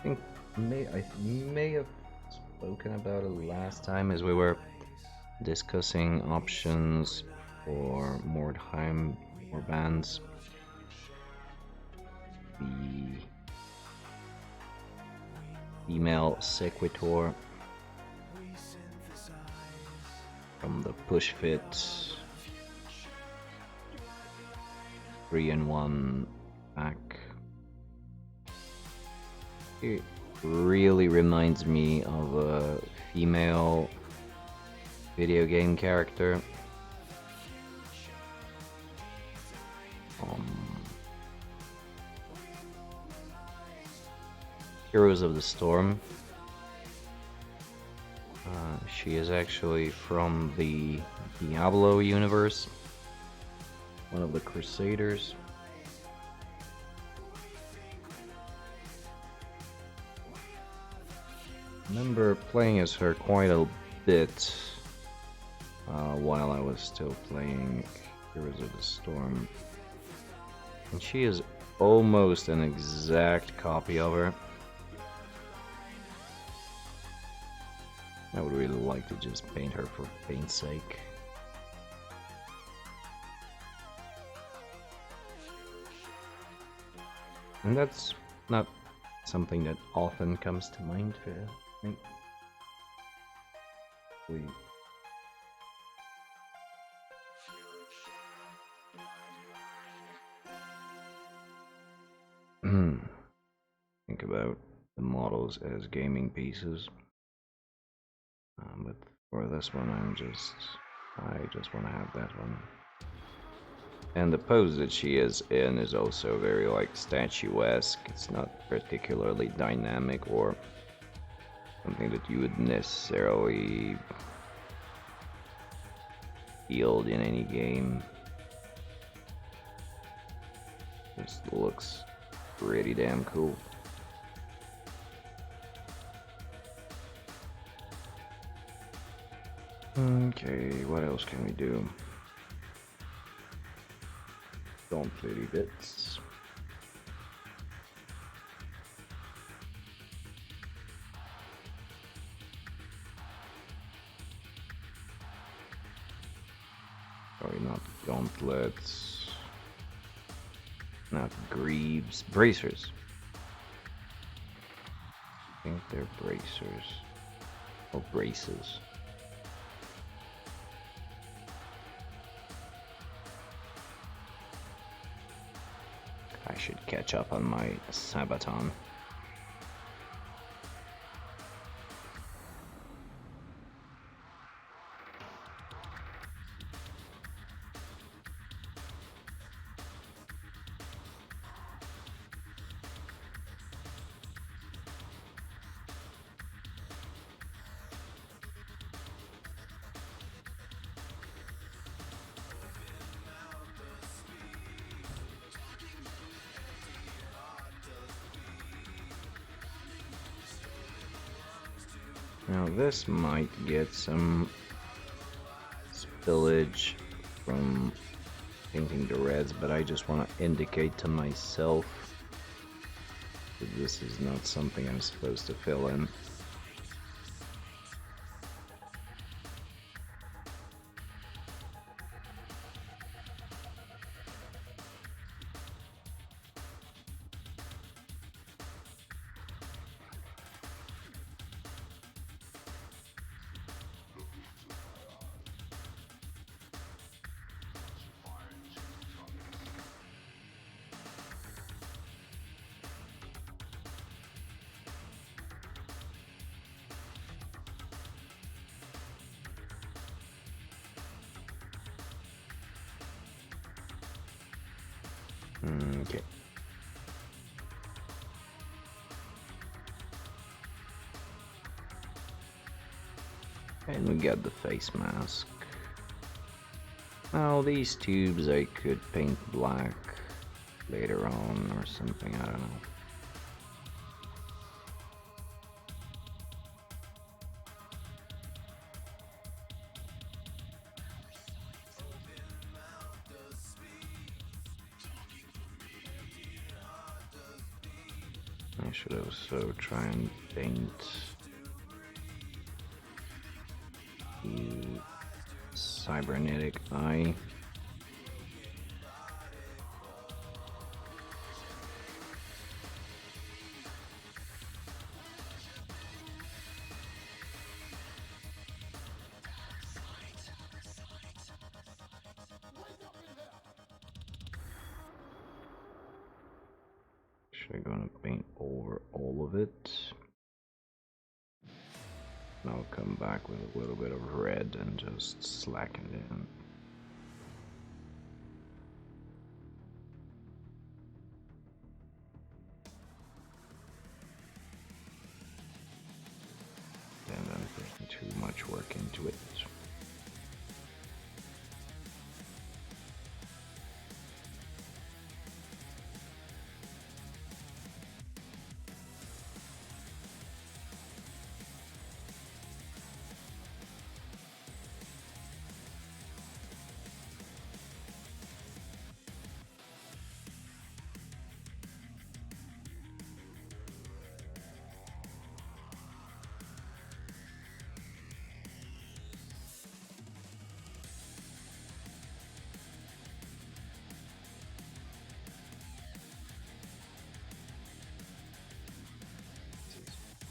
I may have spoken about it last time as we were discussing options for Mordheim or bands. the female sequitur from the push fit 3-in-1 pack. It really reminds me of a female video game character. Heroes of the Storm. She is actually from the Diablo universe, one of the Crusaders. I remember playing as her quite a bit while I was still playing Heroes of the Storm. And she is almost an exact copy of her. I would really like to just paint her for paint's sake. And that's not something that often comes to mind, I think. Think about the models as gaming pieces. But for this one, I just want to have that one. And the pose that she is in is also very like statuesque. It's not particularly dynamic or something that you would necessarily field in any game. Just looks pretty damn cool. Okay, what else can we do? Don't 30 bits. Sorry, not gauntlets. Not greaves. Bracers. I think they're bracers. Or braces. I should catch up on my Sabaton. Now this might get some spillage from painting the reds, but I just want to indicate to myself that this is not something I'm supposed to fill in. Okay. And we got the face mask. Now these tubes I could paint black later on or something, I don't know. I should also try and paint the cybernetic eye. Actually gonna paint over all of it. And I'll come back with a little bit of red and just slacken down. And I'm putting too much work into it.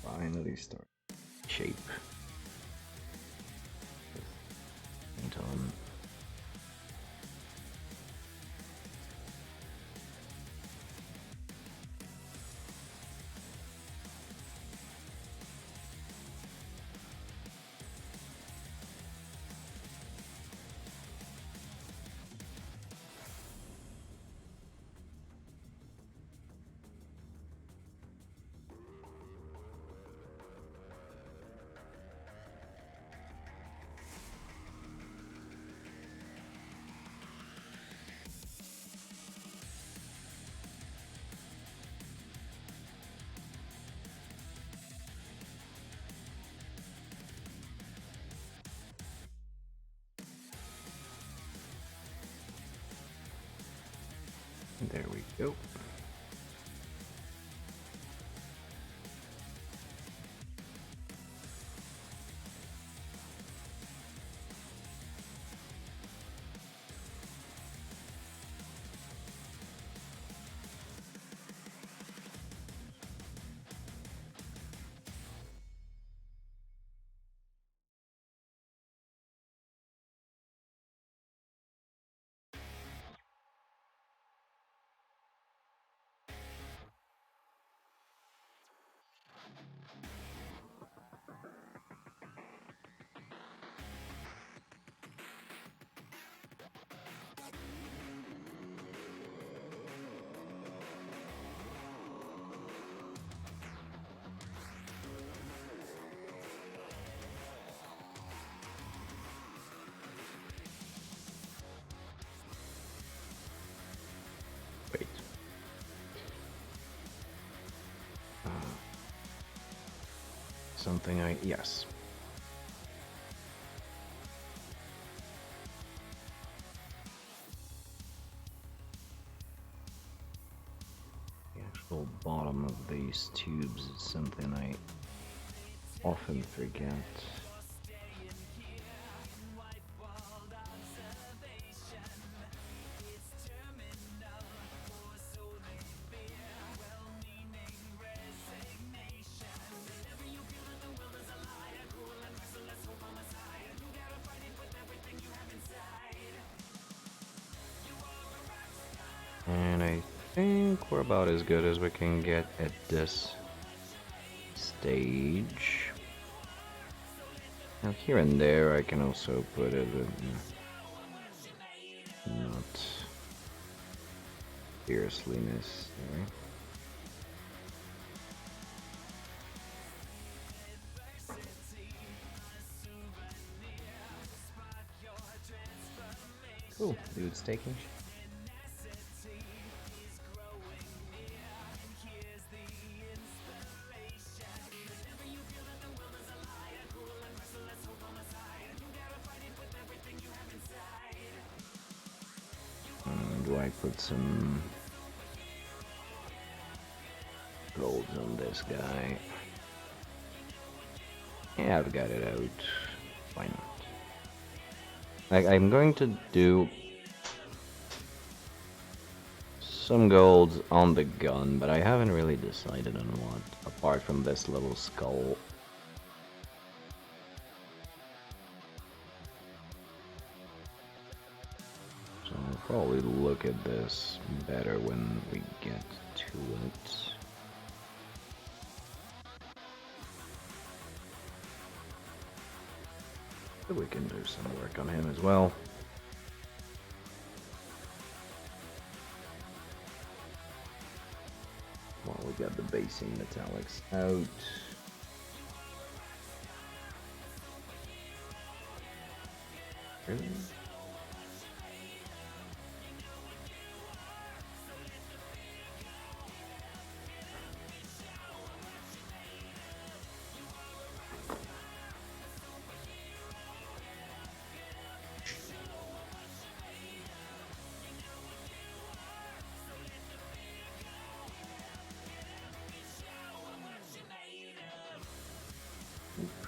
Finally start shape. And there we go. Wait. Something yes. The actual bottom of these tubes is something I often forget. And I think we're about as good as we can get at this stage. Now here and there I can also put it not fiercely necessary. Cool, dude's taking. Do I put some gold on this guy? Yeah, I've got it out. Why not? I'm going to do some gold on the gun, but I haven't really decided on what, apart from this little skull. So I'll Probably look at this better when we get to it. But we can do some work on him as well. Well, we got the basing metallics out. Really?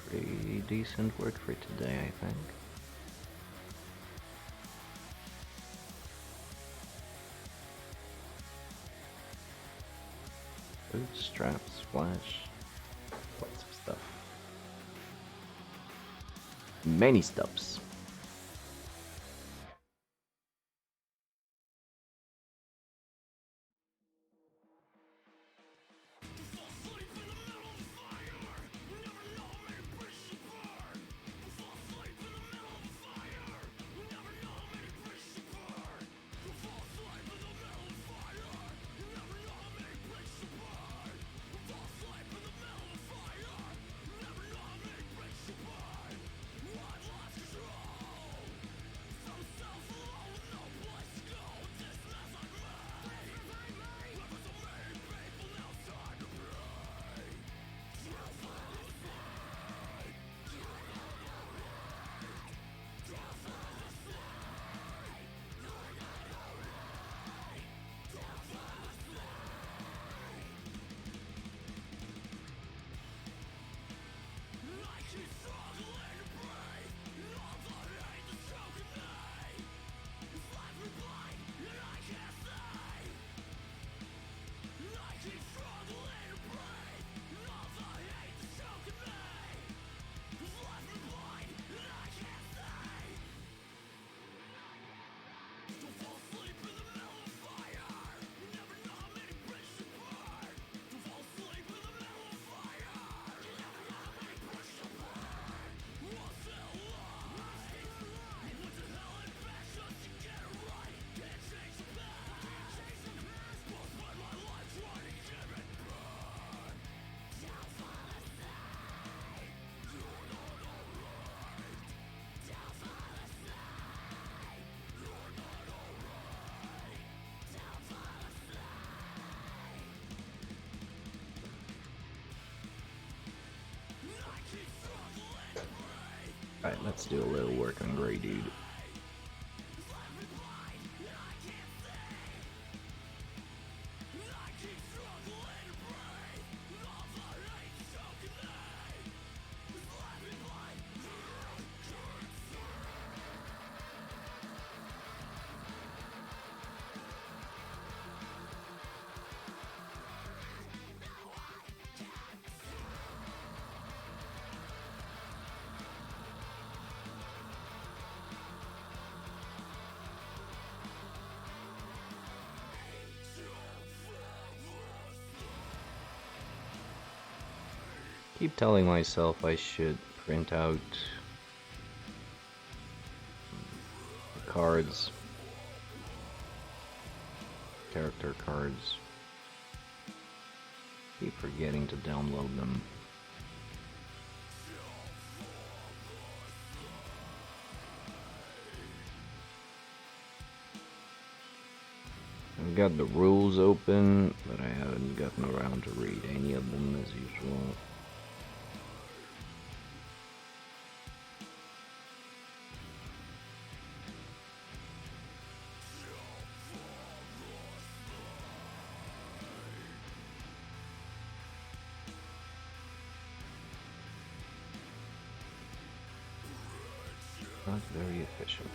Pretty decent work for today, I think. Boots, straps, flash, lots of stuff. Many stuffs. Alright, let's do a little work on Grey Dude. Keep telling myself I should print out the cards, character cards. Keep forgetting to download them. I've got the rules open, but I haven't gotten around to read any of them as usual. Not very efficient.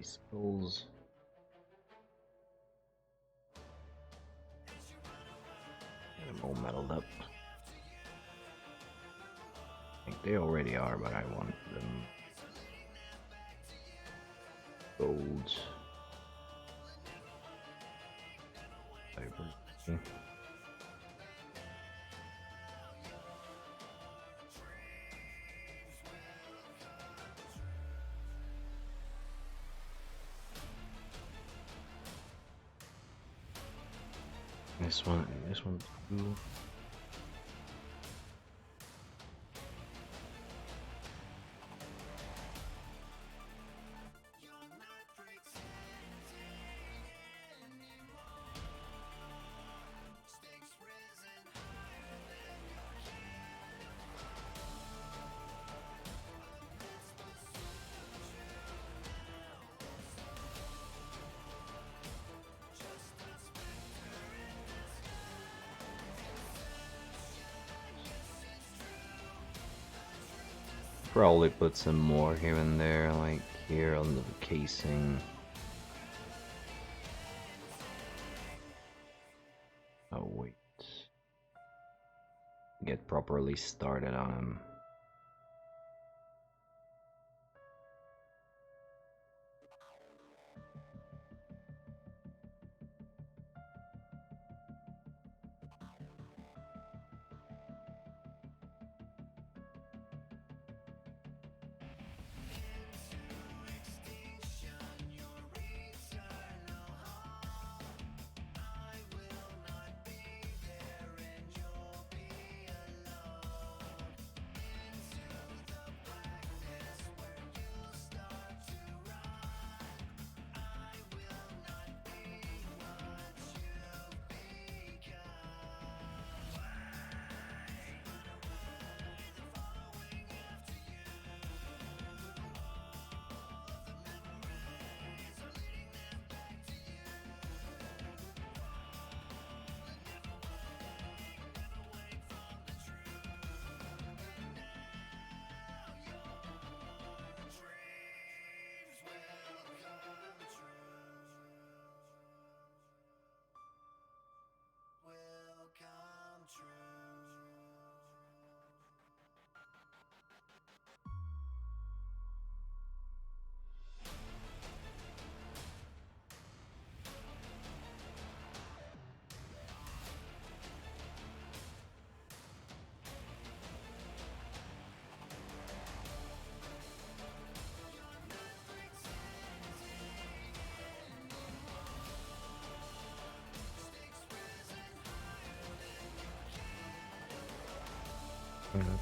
these skulls. Get them all metaled up. I think they already are, but I want them gold. Fiber. This one too. Probably put some more here and there, like here on the casing. Oh wait. Get properly started on him.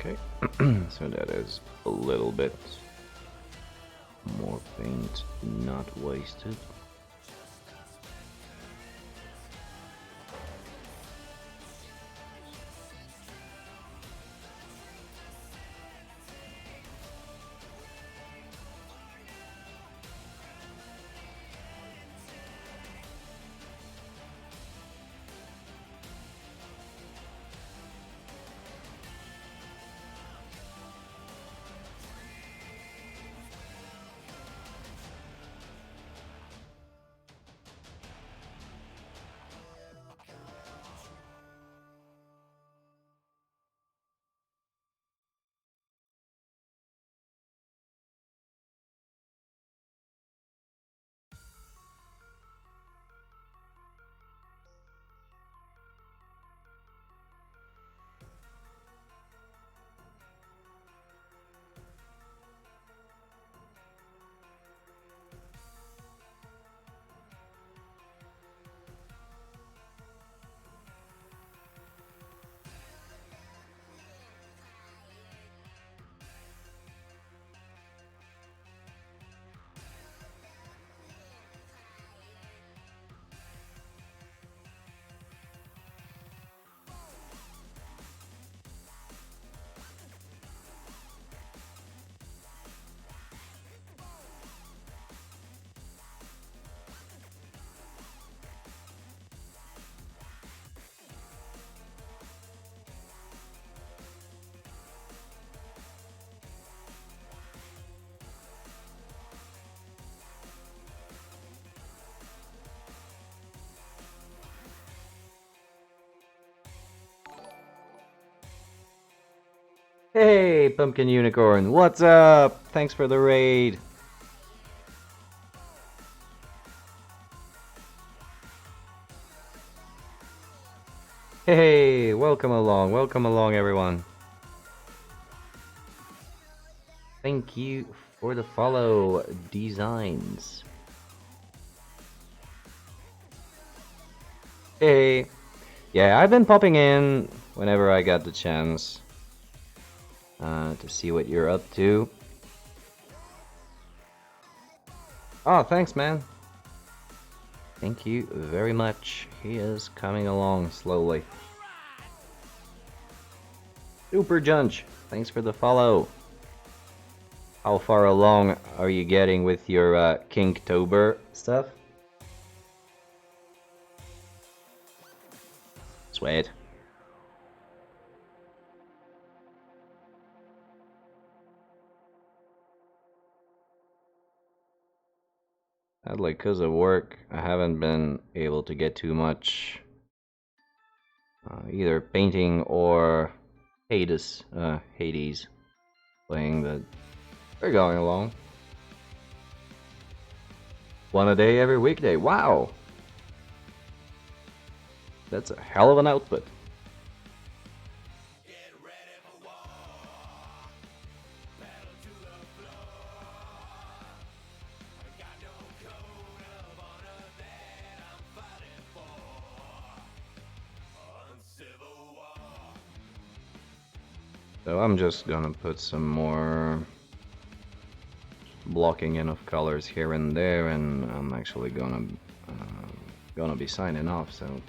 Okay, so that is a little bit more paint not wasted. Hey, Pumpkin Unicorn, what's up? Thanks for the raid. Hey, welcome along everyone. Thank you for the follow, Designs. Hey, yeah, I've been popping in whenever I got the chance to see what you're up to. Oh, thanks, man. Thank you very much. He is coming along slowly. Super Junch, thanks for the follow. How far along are you getting with your Kinktober stuff? Sweet. Sadly, because of work, I haven't been able to get too much either painting or Hades playing, but we're going along. One a day every weekday. Wow! That's a hell of an output. So I'm just gonna put some more blocking in of colors here and there, and I'm actually gonna be signing off. So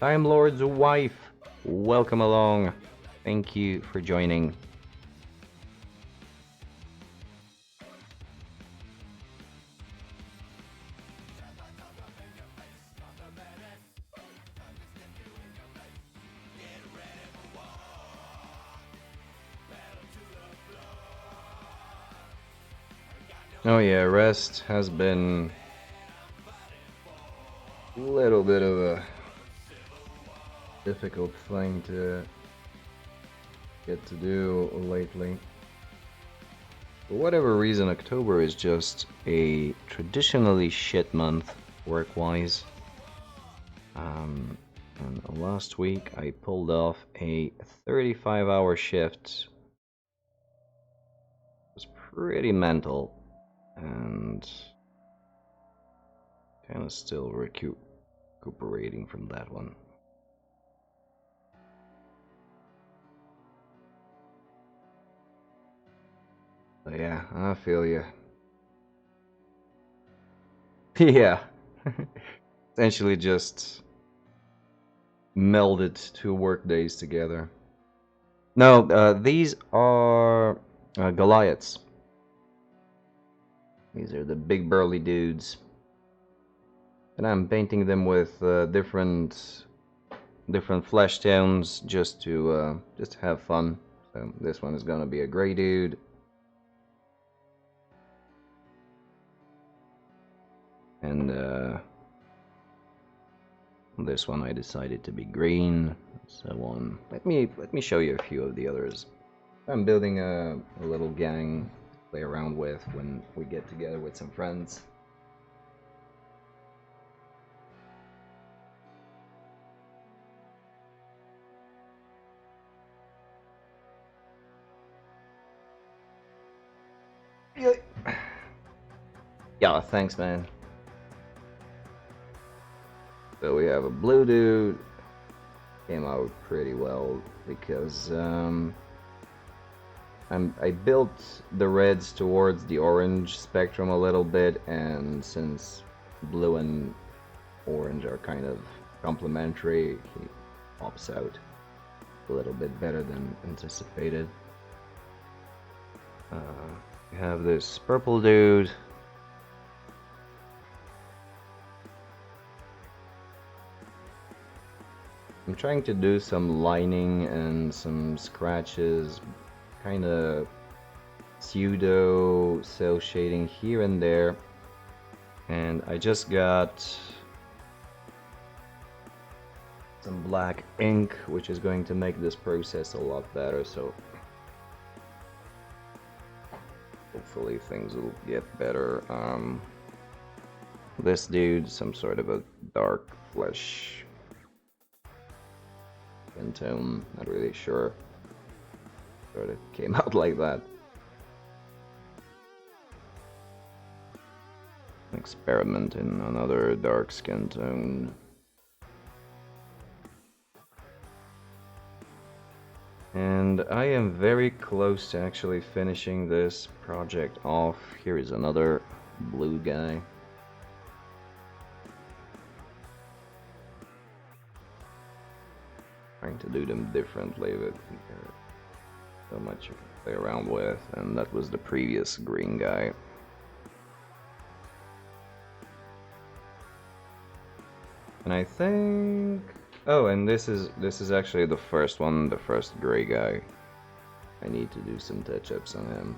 Time Lord's wife, welcome along. Thank you for joining. Oh yeah, rest has been a little bit of a difficult thing to get to do lately. For whatever reason, October is just a traditionally shit month work-wise. And last week I pulled off a 35-hour shift. It was pretty mental, and kind of still recuperating from that one. But yeah, I feel you. Yeah. Essentially just melded two work days together. No, these are Goliaths. These are the big burly dudes. And I'm painting them with different flesh tones just to have fun. So this one is gonna be a gray dude. And this one I decided to be green. So on. Let me show you a few of the others. I'm building a little gang to play around with when we get together with some friends. Yeah, thanks, man. So we have a blue dude. Came out pretty well because I built the reds towards the orange spectrum a little bit, and since blue and orange are kind of complementary, he pops out a little bit better than anticipated. We have this purple dude. I'm trying to do some lining and some scratches, kind of pseudo cell shading here and there. And I just got some black ink, which is going to make this process a lot better, so hopefully things will get better. This dude, some sort of a dark flesh skin tone, not really sure. But it came out like that. Experiment in another dark skin tone. And I am very close to actually finishing this project off. Here is another blue guy. Trying to do them differently, but there's so much you can play around with. And that was the previous green guy. And I think... Oh, and this is actually the first one, the first gray guy. I need to do some touch-ups on him.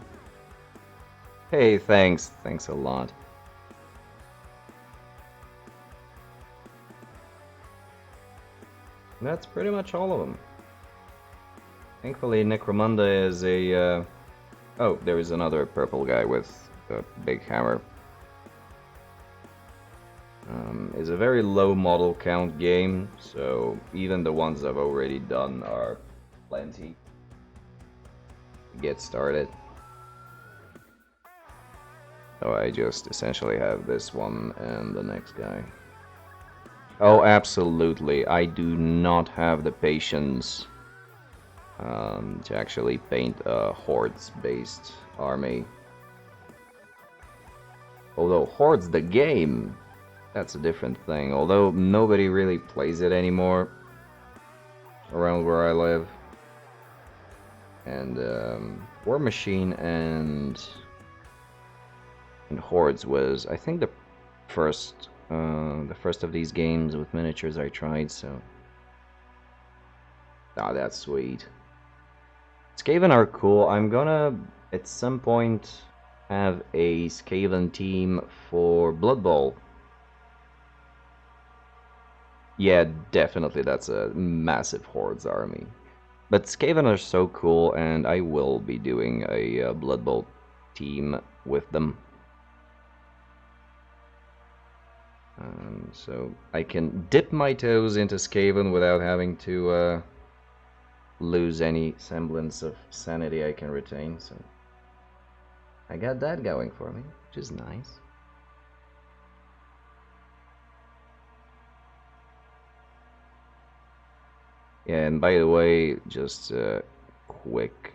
Hey, thanks a lot. And that's pretty much all of them. Thankfully, Necromunda is a... Oh, there is another purple guy with a big hammer. Is a very low model count game, so even the ones I've already done are plenty to get started. So I just essentially have this one and the next guy. Oh, absolutely, I do not have the patience to actually paint a Hordes-based army. Although Hordes the game, that's a different thing, although nobody really plays it anymore around where I live. And War Machine and Hordes was, I think, the first of these games with miniatures I tried, so... Ah, that's sweet. Skaven are cool. I'm gonna, at some point, have a Skaven team for Blood Bowl. Yeah, definitely, that's a massive Hordes army. But Skaven are so cool, and I will be doing a Blood Bowl team with them. So I can dip my toes into Skaven without having to lose any semblance of sanity I can retain, so I got that going for me, which is nice. Yeah, and by the way, just quickly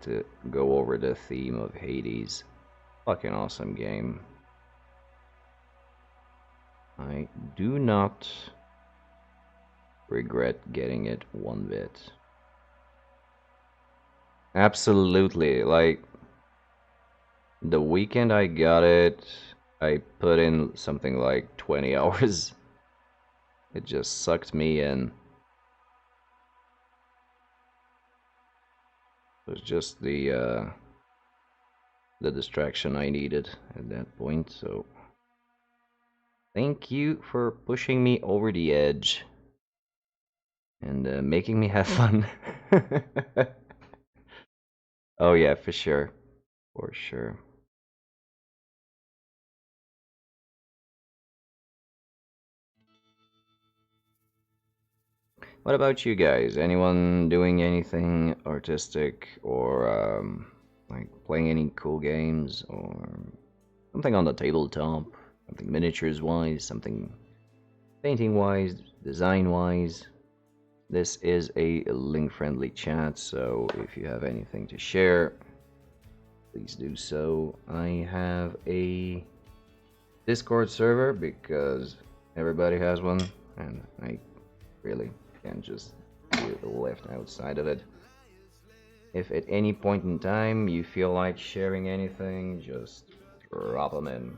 to go over the theme of Hades. Fucking awesome game. I do not regret getting it one bit. Absolutely, like the weekend I got it, I put in something like 20 hours. It just sucked me in. It was just the distraction I needed at that point, so thank you for pushing me over the edge and making me have fun. Oh yeah, for sure. For sure. What about you guys? Anyone doing anything artistic or like playing any cool games or something on the tabletop? Something miniatures wise, something painting wise, design wise? This is a link friendly chat, so if you have anything to share, please do so. I have a Discord server because everybody has one, and I really can't just be left outside of it. If at any point in time you feel like sharing anything, just drop them in.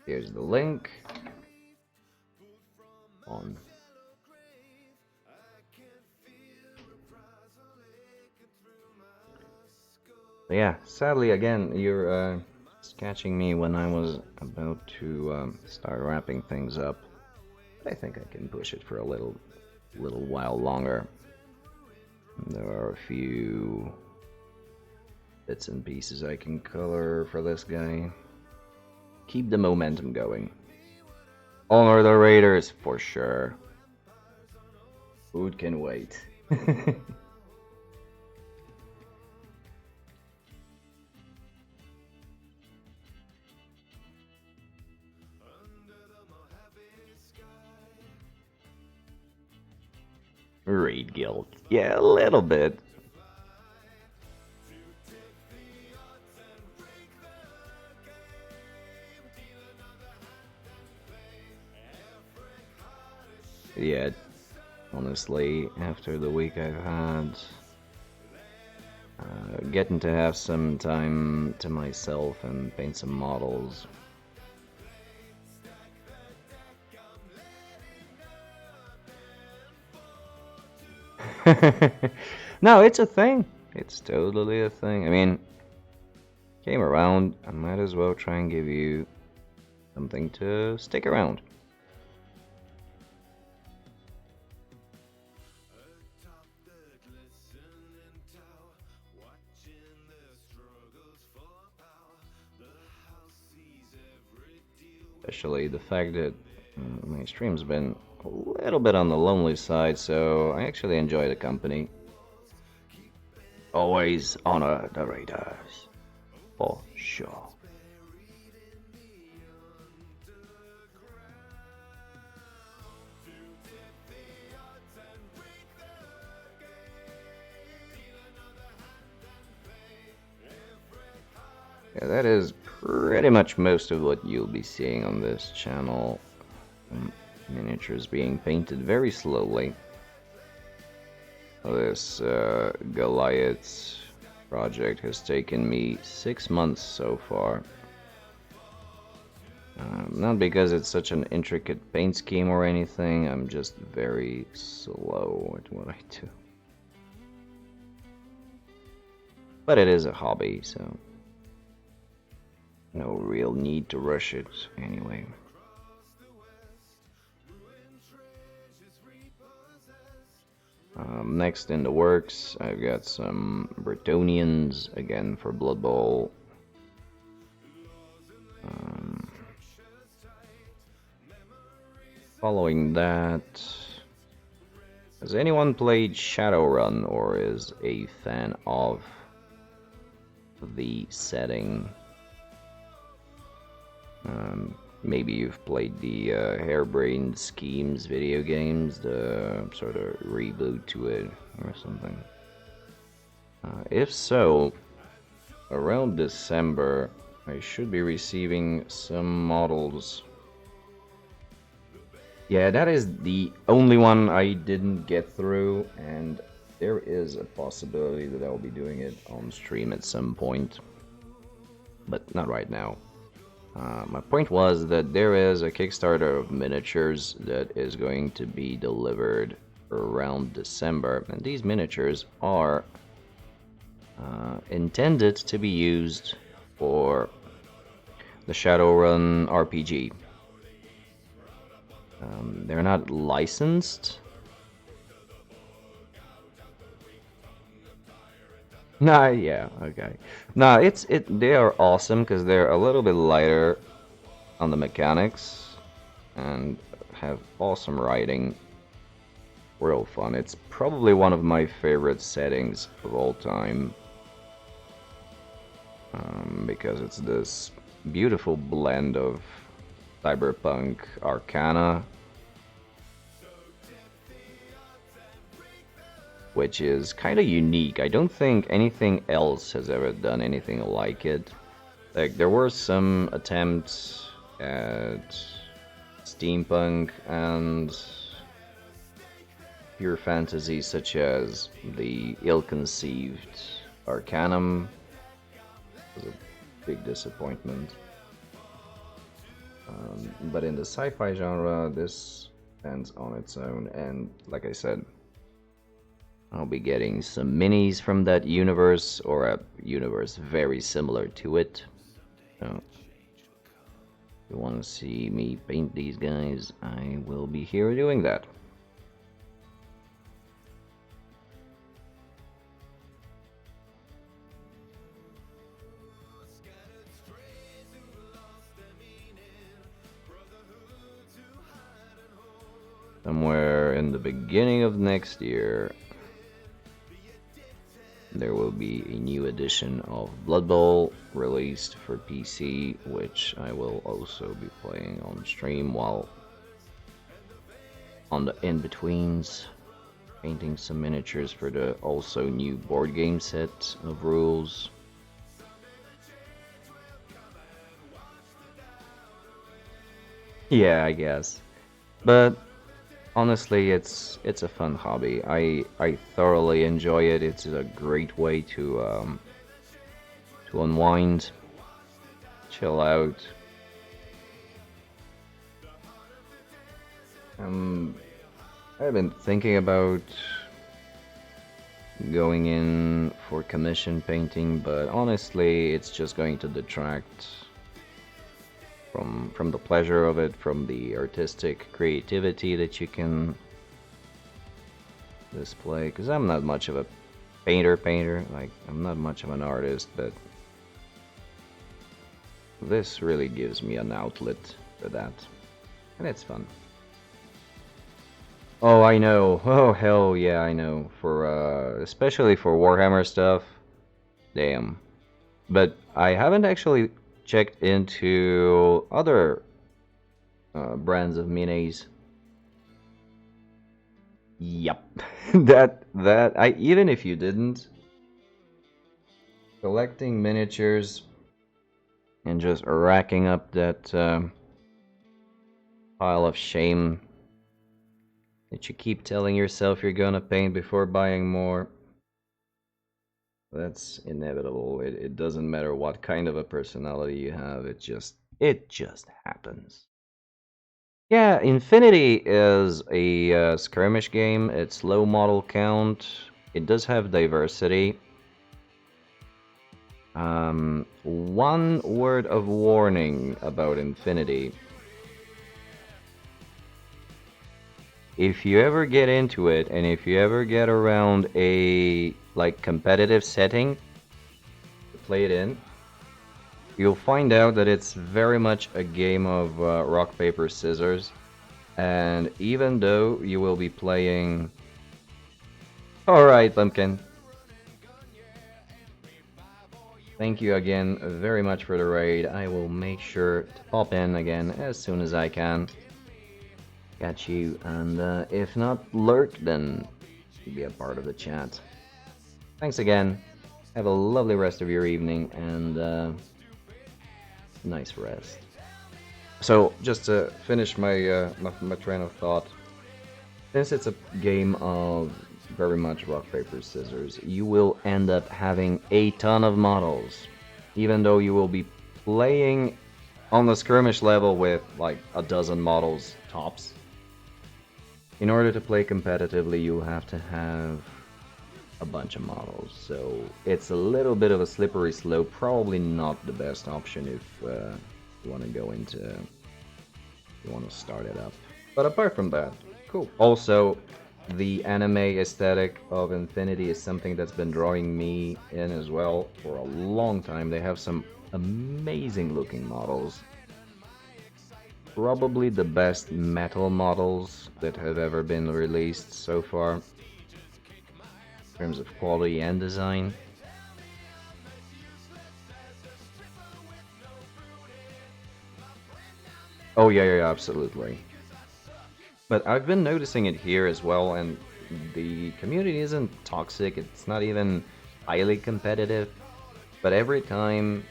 Here's the link. On. But yeah, sadly, again, you're just catching me when I was about to start wrapping things up. But I think I can push it for a little while longer. There are a few bits and pieces I can color for this guy. Keep the momentum going. Honor the Raiders, for sure. Food can wait. Raid guild. Yeah, a little bit. Yeah, honestly, after the week I've had, getting to have some time to myself and paint some models. No, it's a thing. It's totally a thing. I mean, came around, I might as well try and give you something to stick around. Especially the fact that my stream's been a little bit on the lonely side, so I actually enjoy the company. Always honor the Raiders, for sure. Yeah, that is pretty much most of what you'll be seeing on this channel. Miniatures being painted very slowly. This Goliath project has taken me 6 months so far. Not because it's such an intricate paint scheme or anything, I'm just very slow at what I do. But it is a hobby, so no real need to rush it anyway. Next in the works, I've got some Bretonians, again for Blood Bowl. Following that, has anyone played Shadowrun or is a fan of the setting? Maybe you've played the Harebrained Schemes video games, the sort of reboot to it or something. If so, around December, I should be receiving some models. Yeah, that is the only one I didn't get through, and there is a possibility that I'll be doing it on stream at some point, but not right now. My point was that there is a Kickstarter of miniatures that is going to be delivered around December, and these miniatures are intended to be used for the Shadowrun RPG. They're not licensed. Nah, yeah, okay. Nah, they are awesome because they're a little bit lighter on the mechanics and have awesome writing. Real fun. It's probably one of my favorite settings of all time. Because it's this beautiful blend of cyberpunk arcana, which is kind of unique. I don't think anything else has ever done anything like it. Like, there were some attempts at steampunk and pure fantasy, such as the ill-conceived Arcanum. It was a big disappointment. But in the sci-fi genre, this stands on its own, and like I said, I'll be getting some minis from that universe, or a universe very similar to it. So, if you want to see me paint these guys, I will be here doing that. Somewhere in the beginning of next year, there will be a new edition of Blood Bowl released for PC, which I will also be playing on stream while on the in-betweens, painting some miniatures for the also new board game set of rules. Yeah, I guess. But honestly, it's a fun hobby. I thoroughly enjoy it. It's a great way to unwind, chill out. I've been thinking about going in for commission painting, but honestly, it's just going to detract from the pleasure of it, from the artistic creativity that you can display. Because I'm not much of a painter. Like, I'm not much of an artist, but this really gives me an outlet for that, and it's fun. Oh, I know. Oh, hell yeah, I know. For especially for Warhammer stuff. Damn. But I haven't actually checked into other brands of minis. Yep. that I even if you didn't, collecting miniatures and just racking up that pile of shame that you keep telling yourself you're gonna paint before buying more. That's inevitable. It doesn't matter what kind of a personality you have. It just happens. Yeah, Infinity is a skirmish game. It's low model count. It does have diversity. One word of warning about Infinity. If you ever get into it, and if you ever get around a like competitive setting to play it in, you'll find out that it's very much a game of rock, paper, scissors. And even though you will be playing... Alright, Pumpkin. Thank you again very much for the raid. I will make sure to pop in again as soon as I can. Catch you, and if not lurk, then be a part of the chat. Thanks again. Have a lovely rest of your evening, and nice rest. So, just to finish my train of thought, since it's a game of very much rock, paper, scissors, you will end up having a ton of models, even though you will be playing on the skirmish level with like a dozen models tops. In order to play competitively, you have to have a bunch of models, so it's a little bit of a slippery slope. Probably not the best option if you want to go into, you want to start it up. But apart from that, cool. Also, the anime aesthetic of Infinity is something that's been drawing me in as well for a long time. They have some amazing looking models. Probably the best metal models that have ever been released so far, in terms of quality and design. Oh yeah, absolutely. But I've been noticing it here as well, and the community isn't toxic, it's not even highly competitive. But every time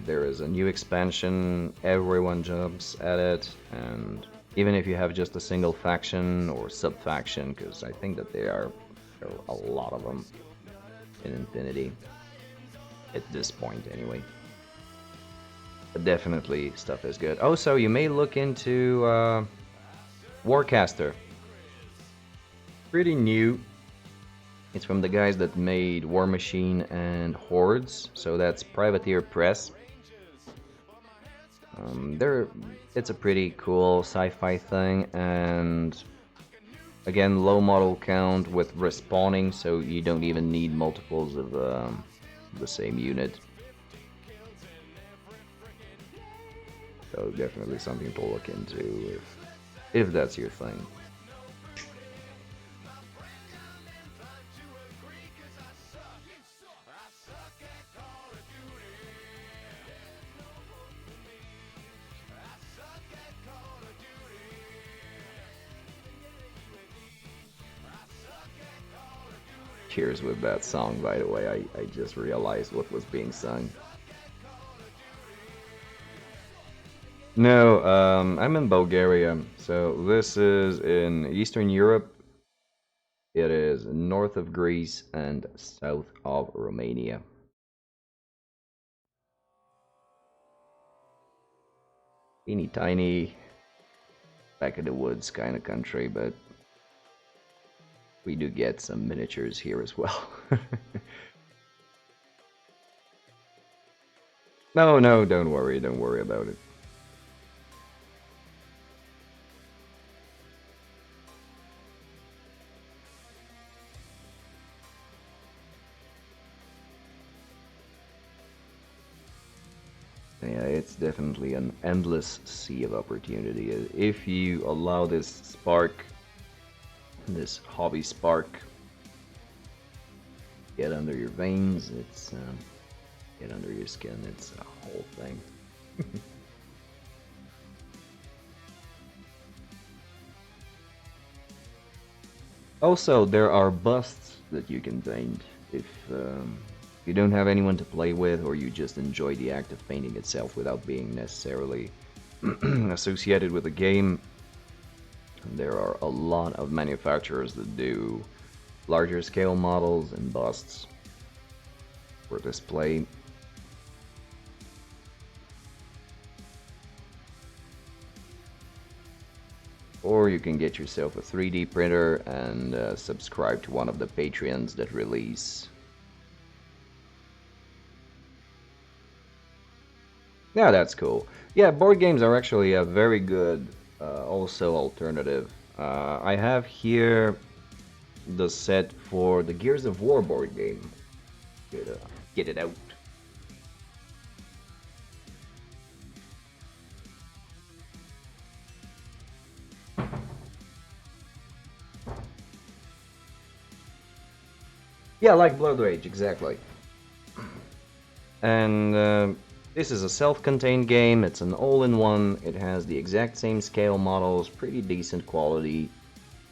there is a new expansion, everyone jumps at it, and even if you have just a single faction or sub-faction, because I think that there are a lot of them in Infinity, at this point anyway. But definitely stuff is good. Also, you may look into Warcaster. Pretty new. It's from the guys that made War Machine and Hordes, so that's Privateer Press. It's a pretty cool sci-fi thing, and again, low model count with respawning, so you don't even need multiples of the same unit. So definitely something to look into if that's your thing. Cheers with that song, by the way. I just realized what was being sung. No, I'm in Bulgaria, so this is in Eastern Europe. It is north of Greece and south of Romania. Teeny tiny, back in the woods kind of country, but we do get some miniatures here as well. No, don't worry about it. Yeah, it's definitely an endless sea of opportunity. If you allow this spark, this hobby spark, get under your veins, it's get under your skin, it's a whole thing. Also, there are busts that you can paint if you don't have anyone to play with, or you just enjoy the act of painting itself without being necessarily associated with the game. There are a lot of manufacturers that do larger scale models and busts for display. Or you can get yourself a 3D printer and subscribe to one of the Patreons that release. Yeah, that's cool. Yeah, board games are actually a very good also alternative. I have here the set for the Gears of War board game. Get it out. Yeah, like Blood Rage, exactly. And this is a self-contained game. It's an all-in-one. It has the exact same scale models, pretty decent quality,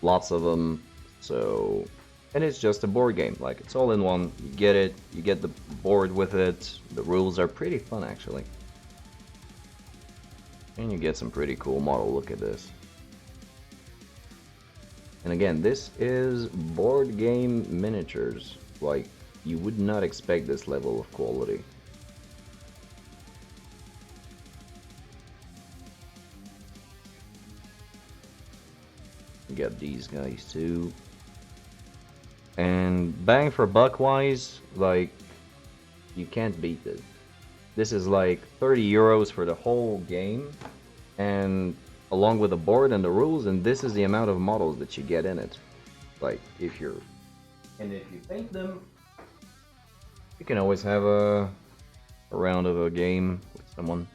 lots of them. So, and it's just a board game. Like, it's all in one. You get it. You get the board with it. The rules are pretty fun, actually. And you get some pretty cool model. Look at this. And again, this is board game miniatures. Like, you would not expect this level of quality. You got these guys too. And bang for buck wise, like, you can't beat it. This is like 30 euros for the whole game, and along with the board and the rules, and this is the amount of models that you get in it. Like, if you paint them, you can always have a round of a game with someone.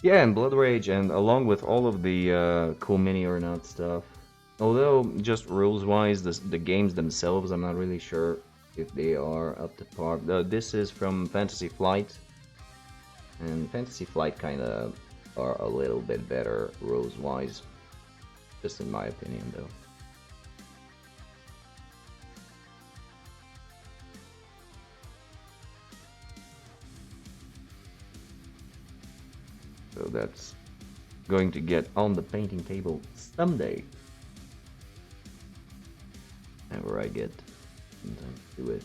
Yeah, and Blood Rage, and along with all of the cool mini or not stuff. Although, just rules-wise, the games themselves, I'm not really sure if they are up to par. This is from Fantasy Flight, and Fantasy Flight kind of are a little bit better rules-wise, just in my opinion, though. So that's going to get on the painting table someday. Whenever I get some time to do it.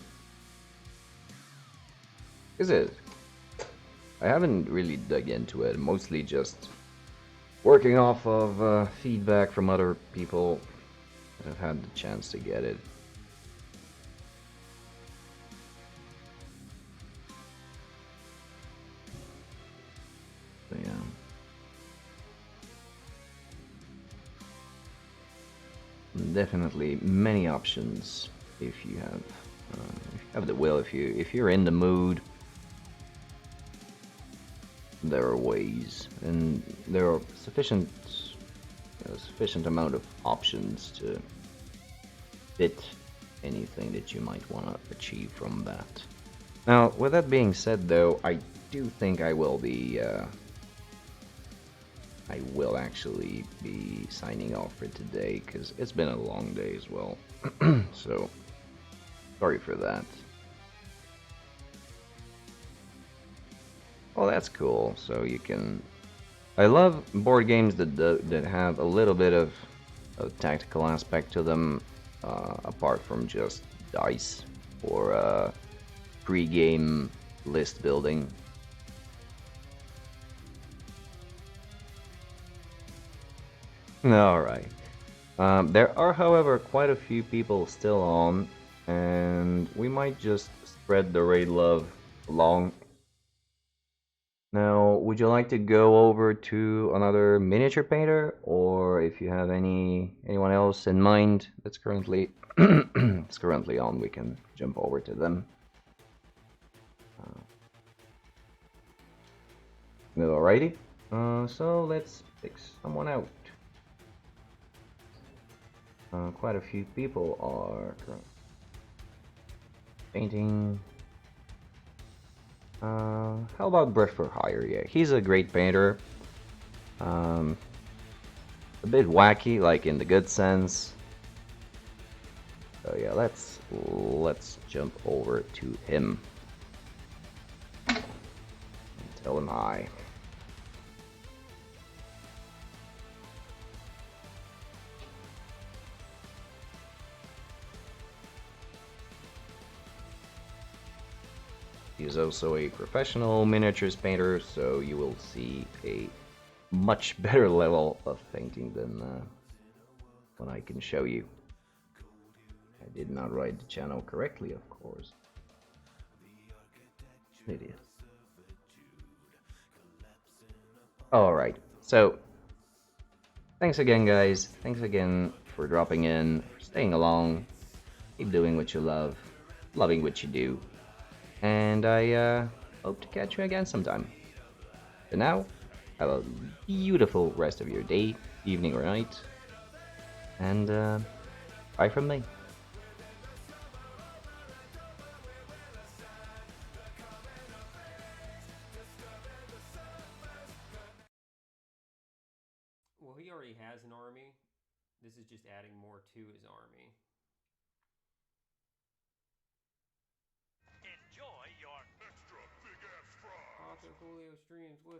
Is it? I haven't really dug into it, mostly just working off of feedback from other people that have had the chance to get it. So, yeah. Definitely many options if you have the will, if you're in the mood. There are ways, and there are sufficient amount of options to fit anything that you might want to achieve from that. Now, with that being said, though, I do think I will actually be signing off for today because it's been a long day as well. So, sorry for that. Well, that's cool. So you can. I love board games that have a little bit of a tactical aspect to them, apart from just dice or pre-game list building. All right. There are, however, quite a few people still on, and we might just spread the raid love along. Now, would you like to go over to another miniature painter, or if you have anyone else in mind that's currently it's currently on, we can jump over to them. Alrighty. So let's pick someone out. Quite a few people are painting. How about Brush for Hire? Yeah, he's a great painter. A bit wacky, like in the good sense. So yeah, let's jump over to him. And tell him hi. He is also a professional miniatures painter, so you will see a much better level of painting than what I can show you. I did not write the channel correctly, of course. Idiot. Alright, so thanks again, guys. Thanks again for dropping in, for staying along. Keep doing what you love, loving what you do. And I hope to catch you again sometime. For now, have a beautiful rest of your day, evening, or night. And bye from me. Well, he already has an army. This is just adding more to his army. Enjoy your extra big ass fries. Author Julio streams with